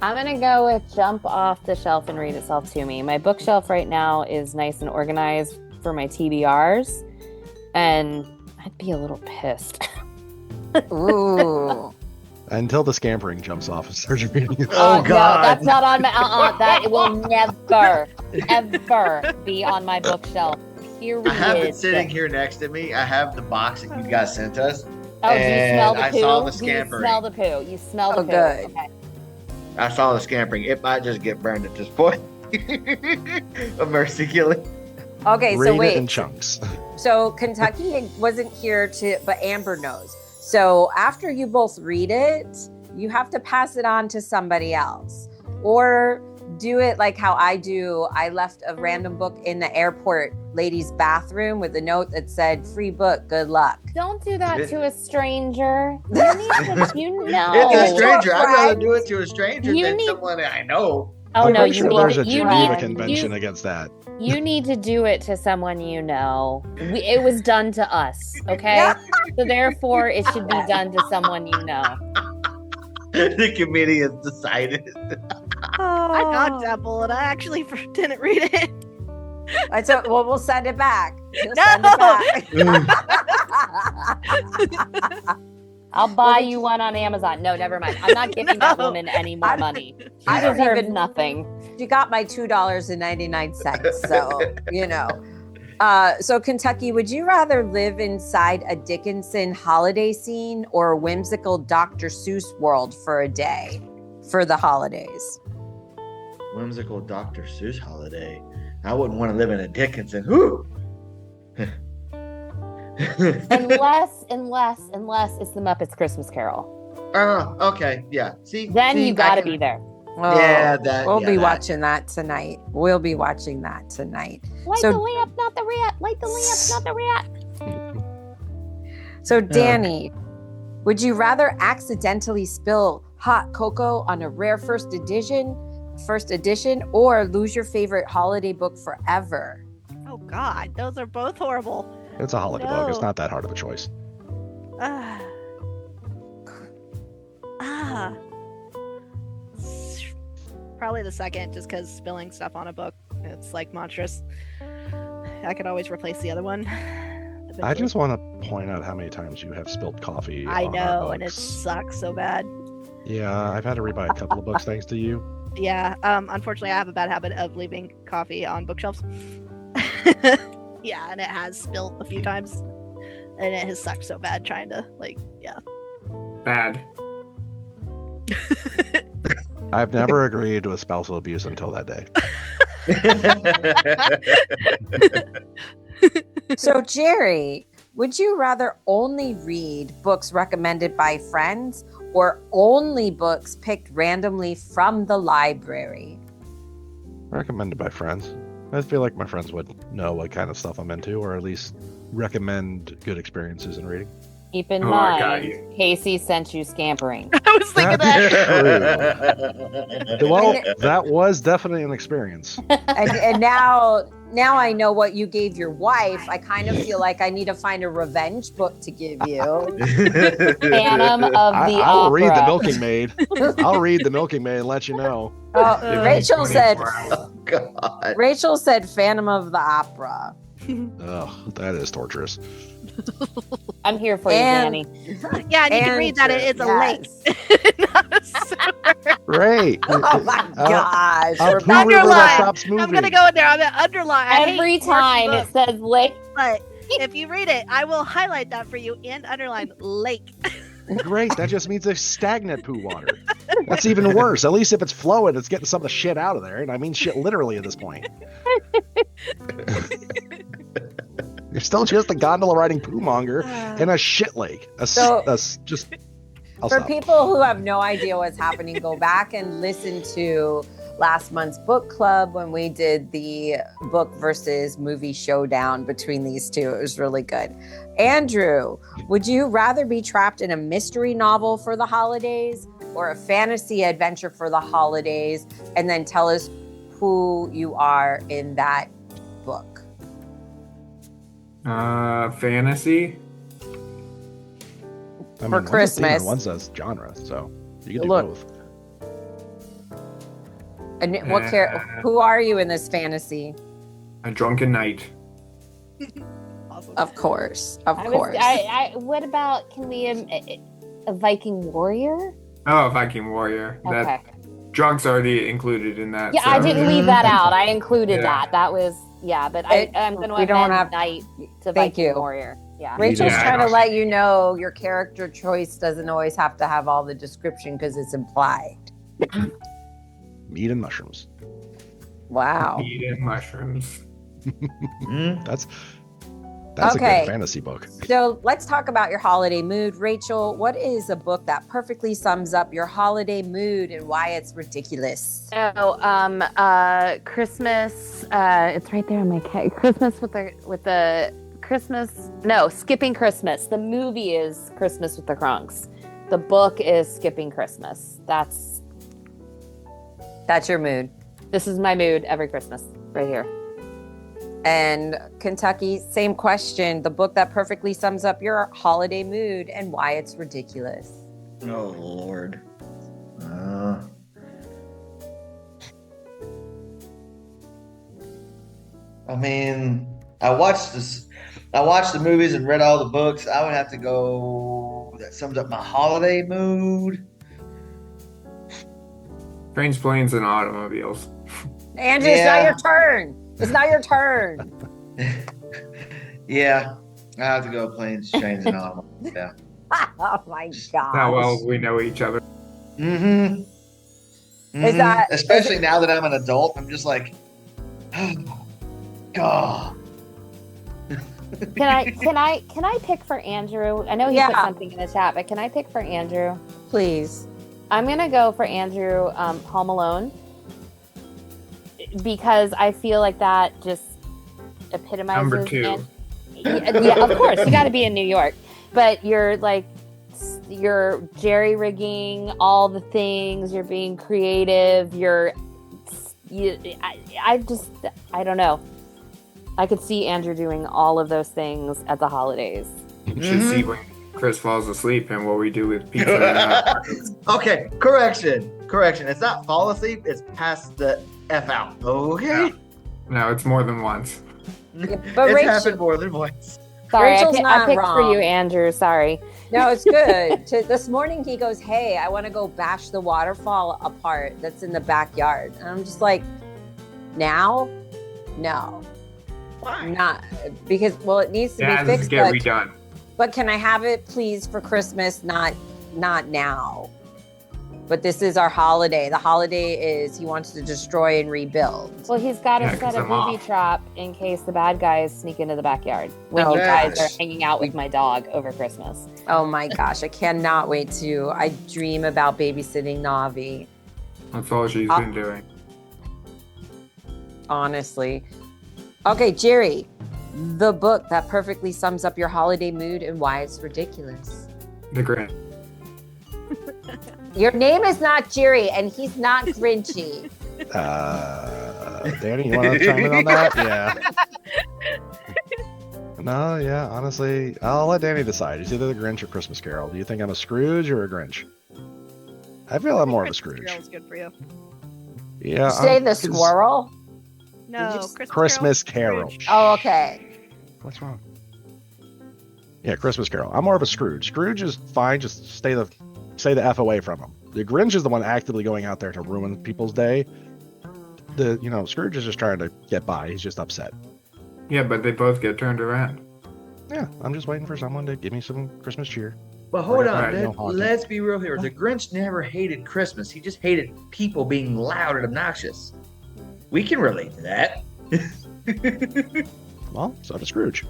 Speaker 1: I'm going to go with jump off the shelf and read itself to me. My bookshelf right now is nice and organized for my TBRs, and I'd be a little pissed.
Speaker 7: Ooh.
Speaker 4: Until the scampering jumps off and starts reading it.
Speaker 8: Oh,
Speaker 1: No,
Speaker 8: God.
Speaker 1: that's not on my. That will never, ever be on my bookshelf. Period.
Speaker 8: I have it sitting here next to me. I have the box that you guys sent us.
Speaker 1: Oh, do you smell the
Speaker 8: I
Speaker 1: poo?
Speaker 8: saw the
Speaker 1: You
Speaker 8: scampering.
Speaker 1: smell the poo. You smell the
Speaker 7: Oh,
Speaker 1: poo.
Speaker 7: good.
Speaker 1: Okay.
Speaker 8: I saw the scampering. It might just get burned at this point. A mercy killing.
Speaker 7: Okay,
Speaker 4: Read
Speaker 7: so
Speaker 4: it
Speaker 7: wait.
Speaker 4: in chunks.
Speaker 7: So Kentucky wasn't here but Amber knows. So after you both read it, you have to pass it on to somebody else. Or do it like how I do. I left a random book in the airport ladies' bathroom with a note that said, "Free book, good luck."
Speaker 1: Don't do that to a stranger. You need to, you know.
Speaker 8: It's a stranger. I'd rather
Speaker 7: friend.
Speaker 8: do it to a stranger
Speaker 1: You
Speaker 8: than
Speaker 1: need-
Speaker 8: someone that I know.
Speaker 1: Oh
Speaker 4: I'm
Speaker 1: no,
Speaker 4: pretty
Speaker 1: you
Speaker 4: sure
Speaker 1: need
Speaker 4: there's
Speaker 1: to,
Speaker 4: a
Speaker 1: you
Speaker 4: Geneva
Speaker 1: need,
Speaker 4: convention
Speaker 1: you,
Speaker 4: against that.
Speaker 1: you need to do it to someone you know. It was done to us, okay? So therefore, it should be done to someone you know.
Speaker 8: The committee has decided.
Speaker 5: I dodged that bullet. I actually didn't read it.
Speaker 7: Well, we'll send it back. We'll
Speaker 5: No!
Speaker 7: send it back.
Speaker 1: I'll buy you one on Amazon. No, never mind. I'm not giving that
Speaker 5: No.
Speaker 1: woman any more money. She
Speaker 7: I don't
Speaker 1: deserves
Speaker 7: even-
Speaker 1: nothing.
Speaker 7: She got my $2.99. So, you know. So Kentucky, would you rather live inside a Dickinson holiday scene or a whimsical Dr. Seuss world for a day for the holidays?
Speaker 8: Whimsical Dr. Seuss holiday. I wouldn't want to live in a Dickinson. Whoo!
Speaker 1: Unless it's the Muppets Christmas Carol.
Speaker 8: Oh, okay. Yeah. See?
Speaker 1: Then
Speaker 8: see,
Speaker 1: you
Speaker 8: I
Speaker 1: gotta
Speaker 8: can-
Speaker 1: be there.
Speaker 8: Yeah, that.
Speaker 7: We'll
Speaker 8: yeah,
Speaker 7: be
Speaker 8: that.
Speaker 7: watching that tonight. We'll be watching that tonight.
Speaker 1: Light
Speaker 7: So-
Speaker 1: the lamp, not the rat. Light the lamp, not the rat.
Speaker 7: So, Danny, would you rather accidentally spill hot cocoa on a rare first edition, or lose your favorite holiday book forever?
Speaker 5: Oh God, those are both horrible.
Speaker 4: It's a holiday book. It's
Speaker 5: No.
Speaker 4: not that hard of a choice.
Speaker 5: Ah. Ah. Probably the second, just because spilling stuff on a book, it's like monstrous. I could always replace the other one.
Speaker 4: I
Speaker 5: eventually.
Speaker 4: just want to point out how many times you have spilled coffee.
Speaker 5: I
Speaker 4: on our
Speaker 5: know, and it
Speaker 4: books.
Speaker 5: sucks so bad.
Speaker 4: Yeah, I've had to rebuy a couple of books thanks to you.
Speaker 5: Yeah. Unfortunately, I have a bad habit of leaving coffee on bookshelves. Yeah, and it has spilled a few times, and it has sucked so bad trying to yeah.
Speaker 6: Bad.
Speaker 4: I've never agreed with spousal abuse until that day.
Speaker 7: So, Jerry, would you rather only read books recommended by friends or only books picked randomly from the library?
Speaker 4: Recommended by friends. I feel like my friends would know what kind of stuff I'm into, or at least recommend good experiences in reading.
Speaker 1: Keep in
Speaker 6: Oh, I got
Speaker 1: mind,
Speaker 6: you.
Speaker 1: Casey sent you scampering.
Speaker 5: I was thinking that.
Speaker 4: Well, that was definitely an experience.
Speaker 7: And now I know what you gave your wife. I kind of feel like I need to find a revenge book to give you.
Speaker 1: Phantom of the
Speaker 4: I'll read The
Speaker 1: Opera.
Speaker 4: Milking Maid. I'll read The Milking Maid and let you know.
Speaker 7: Rachel said.
Speaker 8: Oh, God.
Speaker 7: Rachel said Phantom of the Opera.
Speaker 4: Ugh, that is torturous.
Speaker 1: I'm here for you,
Speaker 7: And-
Speaker 1: Danny.
Speaker 5: Yeah, and you can
Speaker 7: And
Speaker 5: read that it's a lake,
Speaker 7: yes.
Speaker 5: not a sewer.
Speaker 4: Great.
Speaker 7: Oh my gosh.
Speaker 4: A
Speaker 7: We're
Speaker 4: Pooh
Speaker 7: back-
Speaker 4: River that
Speaker 5: Underline.
Speaker 4: stops moving.
Speaker 5: I'm gonna go in there. I'm gonna underline. I hate
Speaker 1: Every
Speaker 5: quirky
Speaker 1: time it
Speaker 5: books,
Speaker 1: says lake.
Speaker 5: but if you read it, I will highlight that for you and underline lake.
Speaker 4: Great. That just means it's stagnant poo water. That's even worse. At least if it's flowing, it's getting some of the shit out of there. And I mean shit literally at this point. You're still just a gondola riding poo monger in a shit lake. I'll
Speaker 7: For
Speaker 4: stop.
Speaker 7: people who have no idea what's happening, go back and listen to last month's book club when we did the book versus movie showdown between these two. It was really good. Andrew, would you rather be trapped in a mystery novel for the holidays or a fantasy adventure for the holidays? And then tell us who you are in that book.
Speaker 6: Fantasy.
Speaker 4: I mean,
Speaker 7: For
Speaker 4: one's a
Speaker 7: Christmas.
Speaker 4: theme, one says genre, so you can do
Speaker 7: Look.
Speaker 4: both.
Speaker 7: And who are you in this fantasy?
Speaker 6: A drunken knight.
Speaker 5: Awesome.
Speaker 7: Of course. Of course.
Speaker 1: What about, can we, a Viking warrior?
Speaker 6: Oh, Viking warrior.
Speaker 1: Okay.
Speaker 6: That drunk's already included in that.
Speaker 1: Yeah,
Speaker 6: so.
Speaker 1: I didn't leave that out. I included
Speaker 6: Yeah.
Speaker 1: that. That was, yeah, but I'm going to
Speaker 7: We don't
Speaker 1: amend
Speaker 7: have-
Speaker 1: knight to
Speaker 7: Thank
Speaker 1: Viking
Speaker 7: you.
Speaker 1: warrior. Yeah.
Speaker 7: Rachel's
Speaker 6: Yeah, I
Speaker 7: trying to
Speaker 6: don't-
Speaker 7: let you know your character choice doesn't always have to have all the description because it's implied.
Speaker 4: Meat and mushrooms.
Speaker 7: Wow.
Speaker 6: Meat and mushrooms.
Speaker 4: That's a
Speaker 7: Okay.
Speaker 4: good fantasy book.
Speaker 7: So let's talk about your holiday mood. Rachel, what is a book that perfectly sums up your holiday mood and why it's ridiculous?
Speaker 1: Oh, Christmas. It's right there on my Christmas with the Christmas. No, Skipping Christmas. The movie is Christmas with the Kronks. The book is Skipping Christmas. That's
Speaker 7: your mood.
Speaker 1: This is my mood every Christmas, right here.
Speaker 7: And Kentucky, same question. The book that perfectly sums up your holiday mood and why it's ridiculous.
Speaker 8: Oh Lord. I mean, I watched the movies and read all the books. I would have to go. That sums up my holiday mood.
Speaker 6: Trains, planes, and automobiles.
Speaker 7: Andrew, it's not your turn. It's not your turn.
Speaker 8: Yeah, I have to go planes, trains, and all. Yeah.
Speaker 7: Oh my god.
Speaker 6: How well we know each other.
Speaker 8: Mm-hmm.
Speaker 7: Is that-
Speaker 8: especially now that I'm an adult? I'm just like, oh, God.
Speaker 1: Can I pick for Andrew? I know he put something in the chat, but can I pick for Andrew?
Speaker 7: Please.
Speaker 1: I'm gonna go for Andrew, Home Alone, because I feel like that just epitomizes.
Speaker 6: Number 2.
Speaker 1: Yeah, of course, you got to be in New York, but you're jerry rigging all the things. You're being creative. I don't know. I could see Andrew doing all of those things at the holidays.
Speaker 6: You should see when Chris falls asleep and what we do with pizza.
Speaker 8: Okay, correction. It's not fall asleep, it's pass the F out. Okay?
Speaker 6: No, it's more than once.
Speaker 7: But
Speaker 8: It's
Speaker 7: Rachel-
Speaker 8: happened more than once.
Speaker 1: Sorry,
Speaker 7: Rachel's
Speaker 1: I
Speaker 7: not
Speaker 1: picked for
Speaker 7: wrong.
Speaker 1: you, Andrew. Sorry.
Speaker 7: No, it's good. This morning he goes, "Hey, I want to go bash the waterfall apart that's in the backyard." And I'm just like, "Now? No.
Speaker 8: Why?
Speaker 7: Not because it needs to
Speaker 6: Yeah,
Speaker 7: be
Speaker 6: this
Speaker 7: fixed.
Speaker 6: get redone.
Speaker 7: But can I have it please for Christmas, not now? But this is our holiday. The holiday is he wants to destroy and rebuild.
Speaker 1: Well, he's got to
Speaker 6: Yeah,
Speaker 1: set
Speaker 6: 'cause
Speaker 1: a
Speaker 6: I'm
Speaker 1: booby
Speaker 6: off.
Speaker 1: trap in case the bad guys sneak into the backyard when
Speaker 7: Oh,
Speaker 1: you guys
Speaker 8: gosh.
Speaker 1: are hanging out with my dog over Christmas.
Speaker 7: Oh my gosh, I cannot wait to. I dream about babysitting Navi,
Speaker 6: That's all she's been doing.
Speaker 7: honestly. Okay, Jerry, the book that perfectly sums up your holiday mood and why it's ridiculous.
Speaker 6: The Grinch.
Speaker 7: Your name is not Jerry, and he's not Grinchy.
Speaker 4: Danny, you want to chime in on that? Yeah. No, yeah, honestly, I'll let Danny decide. It's either the Grinch or Christmas Carol. Do you think I'm a Scrooge or a Grinch? I feel I'm more of a Scrooge.
Speaker 5: Carol's good for you.
Speaker 4: Yeah.
Speaker 7: Say the
Speaker 4: 'cause
Speaker 7: squirrel.
Speaker 5: No,
Speaker 4: Christmas Carol.
Speaker 5: Grinch.
Speaker 7: Oh, okay.
Speaker 4: What's wrong? Yeah, Christmas Carol. I'm more of a Scrooge. Scrooge is fine. Just stay the F away from him. The Grinch is the one actively going out there to ruin people's day. Scrooge is just trying to get by. He's just upset.
Speaker 6: Yeah, but they both get turned around.
Speaker 4: Yeah, I'm just waiting for someone to give me some Christmas cheer.
Speaker 8: But hold on,
Speaker 6: Right,
Speaker 4: no haunting.
Speaker 8: let's be real here. The Grinch never hated Christmas. He just hated people being loud and obnoxious. We can relate to that.
Speaker 4: Well, so does Scrooge.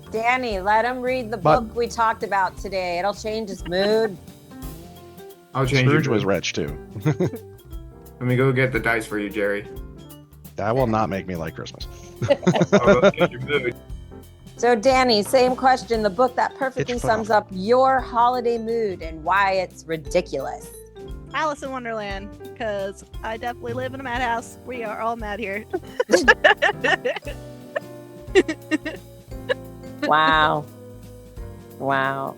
Speaker 7: Danny, let him read the
Speaker 4: But-
Speaker 7: book we talked about today. It'll change his mood.
Speaker 6: I'll change
Speaker 4: Scrooge
Speaker 6: it.
Speaker 4: was rich too.
Speaker 6: Let me go get the dice for you, Jerry.
Speaker 4: That will not make me like Christmas.
Speaker 6: I'll go get your mood.
Speaker 7: So, Danny, same question. The book that perfectly
Speaker 4: It's
Speaker 7: sums up your holiday mood and why it's ridiculous.
Speaker 5: Alice in Wonderland, because I definitely live in a madhouse. We are all mad here.
Speaker 7: Wow. Wow.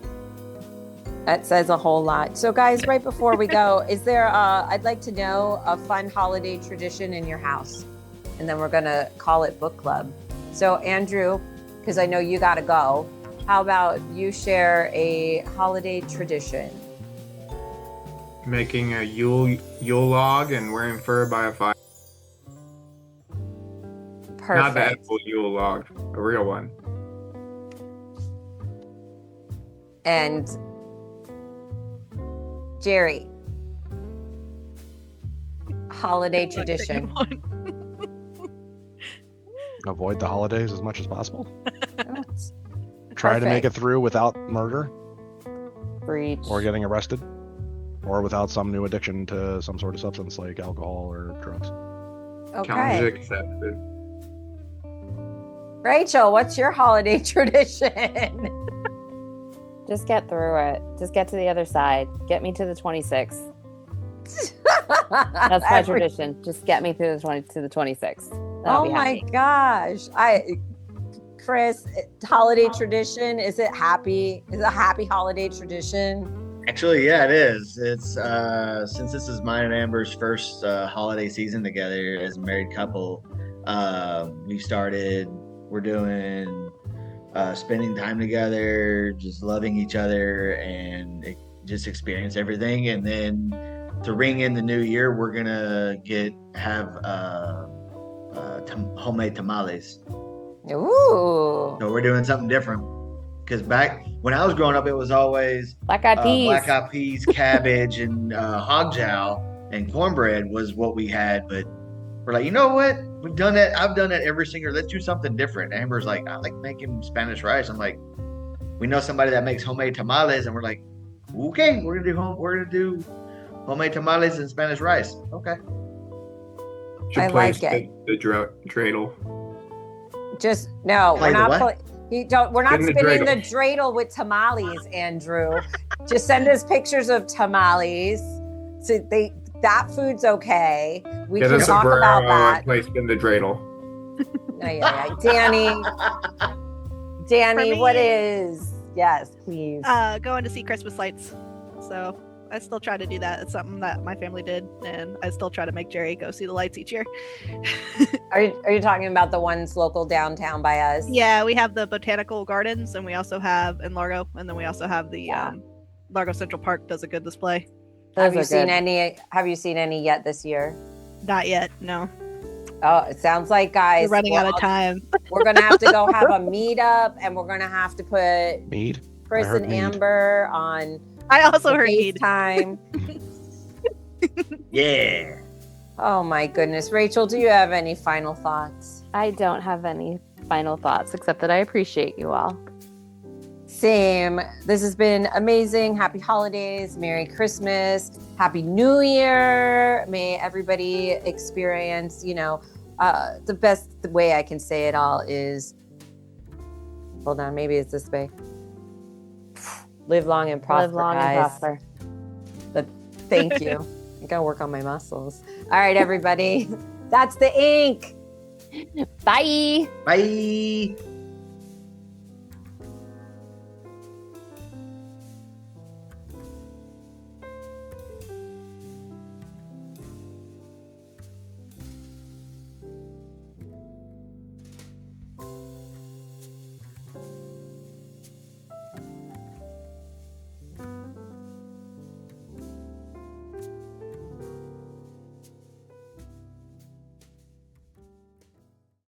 Speaker 7: That says a whole lot. So, guys, right before we go, is there, I'd like to know a fun holiday tradition in your house. And then we're going to call it book club. So, Andrew, because I know you got to go, how about you share a holiday tradition?
Speaker 6: Making a Yule log and wearing fur by a fire.
Speaker 7: Perfect.
Speaker 6: Not the edible Yule log, a real one.
Speaker 7: And Jerry, holiday tradition.
Speaker 4: Avoid the holidays as much as possible. Try to make it through without murder
Speaker 1: Breach.
Speaker 4: or getting arrested or without some new addiction to some sort of substance like alcohol or drugs.
Speaker 6: Challenge
Speaker 7: Okay.
Speaker 6: accepted.
Speaker 7: Rachel, what's your holiday tradition?
Speaker 1: Just get through it. Just get to the other side. Get me to the 26th. That's my tradition. Just get me through to the 26th. That'll
Speaker 7: Oh
Speaker 1: be
Speaker 7: my
Speaker 1: happy.
Speaker 7: gosh. Chris, holiday tradition, is it happy? Is it a happy holiday tradition?
Speaker 8: Actually, yeah, it is. It's since this is mine and Amber's first holiday season together as a married couple, we're doing spending time together, just loving each other, and just experience everything. And then to ring in the new year, we're gonna have homemade tamales.
Speaker 7: Ooh.
Speaker 8: So we're doing something different. Because back when I was growing up, it was always
Speaker 1: Black eyed peas.
Speaker 8: black eyed peas, cabbage, and hog jowl and cornbread was what we had. But we're like, you know what? We've done that. I've done that every single. Let's do something different. Amber's like, I like making Spanish rice. I'm like, we know somebody that makes homemade tamales, and we're like, okay, we're gonna do homemade tamales and Spanish rice. Okay.
Speaker 6: Should
Speaker 7: I
Speaker 6: place
Speaker 7: like it.
Speaker 6: The dreidel.
Speaker 7: Just no,
Speaker 8: Play
Speaker 7: we're
Speaker 8: the
Speaker 7: not.
Speaker 8: what?
Speaker 7: We're not
Speaker 6: Spin the
Speaker 7: spinning the
Speaker 6: dreidel.
Speaker 7: dreidel with tamales, Andrew. Just send us pictures of tamales. So that food's okay. We
Speaker 6: Get
Speaker 7: can
Speaker 6: a
Speaker 7: talk
Speaker 6: sombrero
Speaker 7: about
Speaker 6: and
Speaker 7: that.
Speaker 6: place in the dreidel.
Speaker 7: Ay, ay, ay. Danny,
Speaker 5: For
Speaker 7: what
Speaker 5: me-
Speaker 7: is? Yes, please.
Speaker 5: Going to see Christmas lights. So I still try to do that. It's something that my family did, and I still try to make Jerry go see the lights each year.
Speaker 7: Are you talking about the ones local downtown by us?
Speaker 5: Yeah, we have the botanical gardens, and we also have in Largo, and then we also have the
Speaker 7: Yeah.
Speaker 5: Largo Central Park does a good display.
Speaker 7: Have
Speaker 1: Those
Speaker 7: you
Speaker 1: are
Speaker 7: seen
Speaker 1: good.
Speaker 7: any? Have you seen any yet this year?
Speaker 5: Not yet, no.
Speaker 7: Oh, it sounds like guys.
Speaker 5: We're running out of time.
Speaker 7: We're gonna have to go have a meetup, and we're gonna have to put
Speaker 4: Mead?
Speaker 7: Chris
Speaker 4: heard
Speaker 7: and
Speaker 4: mead.
Speaker 7: Amber on
Speaker 5: I also heard need.
Speaker 7: FaceTime.
Speaker 8: Yeah.
Speaker 7: Oh my goodness, Rachel, do you have any final thoughts?
Speaker 1: I don't have any final thoughts except that I appreciate you all.
Speaker 7: Same. This has been amazing. Happy holidays, Merry Christmas, Happy New Year. May everybody experience, the best way I can say it all is, hold on, maybe it's this way. Live long and prosper,
Speaker 1: Live long
Speaker 7: guys.
Speaker 1: and prosper.
Speaker 7: Thank you. I gotta work on my muscles. All right, everybody. That's the ink.
Speaker 1: Bye.
Speaker 8: Bye.